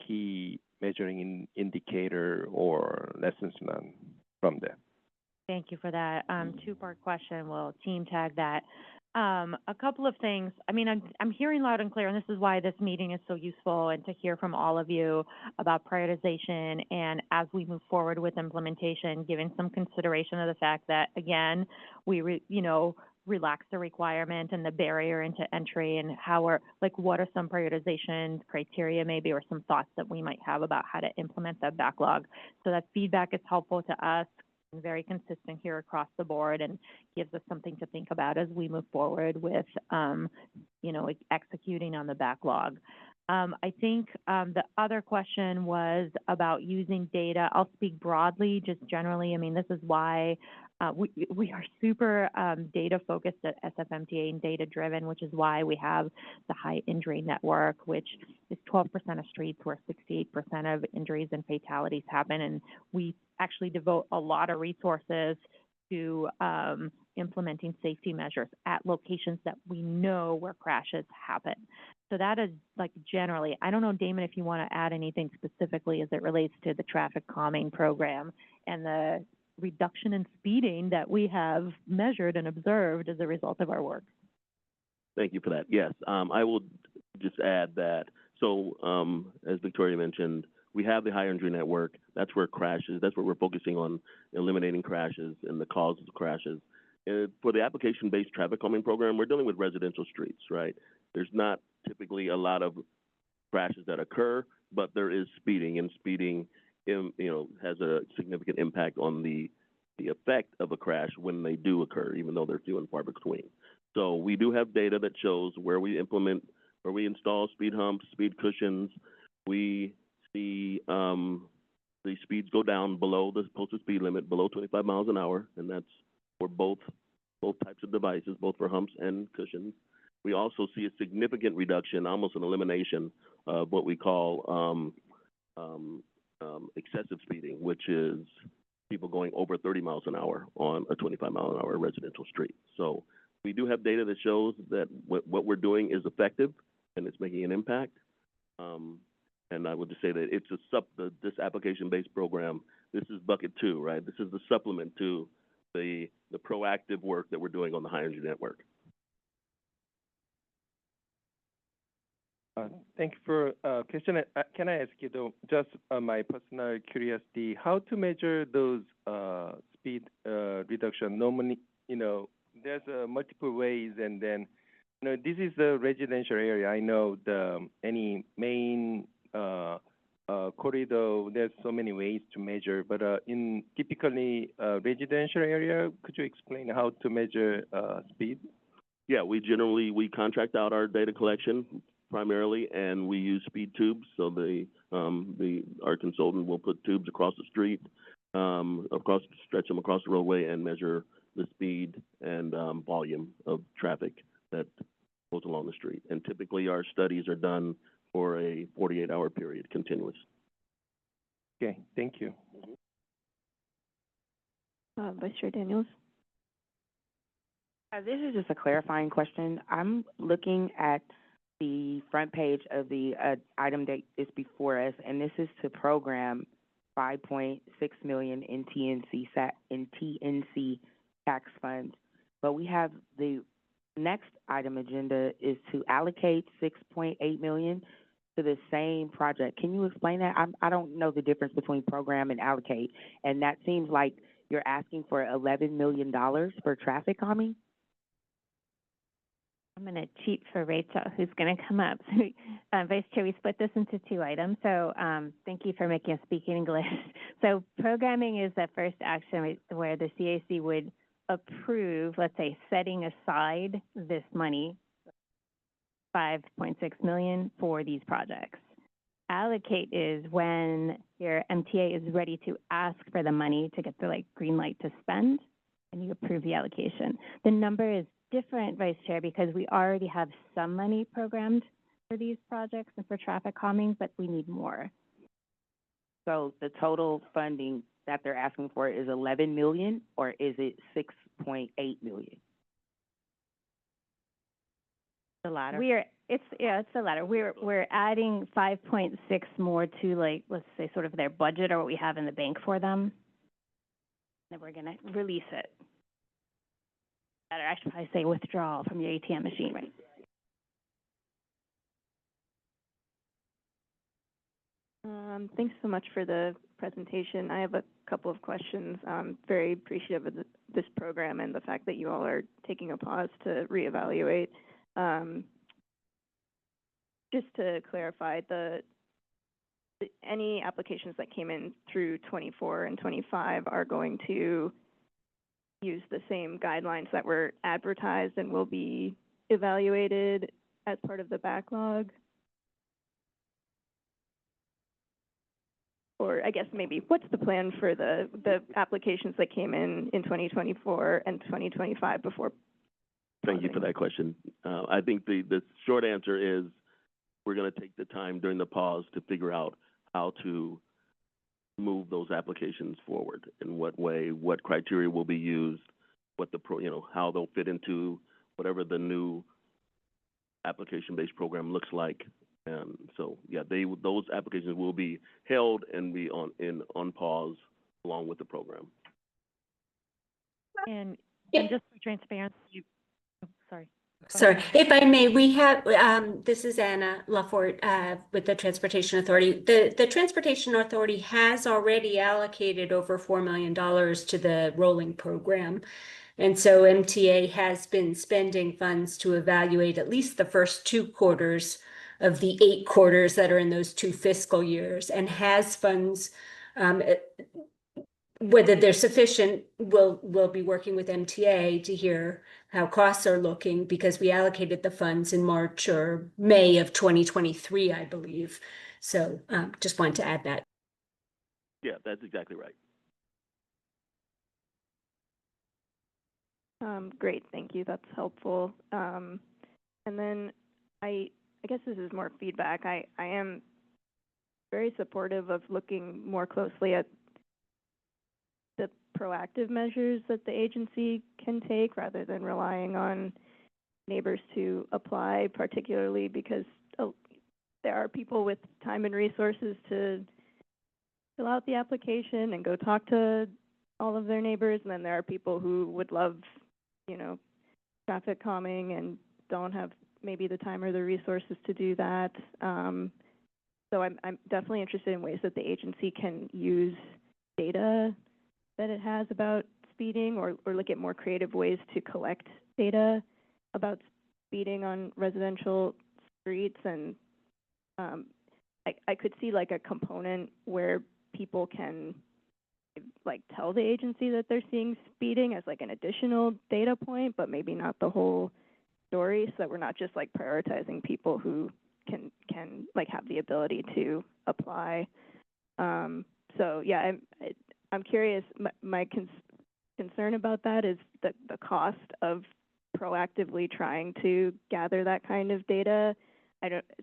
C: key measuring indicator or lessons learned from that?
R: Thank you for that. Two-part question. We'll team tag that. A couple of things. I mean, I'm hearing loud and clear, and this is why this meeting is so useful, and to hear from all of you about prioritization, and as we move forward with implementation, giving some consideration of the fact that, again, we relax the requirement and the barrier into entry, and how what are some prioritization criteria maybe, or some thoughts that we might have about how to implement that backlog. So that feedback is helpful to us, very consistent here across the board, and gives us something to think about as we move forward with, executing on the backlog. I think the other question was about using data. I'll speak broadly, just generally. I mean, this is why we are super data focused at SFMTA and data driven, which is why we have the high injury network, which is 12% of streets where 68% of injuries and fatalities happen. And we actually devote a lot of resources to implementing safety measures at locations that we know where crashes happen. So that is generally. I don't know, Damon, if you want to add anything specifically as it relates to the traffic calming program and the reduction in speeding that we have measured and observed as a result of our work.
N: Thank you for that. Yes, I will just add that. So as Victoria mentioned, we have the high injury network. That's where crashes, that's where we're focusing on eliminating crashes and the causes of crashes. For the application-based traffic calming program, we're dealing with residential streets, right? There's not typically a lot of crashes that occur, but there is speeding, and speeding has a significant impact on the effect of a crash when they do occur, even though they're few and far between. So we do have data that shows where we install speed humps, speed cushions. We see the speeds go down below the posted speed limit, below 25 miles an hour, and that's for both types of devices, both for humps and cushions. We also see a significant reduction, almost an elimination of what we call excessive speeding, which is people going over 30 miles an hour on a 25 mile an hour residential street. So we do have data that shows that what we're doing is effective and it's making an impact. And I would just say that it's this application-based program, this is bucket 2, right? This is the supplement to the proactive work that we're doing on the high energy network.
C: Thank you for question. Can I ask you though, just my personal curiosity, how to measure those speed reduction? Normally, there's multiple ways, and then, this is a residential area. I know any main corridor, there's so many ways to measure, but in typically residential area, could you explain how to measure speed?
N: Yeah, we contract out our data collection primarily, and we use speed tubes. So our consultant will put tubes across the street, stretch them across the roadway, and measure the speed and volume of traffic that goes along the street. And typically, our studies are done for a 48-hour period, continuous.
C: Okay, thank you.
A: Vice Chair Daniels.
L: This is just a clarifying question. I'm looking at the front page of the item that is before us, and this is to program 5.6 million in TNC tax funds. But we have the next item agenda is to allocate 6.8 million to the same project. Can you explain that? I don't know the difference between program and allocate, and that seems like you're asking for $11 million for traffic calming.
J: I'm going to cheat for Rachel, who's going to come up. Vice Chair, we split this into two items, so thank you for making us speak English. So programming is the first action where the CAC would approve, let's say, setting aside this money, 5.6 million, for these projects. Allocate is when your MTA is ready to ask for the money to get the green light to spend, and you approve the allocation. The number is different, Vice Chair, because we already have some money programmed for these projects and for traffic calming, but we need more.
L: So the total funding that they're asking for is 11 million, or is it 6.8 million?
J: The latter. It's the latter. We're adding 5.6 more to let's say sort of their budget or what we have in the bank for them. And we're gonna release it. Or I should probably say withdrawal from your ATM machine, right?
A: Thanks so much for the presentation. I have a couple of questions. I'm very appreciative of this program and the fact that you all are taking a pause to reevaluate. Just to clarify, any applications that came in through 24 and 25 are going to use the same guidelines that were advertised and will be evaluated as part of the backlog? Or I guess maybe what's the plan for the applications that came in 2024 and 2025 before?
N: Thank you for that question. I think the short answer is we're going to take the time during the pause to figure out how to move those applications forward, in what way, what criteria will be used, what how they'll fit into whatever the new application-based program looks like. And so, yeah, those applications will be held and be on pause along with the program.
R: And just for transparency, sorry.
T: Sorry, if I may, we have, this is Anna Lafort with the Transportation Authority. The Transportation Authority has already allocated over $4 million to the rolling program. And so MTA has been spending funds to evaluate at least the first 2 quarters of the 8 quarters that are in those 2 fiscal years, and has funds, whether they're sufficient, we'll be working with MTA to hear how costs are looking, because we allocated the funds in March or May of 2023, I believe. So just wanted to add that.
N: Yeah, that's exactly right.
A: Great, thank you. That's helpful. And then I guess this is more feedback. I am very supportive of looking more closely at the proactive measures that the agency can take rather than relying on neighbors to apply, particularly because there are people with time and resources to fill out the application and go talk to all of their neighbors, and then there are people who would love, traffic calming and don't have, maybe the time or the resources to do that. So I'm definitely interested in ways that the agency can use data that it has about speeding, or look at more creative ways to collect data about speeding on residential streets. And I could see like a component where people can like tell the agency that they're seeing speeding as like an additional data point, but maybe not the whole story, so that we're not just like prioritizing people who can like have the ability to apply. So yeah, I'm curious. My concern about that is the cost of proactively trying to gather that kind of data.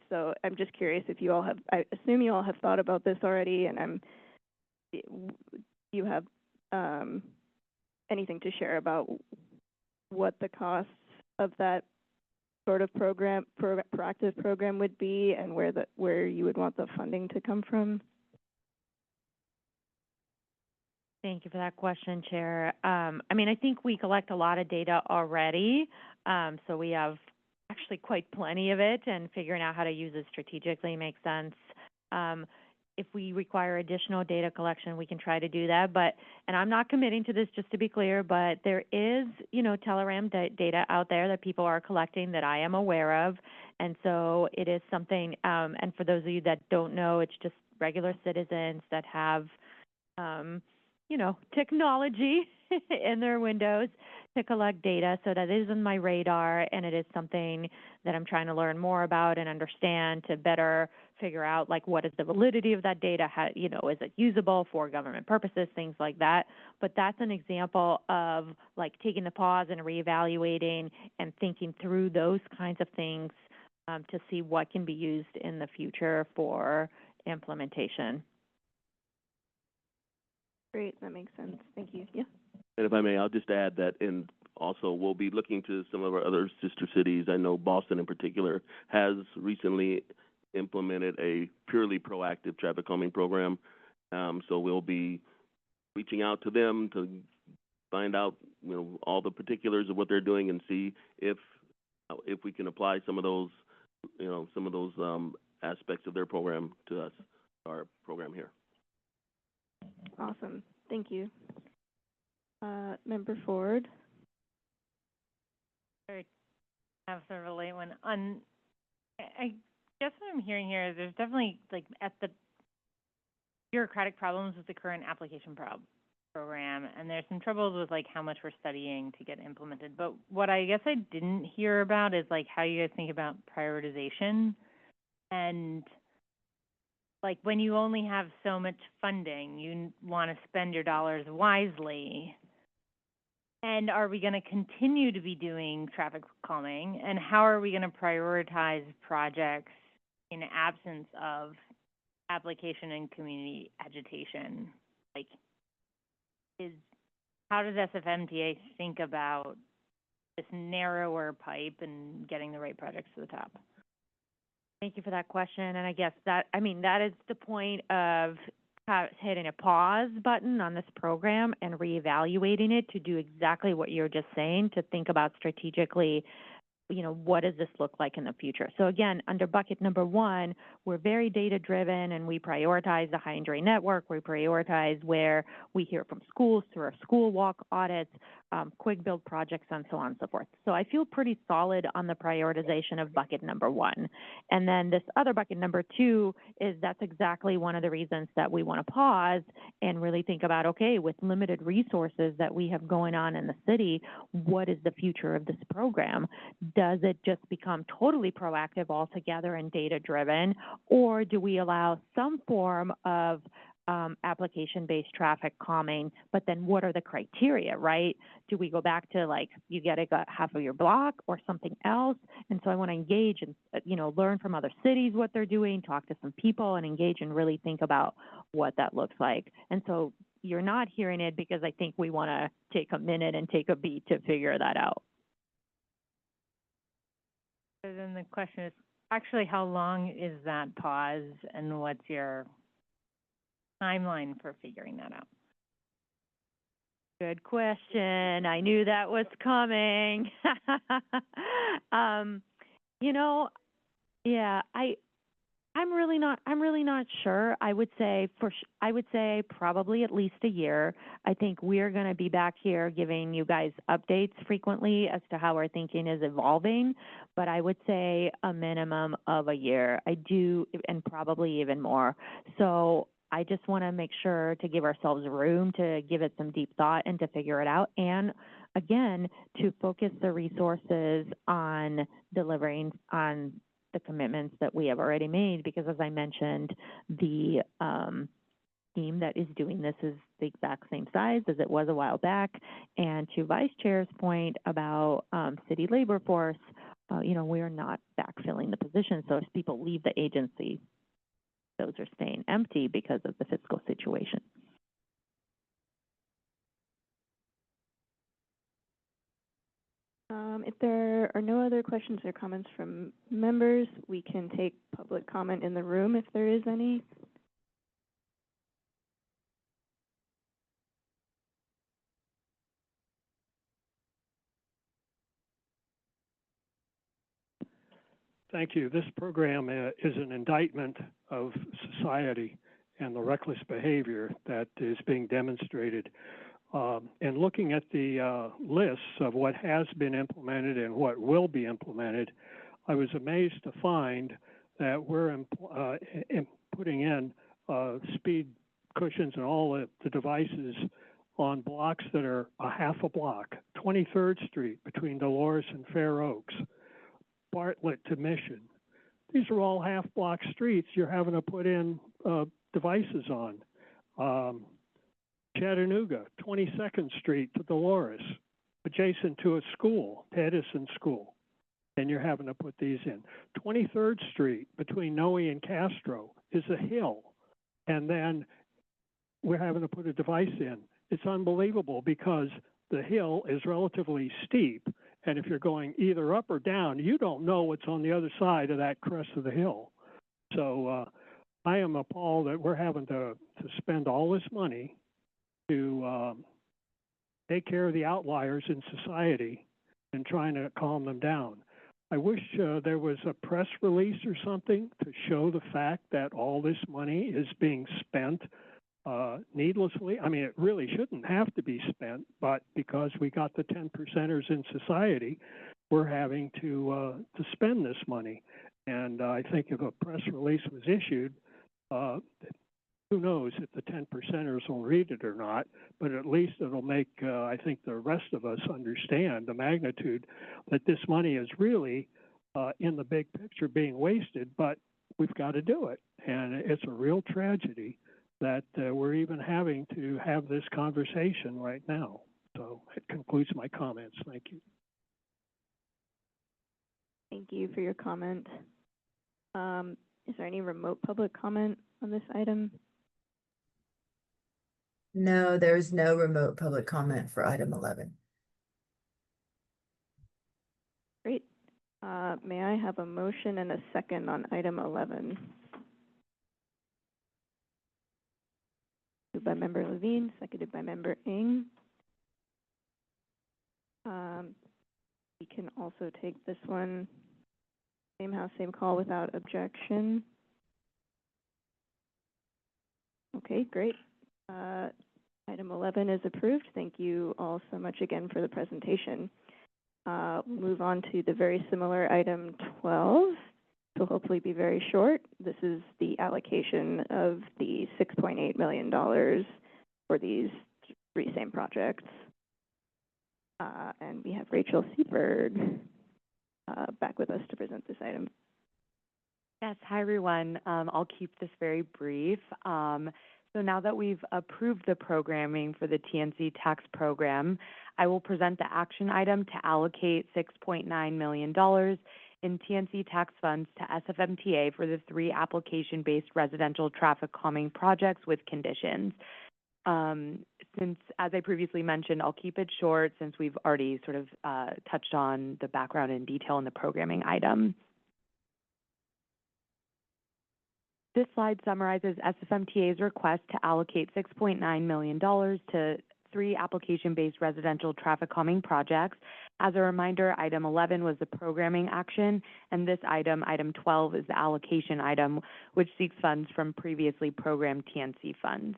A: So I'm just curious if you all have, I assume you all have thought about this already, and you have anything to share about what the costs of that sort of program, proactive program would be, and where you would want the funding to come from?
R: Thank you for that question, Chair. I mean, I think we collect a lot of data already, so we have actually quite plenty of it, and figuring out how to use it strategically makes sense. If we require additional data collection, we can try to do that, and I'm not committing to this, just to be clear, but there is, Telegram data out there that people are collecting that I am aware of, and so it is something, and for those of you that don't know, it's just regular citizens that have, technology in their windows to collect data. So that is on my radar, and it is something that I'm trying to learn more about and understand to better figure out, like, what is the validity of that data? How, is it usable for government purposes, things like that. But that's an example of, like, taking the pause and reevaluating and thinking through those kinds of things to see what can be used in the future for implementation.
A: Great, that makes sense. Thank you. Yeah.
N: And if I may, I'll just add that, and also we'll be looking to some of our other sister cities. I know Boston in particular has recently implemented a purely proactive traffic calming program. So we'll be reaching out to them to find out, all the particulars of what they're doing, and see if we can apply some of those, aspects of their program to us, our program here.
A: Awesome. Thank you. Member Ford.
K: I have sort of a late one. I guess what I'm hearing here is there's definitely, like, at the bureaucratic problems with the current application program, and there's some troubles with, like, how much we're studying to get implemented. But what I guess I didn't hear about is, like, how you guys think about prioritization. And, like, when you only have so much funding, you want to spend your dollars wisely. And are we going to continue to be doing traffic calming? And how are we going to prioritize projects in absence of application and community agitation? Like, how does SFMTA think about this narrower pipe and getting the right projects to the top?
R: Thank you for that question. And I guess that is the point of hitting a pause button on this program and reevaluating it to do exactly what you're just saying, to think about strategically, what does this look like in the future? So again, under bucket number 1, we're very data driven, and we prioritize the high injury network. We prioritize where we hear from schools through our school walk audits, quick build projects, and so on and so forth. So I feel pretty solid on the prioritization of bucket number 1. And then this other bucket number 2 is, that's exactly one of the reasons that we want to pause and really think about, okay, with limited resources that we have going on in the city, what is the future of this program? Does it just become totally proactive altogether and data-driven, or do we allow some form of application-based traffic calming, but then what are the criteria, right? Do we go back to, like, you get half of your block or something else? And so I want to engage and, learn from other cities what they're doing, talk to some people, and engage and really think about what that looks like. And so you're not hearing it because I think we want to take a minute and take a beat to figure that out.
K: So then the question is, actually, how long is that pause, and what's your timeline for figuring that out?
R: Good question. I knew that was coming. You know, yeah, I'm really not sure. I would say probably at least a year. I think we're going to be back here giving you guys updates frequently as to how our thinking is evolving, but I would say a minimum of a year. I do, and probably even more. So I just want to make sure to give ourselves room to give it some deep thought and to figure it out. And again, to focus the resources on delivering on the commitments that we have already made, because as I mentioned, the team that is doing this is the exact same size as it was a while back. And to Vice Chair's point about city labor force, we are not backfilling the position. So if people leave the agency, those are staying empty because of the fiscal situation.
A: If there are no other questions or comments from members, we can take public comment in the room if there is any.
O: Thank you. This program is an indictment of society and the reckless behavior that is being demonstrated. And looking at the lists of what has been implemented and what will be implemented, I was amazed to find that we're putting in speed cushions and all the devices on blocks that are a half a block. 23rd Street between Dolores and Fair Oaks, Bartlett to Mission. These are all half-block streets you're having to put in devices on. Chattanooga, 22nd Street to Dolores, adjacent to a school, Edison School, and you're having to put these in. 23rd Street between Noe and Castro is a hill, and then we're having to put a device in. It's unbelievable because the hill is relatively steep, and if you're going either up or down, you don't know what's on the other side of that crest of the hill. So I am appalled that we're having to spend all this money to take care of the outliers in society and trying to calm them down. I wish there was a press release or something to show the fact that all this money is being spent needlessly. I mean, it really shouldn't have to be spent, but because we got the 10%ers in society, we're having to spend this money. And I think if a press release was issued, who knows if the 10%ers will read it or not, but at least it'll make, I think, the rest of us understand the magnitude that this money is really, in the big picture, being wasted, but we've got to do it. And it's a real tragedy that we're even having to have this conversation right now. So it concludes my comments. Thank you.
A: Thank you for your comment. Is there any remote public comment on this item?
D: No, there's no remote public comment for item 11.
A: Great. May I have a motion and a second on item 11? Moved by Member Levine, seconded by Member Ng. We can also take this one, same house, same call without objection. Okay, great. Item 11 is approved. Thank you all so much again for the presentation. We'll move on to the very similar item 12. Will hopefully be very short. This is the allocation of the $6.8 million for these three same projects. And we have Rachel Seberg back with us to present this item.
H: Yes, hi everyone. I'll keep this very brief. So now that we've approved the programming for the TNC tax program, I will present the action item to allocate $6.9 million in TNC tax funds to SFMTA for the three application-based residential traffic calming projects with conditions. Since, as I previously mentioned, I'll keep it short since we've already sort of touched on the background and detail in the programming item. This slide summarizes SFMTA's request to allocate $6.9 million to three application-based residential traffic calming projects As a reminder, item 11 was the programming action, and this item, item 12, is the allocation item, which seeks funds from previously programmed TNC funds.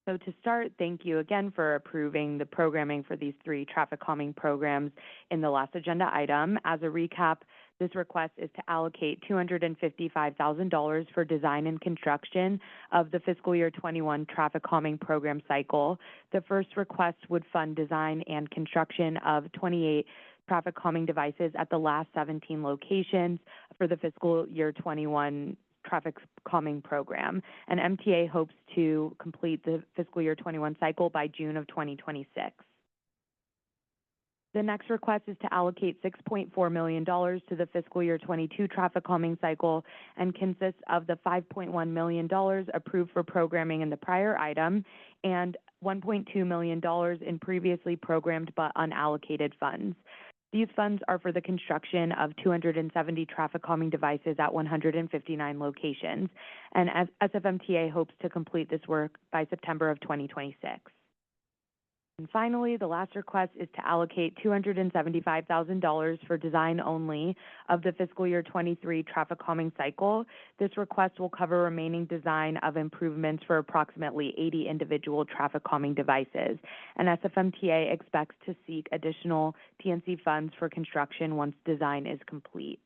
H: So to start, thank you again for approving the programming for these 3 traffic calming programs in the last agenda item. As a recap, this request is to allocate $255,000 for design and construction of the fiscal year 21 traffic calming program cycle. The first request would fund design and construction of 28 traffic calming devices at the last 17 locations for the fiscal year 21 traffic calming program, and MTA hopes to complete the fiscal year 21 cycle by June of 2026. The next request is to allocate $6.4 million to the fiscal year 22 traffic calming cycle and consists of the $5.1 million approved for programming in the prior item and $1.2 million in previously programmed but unallocated funds. These funds are for the construction of 270 traffic calming devices at 159 locations, and SFMTA hopes to complete this work by September of 2026. And finally, the last request is to allocate $275,000 for design only of the fiscal year 23 traffic calming cycle. This request will cover remaining design of improvements for approximately 80 individual traffic calming devices, and SFMTA expects to seek additional TNC funds for construction once design is complete.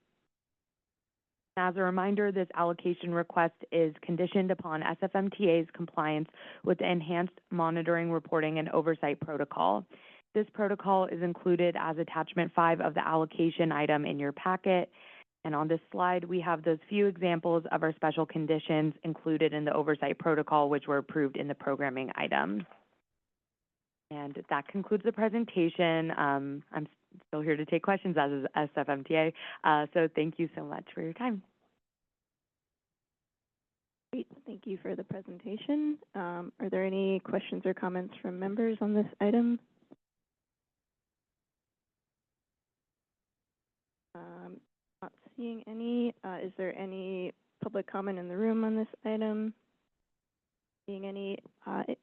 H: As a reminder, this allocation request is conditioned upon SFMTA's compliance with the Enhanced Monitoring, Reporting, and Oversight Protocol. This protocol is included as attachment 5 of the allocation item in your packet. And on this slide, we have those few examples of our special conditions included in the Oversight Protocol, which were approved in the programming item. And that concludes the presentation. I'm still here to take questions as is SFMTA. So thank you so much for your time.
A: Great, thank you for the presentation. Are there any questions or comments from members on this item? Not seeing any. Is there any public comment in the room on this item? Seeing any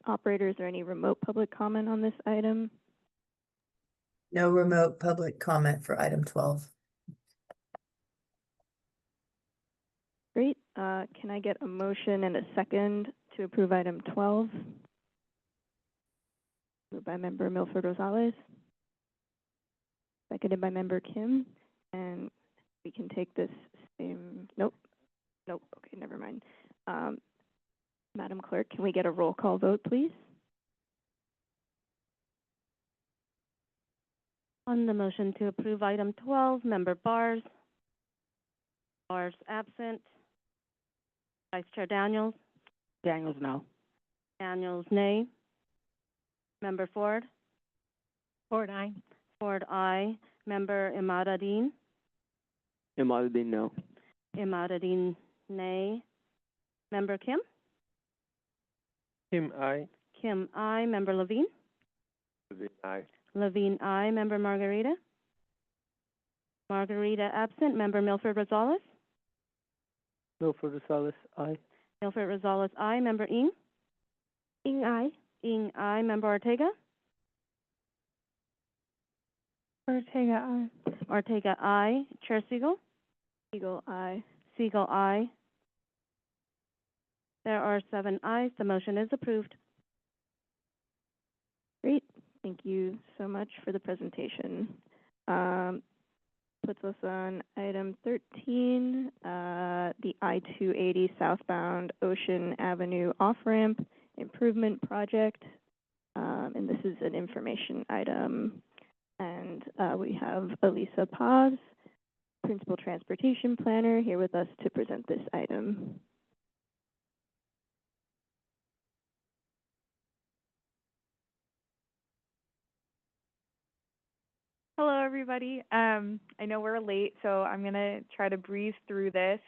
A: operators or any remote public comment on this item?
D: No remote public comment for item 12.
A: Great. Can I get a motion and a second to approve item 12? Moved by member Milford Rosales. Seconded by member Kim. And we can take this same, nope, okay, never mind. Madam Clerk, can we get a roll call vote, please?
B: On the motion to approve item 12, member Bars. Bars absent. Vice Chair Daniels.
U: Daniels, no.
B: Daniels, nay. Member Ford.
J: Ford, aye.
B: Ford, aye. Member Imadadeen.
I: Imadadeen, no.
B: Imadadeen, nay. Member Kim.
C: Kim, aye.
B: Kim, aye. Member Levine.
C: Levine, aye.
B: Levine, aye. Member Margarita. Margarita absent. Member Milford Rosales.
U: Milford Rosales, aye.
B: Milford Rosales, aye. Member Ng.
F: Ng, aye.
B: Ng, aye. Member Ortega.
G: Ortega, aye.
B: Ortega, aye. Chair Siegel.
A: Siegel, aye.
B: Siegel, aye. There are 7 ayes. The motion is approved.
A: Great. Thank you so much for the presentation. Puts us on item 13, the I-280 southbound Ocean Avenue off-ramp improvement project. And this is an information item. And we have Elisa Paz, Principal Transportation Planner, here with us to present this item.
P: Hello, everybody. I know we're late, so I'm going to try to breeze through this.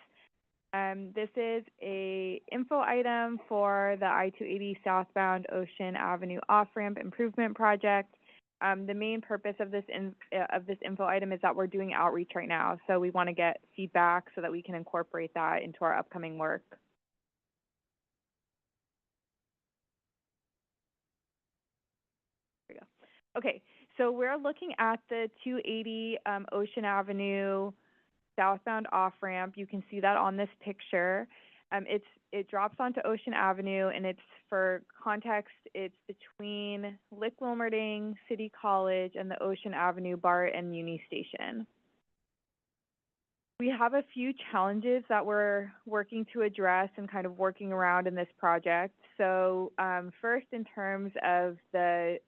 P: This is a info item for the I-280 southbound Ocean Avenue off-ramp improvement project. The main purpose of this info item is that we're doing outreach right now, so we want to get feedback so that we can incorporate that into our upcoming work. There we go. Okay. So we're looking at the 280 Ocean Avenue southbound off-ramp. You can see that on this picture. It drops onto Ocean Avenue, and it's, for context, it's between Lick Wilmerding, City College, and the Ocean Avenue BART and Muni Station. We have a few challenges that we're working to address and kind of working around in this project. So first, in terms of the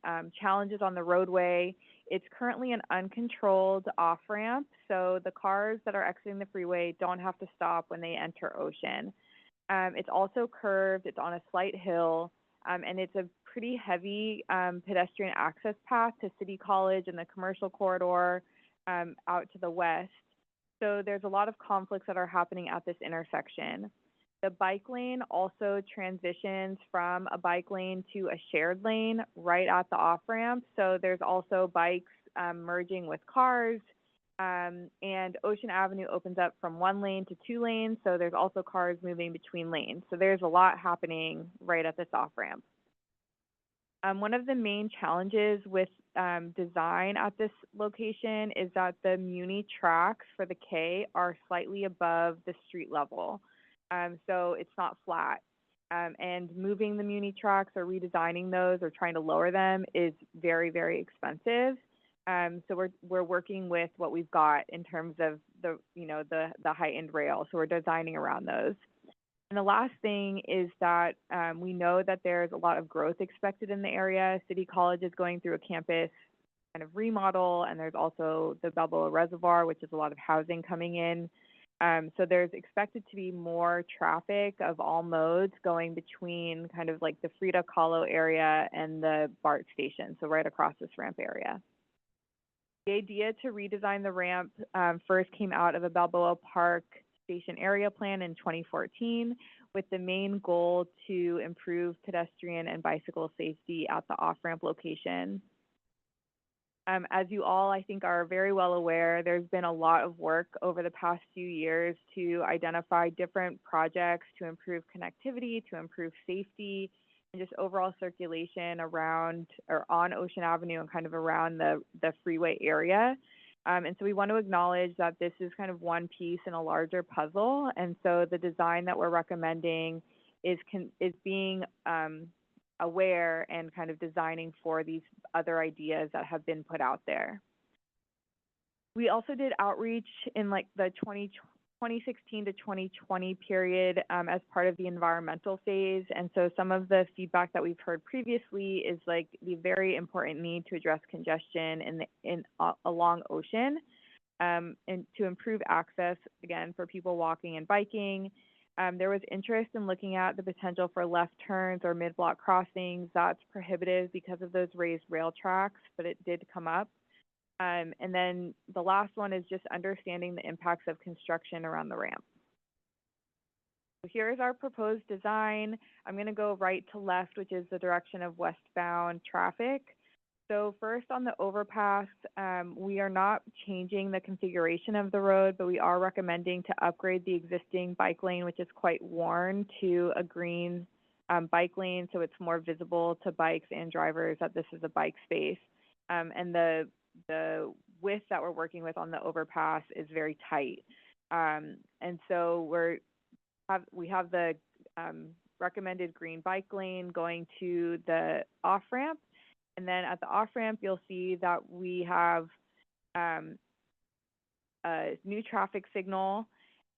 P: challenges on the roadway, it's currently an uncontrolled off-ramp, so the cars that are exiting the freeway don't have to stop when they enter Ocean. It's also curved, it's on a slight hill, and it's a pretty heavy pedestrian access path to City College and the commercial corridor out to the west. So there's a lot of conflicts that are happening at this intersection. The bike lane also transitions from a bike lane to a shared lane right at the off-ramp. So there's also bikes merging with cars, and Ocean Avenue opens up from 1 lane to 2 lanes. So there's also cars moving between lanes. So there's a lot happening right at this off-ramp. One of the main challenges with design at this location is that the Muni tracks for the K are slightly above the street level. So it's not flat. And moving the Muni tracks or redesigning those or trying to lower them is very, very expensive. So we're working with what we've got in terms of the heightened rail. So we're designing around those. And the last thing is that we know that there's a lot of growth expected in the area. City College is going through a campus kind of remodel, and there's also the Balboa Reservoir, which is a lot of housing coming in. So there's expected to be more traffic of all modes going between kind of like the Frida Kahlo area and the BART station, so right across this ramp area. The idea to redesign the ramp first came out of a Balboa Park Station area plan in 2014, with the main goal to improve pedestrian and bicycle safety at the off-ramp location. As you all, I think, are very well aware, there's been a lot of work over the past few years to identify different projects to improve connectivity, to improve safety, and just overall circulation around or on Ocean Avenue and kind of around the freeway area. And so we want to acknowledge that this is kind of one piece in a larger puzzle. And so the design that we're recommending is being aware and kind of designing for these other ideas that have been put out there. We also did outreach in like the 2016 to 2020 period as part of the environmental phase. And so some of the feedback that we've heard previously is like the very important need to address congestion along Ocean and to improve access, again, for people walking and biking. There was interest in looking at the potential for left turns or mid-block crossings. That's prohibitive because of those raised rail tracks, but it did come up. And then the last one is just understanding the impacts of construction around the ramp. So here's our proposed design. I'm going to go right to left, which is the direction of westbound traffic. So first on the overpass, we are not changing the configuration of the road, but we are recommending to upgrade the existing bike lane, which is quite worn, to a green bike lane, so it's more visible to bikes and drivers that this is a bike space. And the width that we're working with on the overpass is very tight. And so we have the recommended green bike lane going to the off-ramp. And then at the off-ramp, you'll see that we have a new traffic signal.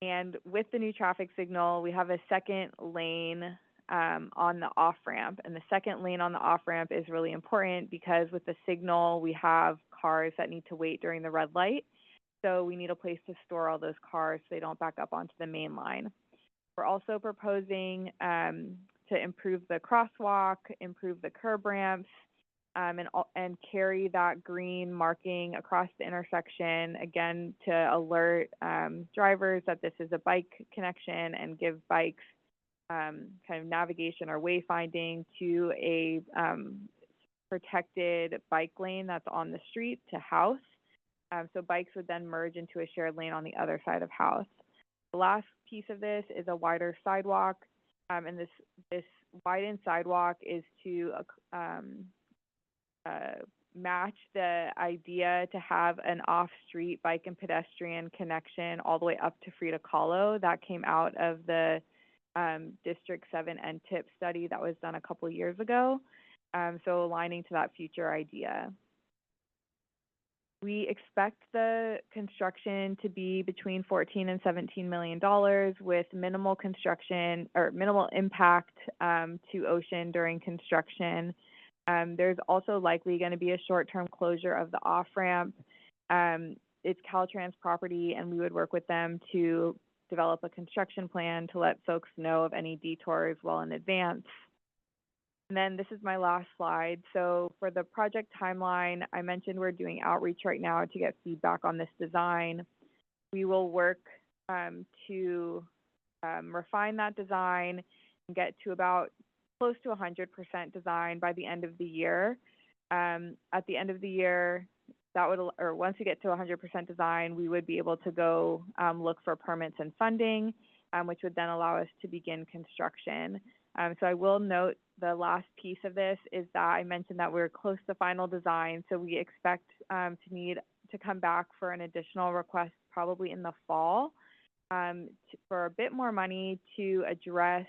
P: And with the new traffic signal, we have a second lane on the off-ramp. And the second lane on the off-ramp is really important because with the signal, we have cars that need to wait during the red light. So we need a place to store all those cars so they don't back up onto the main line. We're also proposing to improve the crosswalk, improve the curb ramps, and carry that green marking across the intersection, again, to alert drivers that this is a bike connection and give bikes kind of navigation or wayfinding to a protected bike lane that's on the street to House. So bikes would then merge into a shared lane on the other side of House. The last piece of this is a wider sidewalk, and this widened sidewalk is to match the idea to have an off-street bike and pedestrian connection all the way up to Frida Kahlo. That came out of the District 7 NTIP study that was done a couple years ago. So aligning to that future idea. We expect the construction to be between $14 and $17 million with minimal construction or minimal impact to ocean during construction. There's also likely going to be a short-term closure of the off-ramp. It's Caltrans property, and we would work with them to develop a construction plan to let folks know of any detours well in advance. And then this is my last slide. So for the project timeline, I mentioned we're doing outreach right now to get feedback on this design. We will work to refine that design and get to about close to 100% design by the end of the year. At the end of the year, that would, or once we get to 100% design, we would be able to go look for permits and funding, which would then allow us to begin construction. So I will note the last piece of this is that I mentioned that we're close to final design, so we expect to need to come back for an additional request probably in the fall for a bit more money to address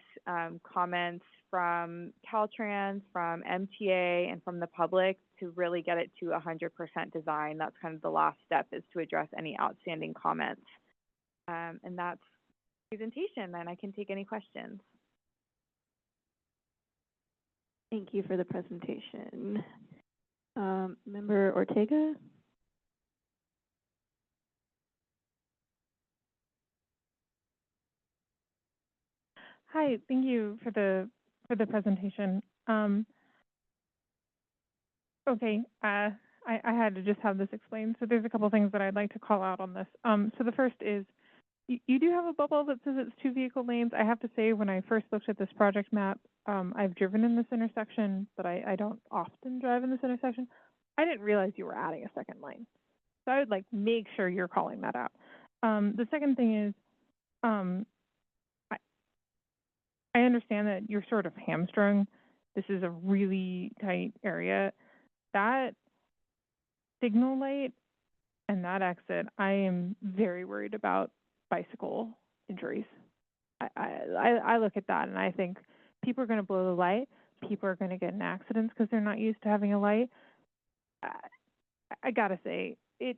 P: comments from Caltrans, from MTA, and from the public to really get it to 100% design. That's kind of the last step, is to address any outstanding comments. And that's the presentation, and I can take any questions.
A: Thank you for the presentation. Member Ortega?
G: Hi, thank you for the presentation. Okay, I had to just have this explained. So there's a couple things that I'd like to call out on this. So the first is, you do have a bubble that says it's 2 vehicle lanes. I have to say, when I first looked at this project map, I've driven in this intersection, but I don't often drive in this intersection. I didn't realize you were adding a second lane. So I would like make sure you're calling that out. The second thing is, I understand that you're sort of hamstrung. This is a really tight area. That signal light and that exit, I am very worried about bicycle injuries. I look at that and I think people are going to blow the light. People are going to get in accidents because they're not used to having a light. I gotta say, if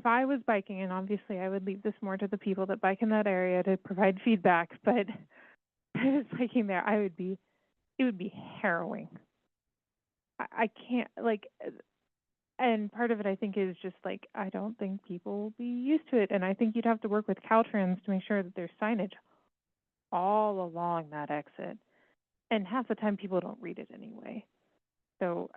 G: I was biking, and obviously I would leave this more to the people that bike in that area to provide feedback, but if I was biking there, it would be harrowing. I can't, like, and part of it I think is just like, I don't think people will be used to it, and I think you'd have to work with Caltrans to make sure that there's signage all along that exit, and half the time people don't read it anyway. So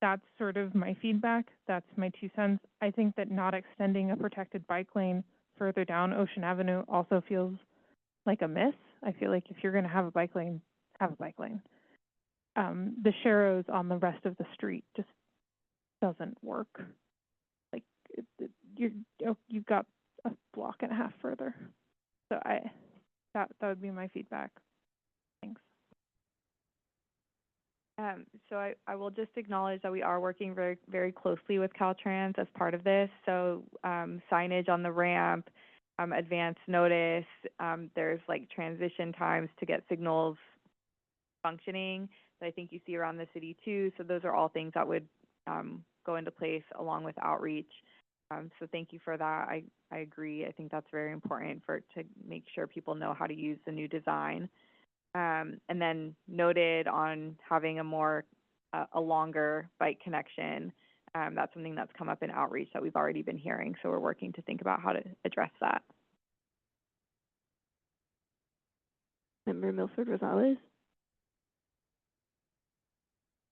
G: that's sort of my feedback. That's my 2 cents. I think that not extending a protected bike lane further down Ocean Avenue also feels like a miss. I feel like if you're going to have a bike lane, have a bike lane. The sharrows on the rest of the street just doesn't work. Like you've got a block and a half further. So that would be my feedback. Thanks.
P: So I will just acknowledge that we are working very, very closely with Caltrans as part of this. So signage on the ramp, advance notice, there's like transition times to get signals functioning that I think you see around the city too. So those are all things that would go into place along with outreach. So thank you for that. I agree. I think that's very important to make sure people know how to use the new design. And then noted on having a longer bike connection. That's something that's come up in outreach that we've already been hearing. So we're working to think about how to address that.
A: Member Milford Rosales.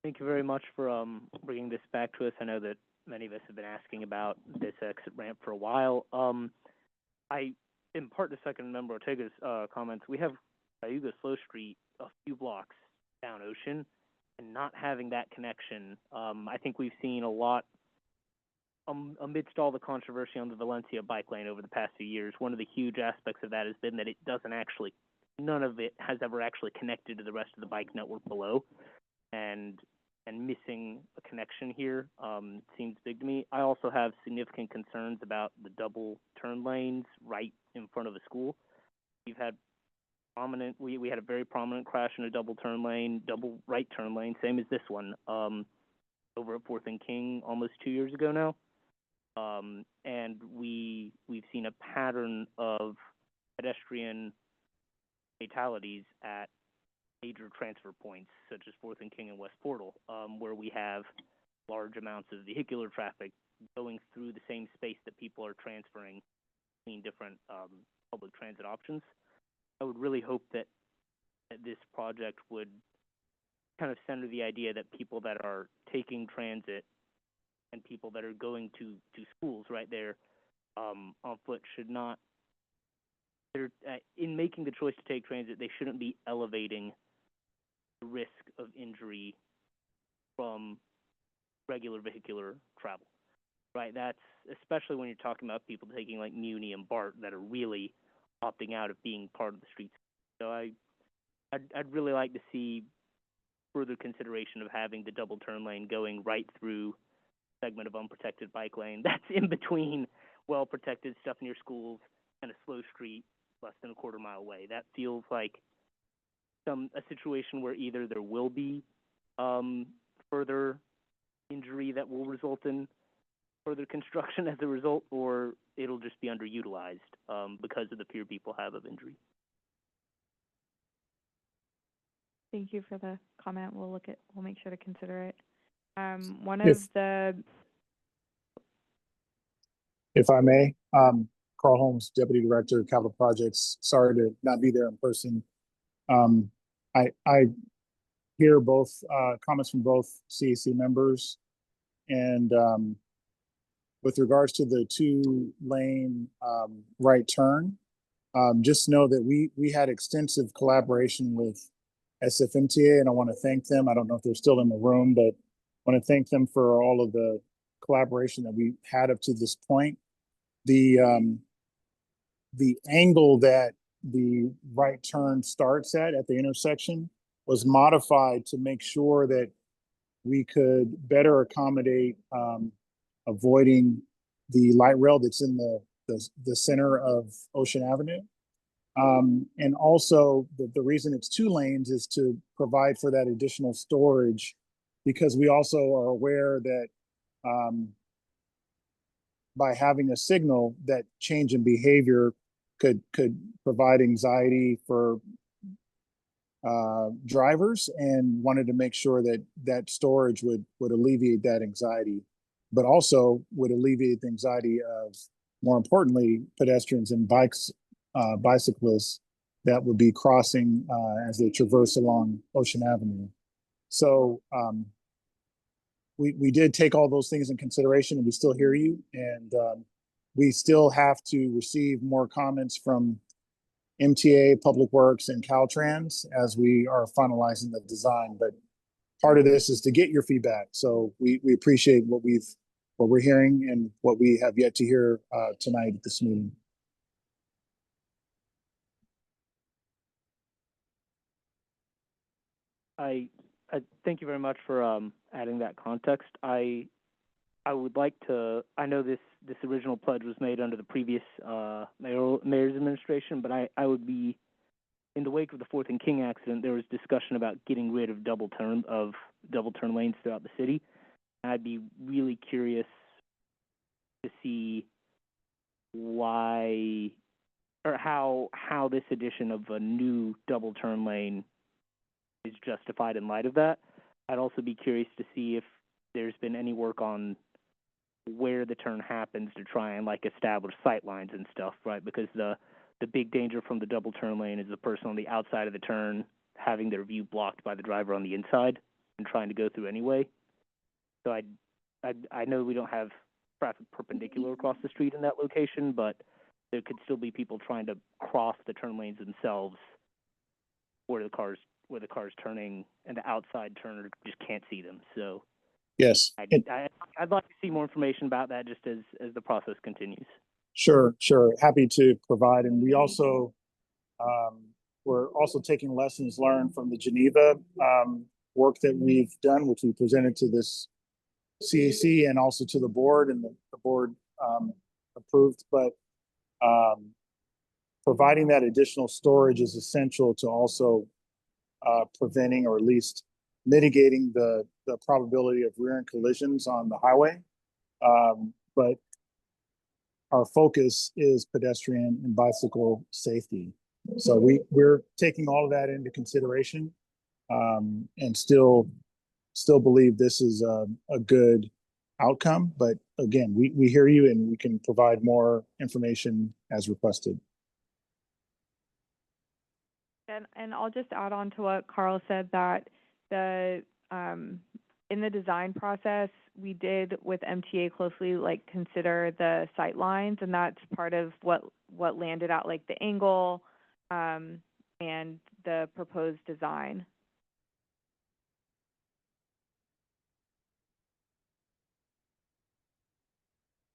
U: Thank you very much for bringing this back to us. I know that many of us have been asking about this exit ramp for a while. In part to second Member Ortega's comments, we have Cayuga Slow Street a few blocks down Ocean, and not having that connection, I think we've seen a lot amidst all the controversy on the Valencia bike lane over the past few years. One of the huge aspects of that has been that none of it has ever actually connected to the rest of the bike network below. And and missing a connection here seems big to me. I also have significant concerns about the double turn lanes right in front of the school. We've had we had a very prominent crash in a double right turn lane, same as this one, over at 4th and King almost 2 years ago now. And we've seen a pattern of pedestrian fatalities at major transfer points, such as 4th and King and West Portal, where we have large amounts of vehicular traffic going through the same space that people are transferring between different public transit options. I would really hope that this project would kind of center the idea that people that are taking transit and people that are going to schools right there on foot should not, in making the choice to take transit, they shouldn't be elevating the risk of injury from regular vehicular travel, right? That's especially when you're talking about people taking like Muni and BART that are really opting out of being part of the streets. So I'd really like to see further consideration of having the double turn lane going right through a segment of unprotected bike lane that's in between well-protected stuff near schools and a slow street less than a quarter mile away. That feels like a situation where either there will be further injury that will result in further construction as a result, or it'll just be underutilized because of the fear people have of injury.
P: Thank you for the comment. We'll make sure to consider it.
Q: If I may, Carl Holmes, Deputy Director of Capital Projects. Sorry to not be there in person. I hear both comments from both CAC members, and with regards to the 2-lane right turn, just know that we had extensive collaboration with SFMTA, and I want to thank them. I don't know if they're still in the room, but I want to thank them for all of the collaboration that we had up to this point. The angle that the right turn starts at the intersection was modified to make sure that we could better accommodate avoiding the light rail that's in the center of Ocean Avenue. And also the reason it's 2 lanes is to provide for that additional storage, because we also are aware that by having a signal, that change in behavior could provide anxiety for drivers, and wanted to make sure that that storage would alleviate that anxiety, but also would alleviate the anxiety of, more importantly, pedestrians and bicyclists that would be crossing as they traverse along Ocean Avenue. So we did take all those things in consideration, and we still hear you, and we still have to receive more comments from MTA, Public Works, and Caltrans as we are finalizing the design. But part of this is to get your feedback. So we appreciate what we're hearing and what we have yet to hear tonight at this meeting.
U: I thank you very much for adding that context. I would like to, I know this original pledge was made under the previous mayor's administration, but I would be, in the wake of the 4th and King accident, there was discussion about getting rid of double turn lanes throughout the city. I'd be really curious to see why, or how this addition of a new double turn lane is justified in light of that. I'd also be curious to see if there's been any work on where the turn happens to try and like establish sight lines and stuff, right? Because the big danger from the double turn lane is the person on the outside of the turn having their view blocked by the driver on the inside and trying to go through anyway. So I know we don't have traffic perpendicular across the street in that location, but there could still be people trying to cross the turn lanes themselves where the car's turning, and the outside turner just can't see them. So
Q: yes,
U: I'd like to see more information about that just as the process continues.
Q: Sure. Happy to provide. And we also we're also taking lessons learned from the Geneva work that we've done, which we presented to this CAC and also to the board, and the board approved. But providing that additional storage is essential to also preventing, or at least mitigating, the probability of rear end collisions on the highway. But our focus is pedestrian and bicycle safety. So we're taking all of that into consideration, and still believe this is a good outcome. But again, we hear you, and we can provide more information as requested.
P: And I'll just add on to what Carl said, that the in the design process, we did with MTA closely consider the sight lines, and that's part of what landed out the angle and the proposed design.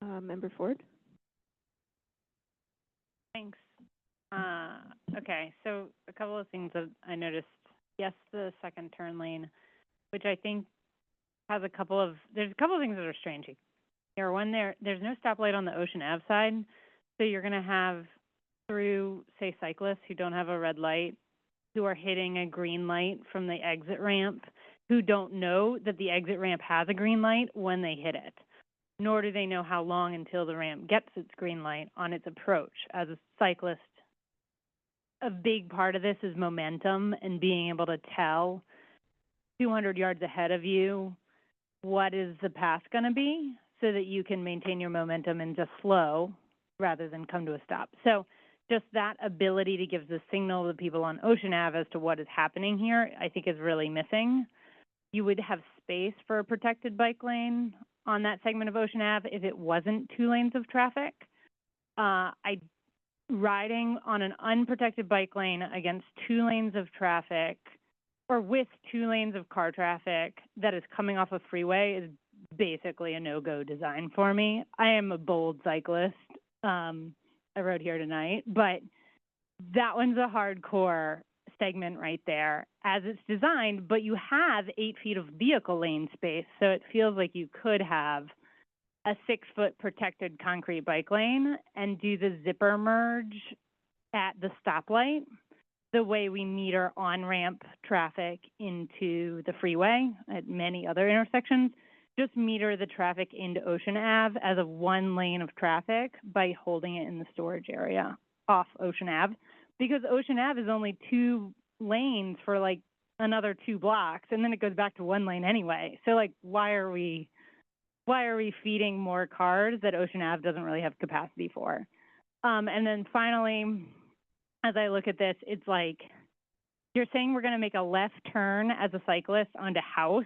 A: Member Ford?
K: Thanks. Okay, so a couple of things that I noticed. Yes, the second turn lane, which I think has there's a couple of things that are strange here. One, there's no stoplight on the Ocean Ave side, so you're going to have through, say, cyclists who don't have a red light, who are hitting a green light from the exit ramp, who don't know that the exit ramp has a green light when they hit it, nor do they know how long until the ramp gets its green light on its approach. As a cyclist, a big part of this is momentum and being able to tell 200 yards ahead of you what is the path going to be, so that you can maintain your momentum and just slow rather than come to a stop. So just that ability to give the signal to people on Ocean Ave as to what is happening here, I think is really missing. You would have space for a protected bike lane on that segment of Ocean Ave if it wasn't 2 lanes of traffic. Riding on an unprotected bike lane against 2 lanes of traffic, or with 2 lanes of car traffic that is coming off a freeway, is basically a no-go design for me. I am a bold cyclist. I rode here tonight, but that one's a hardcore segment right there as it's designed, but you have 8 feet of vehicle lane space, so it feels like you could have a 6-foot protected concrete bike lane and do the zipper merge at the stoplight the way we meter on-ramp traffic into the freeway at many other intersections. Just meter the traffic into Ocean Ave as a 1 lane of traffic by holding it in the storage area off Ocean Ave, because Ocean Ave is only 2 lanes for another 2 blocks, and then it goes back to 1 lane anyway. So why are we feeding more cars that Ocean Ave doesn't really have capacity for? And then finally, as I look at this, it's you're saying we're going to make a left turn as a cyclist onto House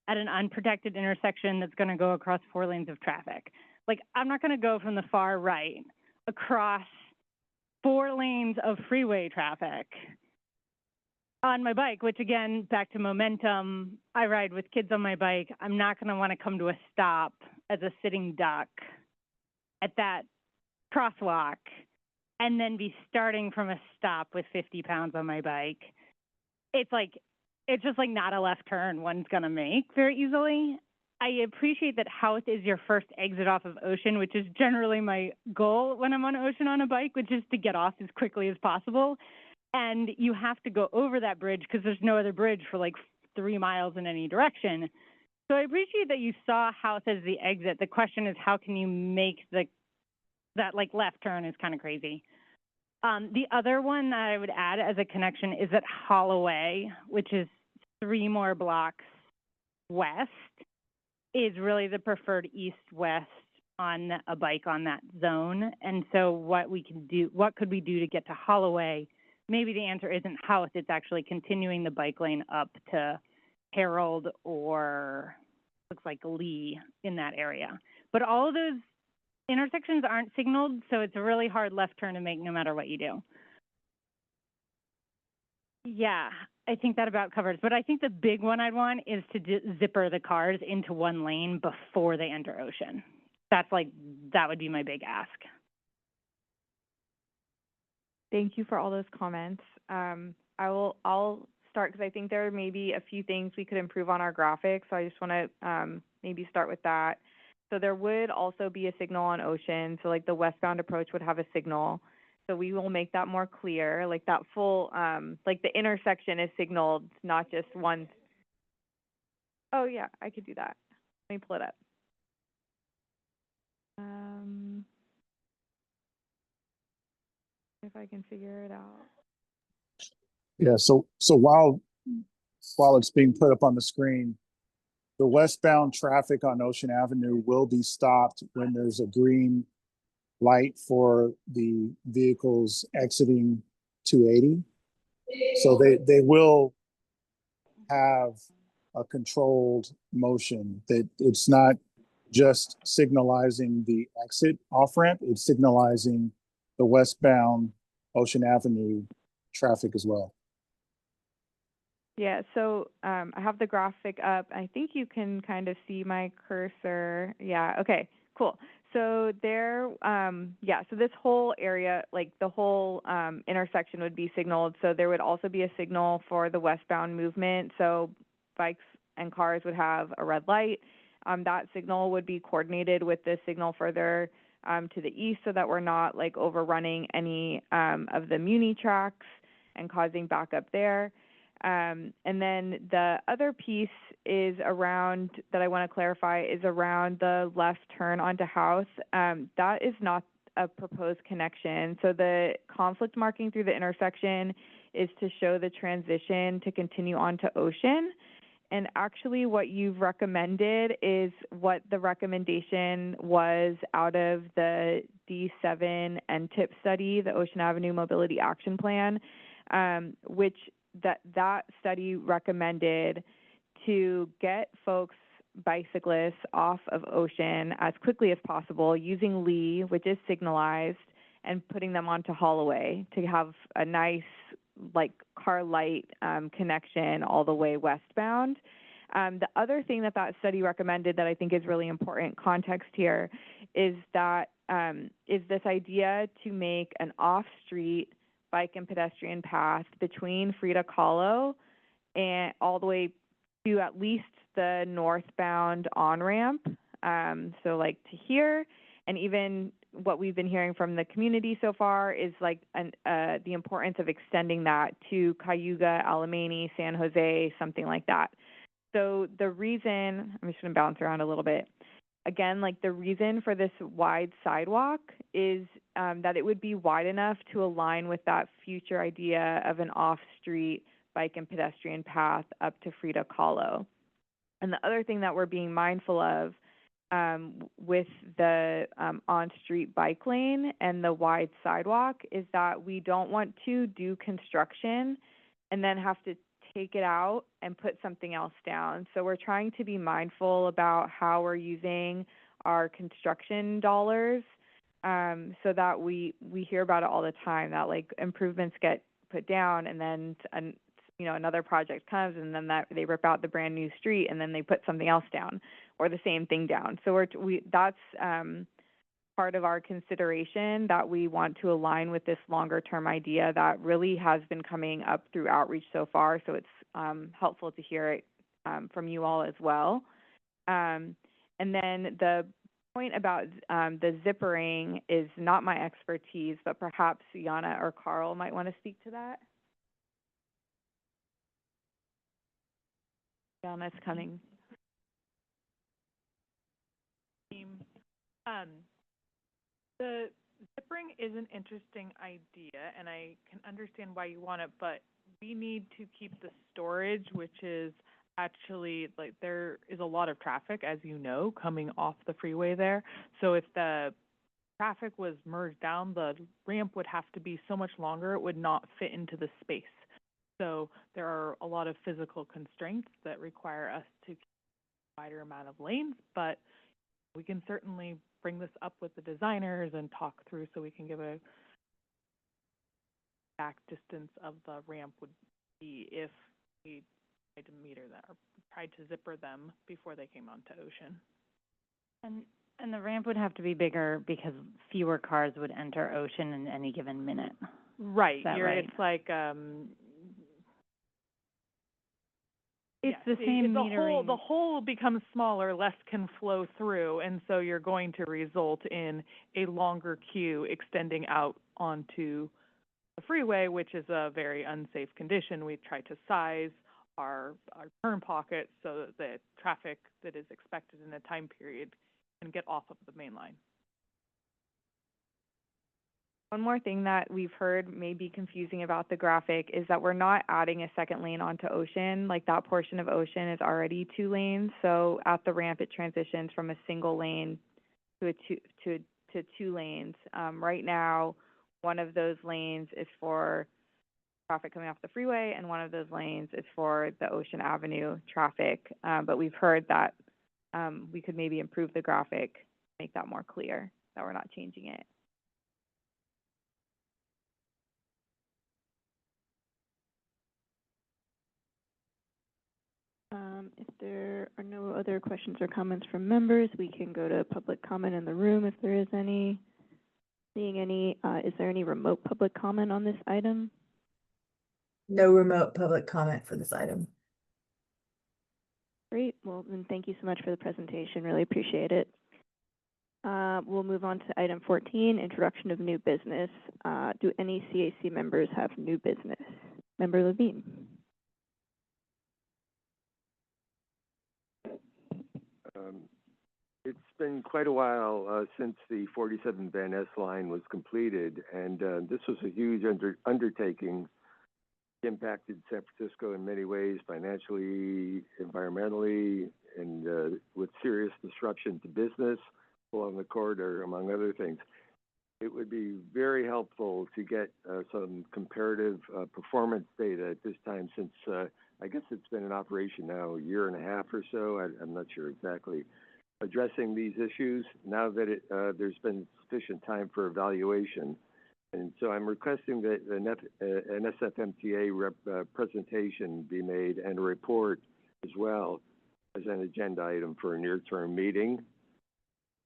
K: at an unprotected intersection that's going to go across 4 lanes of traffic. I'm not going to go from the far right across 4 lanes of freeway traffic on my bike, which again, back to momentum, I ride with kids on my bike. I'm not going to want to come to a stop as a sitting duck at that crosswalk and then be starting from a stop with 50 pounds on my bike. It's just not a left turn one's going to make very easily. I appreciate that House is your first exit off of Ocean, which is generally my goal when I'm on Ocean on a bike, which is to get off as quickly as possible. And you have to go over that bridge because there's no other bridge for 3 miles in any direction. So I appreciate that you saw House as the exit. The question is, how can you make that left turn is kind of crazy. The other one that I would add as a connection is at Holloway, which is 3 more blocks west, is really the preferred east-west on a bike on that zone. And so what could we do to get to Holloway? Maybe the answer isn't House, it's actually continuing the bike lane up to Harold or looks like Lee in that area. But all of those intersections aren't signaled, so it's a really hard left turn to make no matter what you do. Yeah, I think that about covers. But I think the big one I'd want is to zipper the cars into 1 lane before they enter Ocean. That would be my big ask.
P: Thank you for all those comments. I'll start because I think there may be a few things we could improve on our graphics. So I just want to maybe start with that. So there would also be a signal on Ocean. So like the westbound approach would have a signal. So we will make that more clear. Like that full, like the intersection is signaled, not just one. Oh yeah, I could do that. Let me pull it up. If I can figure it out.
Q: Yeah, so while it's being put up on the screen, the westbound traffic on Ocean Avenue will be stopped when there's a green light for the vehicles exiting 280. So they will have a controlled motion, that it's not just signalizing the exit off ramp, it's signalizing the westbound Ocean Avenue traffic as well.
P: Yeah, so I have the graphic up. I think you can kind of see my cursor. Yeah, okay, cool. So there, so this whole area, like the whole intersection would be signaled. So there would also be a signal for the westbound movement. So bikes and cars would have a red light. That signal would be coordinated with the signal further to the east so that we're not like overrunning any of the Muni tracks and causing backup there. And then the other piece is around, that I want to clarify, is around the left turn onto House. That is not a proposed connection. So the conflict marking through the intersection is to show the transition to continue onto Ocean. And actually what you've recommended is what the recommendation was out of the D7 NTIP study, the Ocean Avenue Mobility Action Plan, which that study recommended to get folks, bicyclists, off of Ocean as quickly as possible using Lee, which is signalized, and putting them onto Holloway to have a nice like car light connection all the way westbound. The other thing that study recommended that I think is really important context here is that is this idea to make an off-street bike and pedestrian path between Frida Kahlo and all the way to at least the northbound on-ramp, so like to here, and even what we've been hearing from the community so far is like the importance of extending that to Cayuga, Alemany, San Jose, something like that. So the reason, I'm just going to bounce around a little bit. Again, like the reason for this wide sidewalk is that it would be wide enough to align with that future idea of an off-street bike and pedestrian path up to Frida Kahlo. And the other thing that we're being mindful of with the on-street bike lane and the wide sidewalk is that we don't want to do construction and then have to take it out and put something else down. So we're trying to be mindful about how we're using our construction dollars so that we hear about it all the time, that like improvements get put down and then another project comes and then that they rip out the brand new street and then they put something else down or the same thing down. So that's part of our consideration, that we want to align with this longer term idea that really has been coming up through outreach so far. So it's helpful to hear it from you all as well. And then the point about the zippering is not my expertise, but perhaps Yana or Carl might want to speak to that. Yana's coming.
G: The zippering is an interesting idea, and I can understand why you want it, but we need to keep the storage, which is actually, like, there is a lot of traffic, as you know, coming off the freeway there. So if the traffic was merged down, the ramp would have to be so much longer, it would not fit into the space. So there are a lot of physical constraints that require us to keep a wider amount of lanes, but we can certainly bring this up with the designers and talk through so we can give a back distance of the ramp would be if we tried to meter that or tried to zipper them before they came onto Ocean.
J: And the ramp would have to be bigger because fewer cars would enter Ocean in any given minute.
G: Right.
J: Is that right?
G: It's like It's the same metering. The hole becomes smaller, less can flow through, and so you're going to result in a longer queue extending out onto the freeway, which is a very unsafe condition. We try to size our turn pockets so that traffic that is expected in a time period can get off of the main line.
P: One more thing that we've heard may be confusing about the graphic is that we're not adding a second lane onto Ocean. Like, that portion of Ocean is already 2 lanes, so at the ramp it transitions from a single lane to two lanes. Right now, one of those lanes is for traffic coming off the freeway, and one of those lanes is for the Ocean Avenue traffic. But we've heard that we could maybe improve the graphic, make that more clear, that we're not changing it.
A: If there are no other questions or comments from members, we can go to public comment in the room if there is any. Seeing any, is there any remote public comment on this item?
D: No remote public comment for this item.
A: Great. Well, then thank you so much for the presentation. Really appreciate it. We'll move on to item 14, introduction of new business. Do any CAC members have new business? Member Levine.
C: It's been quite a while since the 47 Van Ness line was completed, and this was a huge undertaking. It impacted San Francisco in many ways, financially, environmentally, and with serious disruption to business along the corridor, among other things. It would be very helpful to get some comparative performance data at this time, since I guess it's been in operation now a year and a half or so. I'm not sure exactly. Addressing these issues now that there's been sufficient time for evaluation. And so I'm requesting that an SFMTA presentation be made, and a report as well as an agenda item for a near-term meeting.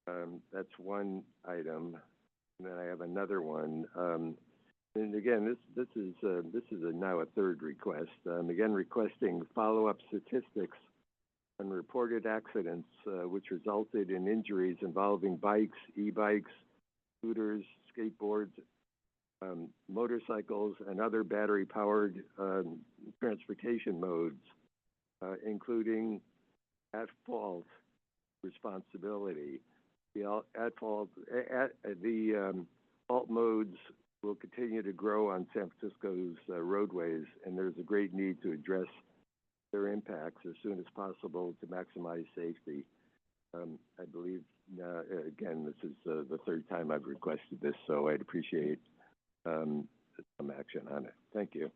C: That's one item. And then I have another one. And again, this is now a third request. Again, requesting follow-up statistics on reported accidents which resulted in injuries involving bikes, e-bikes, scooters, skateboards, motorcycles, and other battery-powered transportation modes, including at-fault responsibility. The at-fault modes will continue to grow on San Francisco's roadways, and there's a great need to address their impacts as soon as possible to maximize safety. I believe, again, this is the third time I've requested this, so I'd appreciate some action on it. Thank you.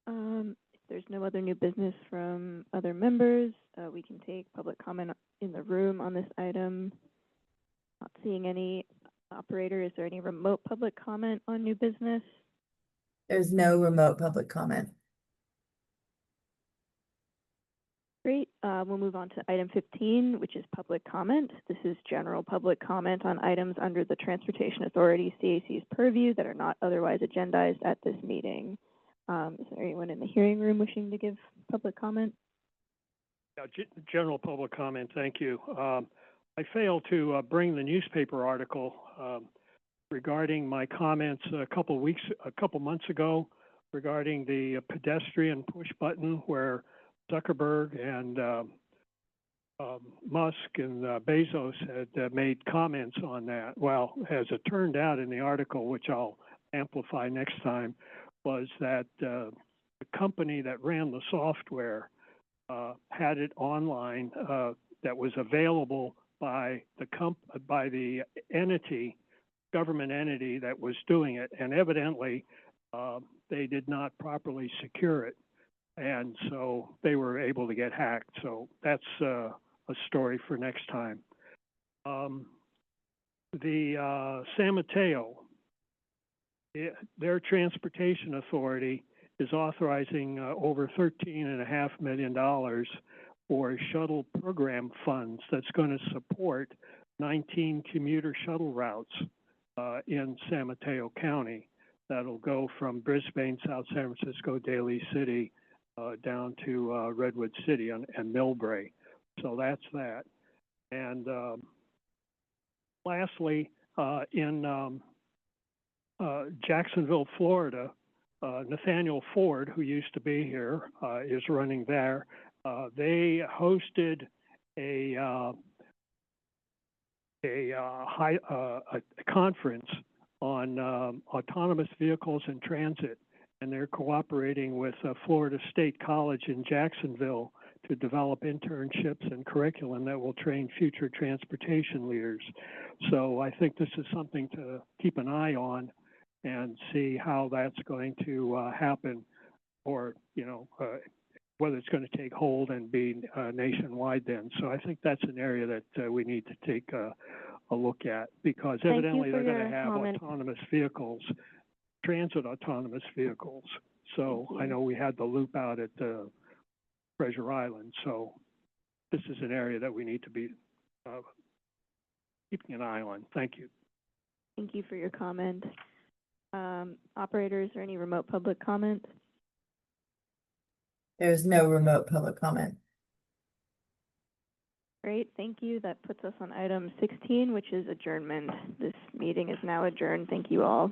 A: If there's no other new business from other members, we can take public comment in the room on this item. Not seeing any. Operator, is there any remote public comment on new business?
D: There's no remote public comment.
A: Great. We'll move on to item 15, which is public comment. This is general public comment on items under the Transportation Authority CAC's purview that are not otherwise agendized at this meeting. Is there anyone in the hearing room wishing to give public comment?
O: Yeah, general public comment, thank you. I failed to bring the newspaper article regarding my comments a couple months ago regarding the pedestrian push button, where Zuckerberg and Musk and Bezos had made comments on that. Well, as it turned out in the article, which I'll amplify next time, was that the company that ran the software had it online that was available by the government entity that was doing it, and evidently they did not properly secure it, and so they were able to get hacked. So that's a story for next time. The San Mateo, their transportation authority is authorizing over $13.5 million for shuttle program funds that's going to support 19 commuter shuttle routes in San Mateo County. that'll go from Brisbane, South San Francisco, Daly City, down to Redwood City and Millbrae. So that's that. And lastly, in Jacksonville, Florida, Nathaniel Ford, who used to be here, is running there. They hosted a conference on autonomous vehicles and transit, and they're cooperating with Florida State College in Jacksonville to develop internships and curriculum that will train future transportation leaders. So I think this is something to keep an eye on and see how that's going to happen, or whether it's going to take hold and be nationwide then. So I think that's an area that we need to take a look at, because evidently they're going to have autonomous vehicles, transit autonomous vehicles. So I know we had the loop out at Treasure Island. So this is an area that we need to be keeping an eye on. Thank you.
A: Thank you for your comment. Operator, is there any remote public comment?
D: There's no remote public comment.
A: Great, thank you. That puts us on item 16, which is adjournment. This meeting is now adjourned. Thank you all.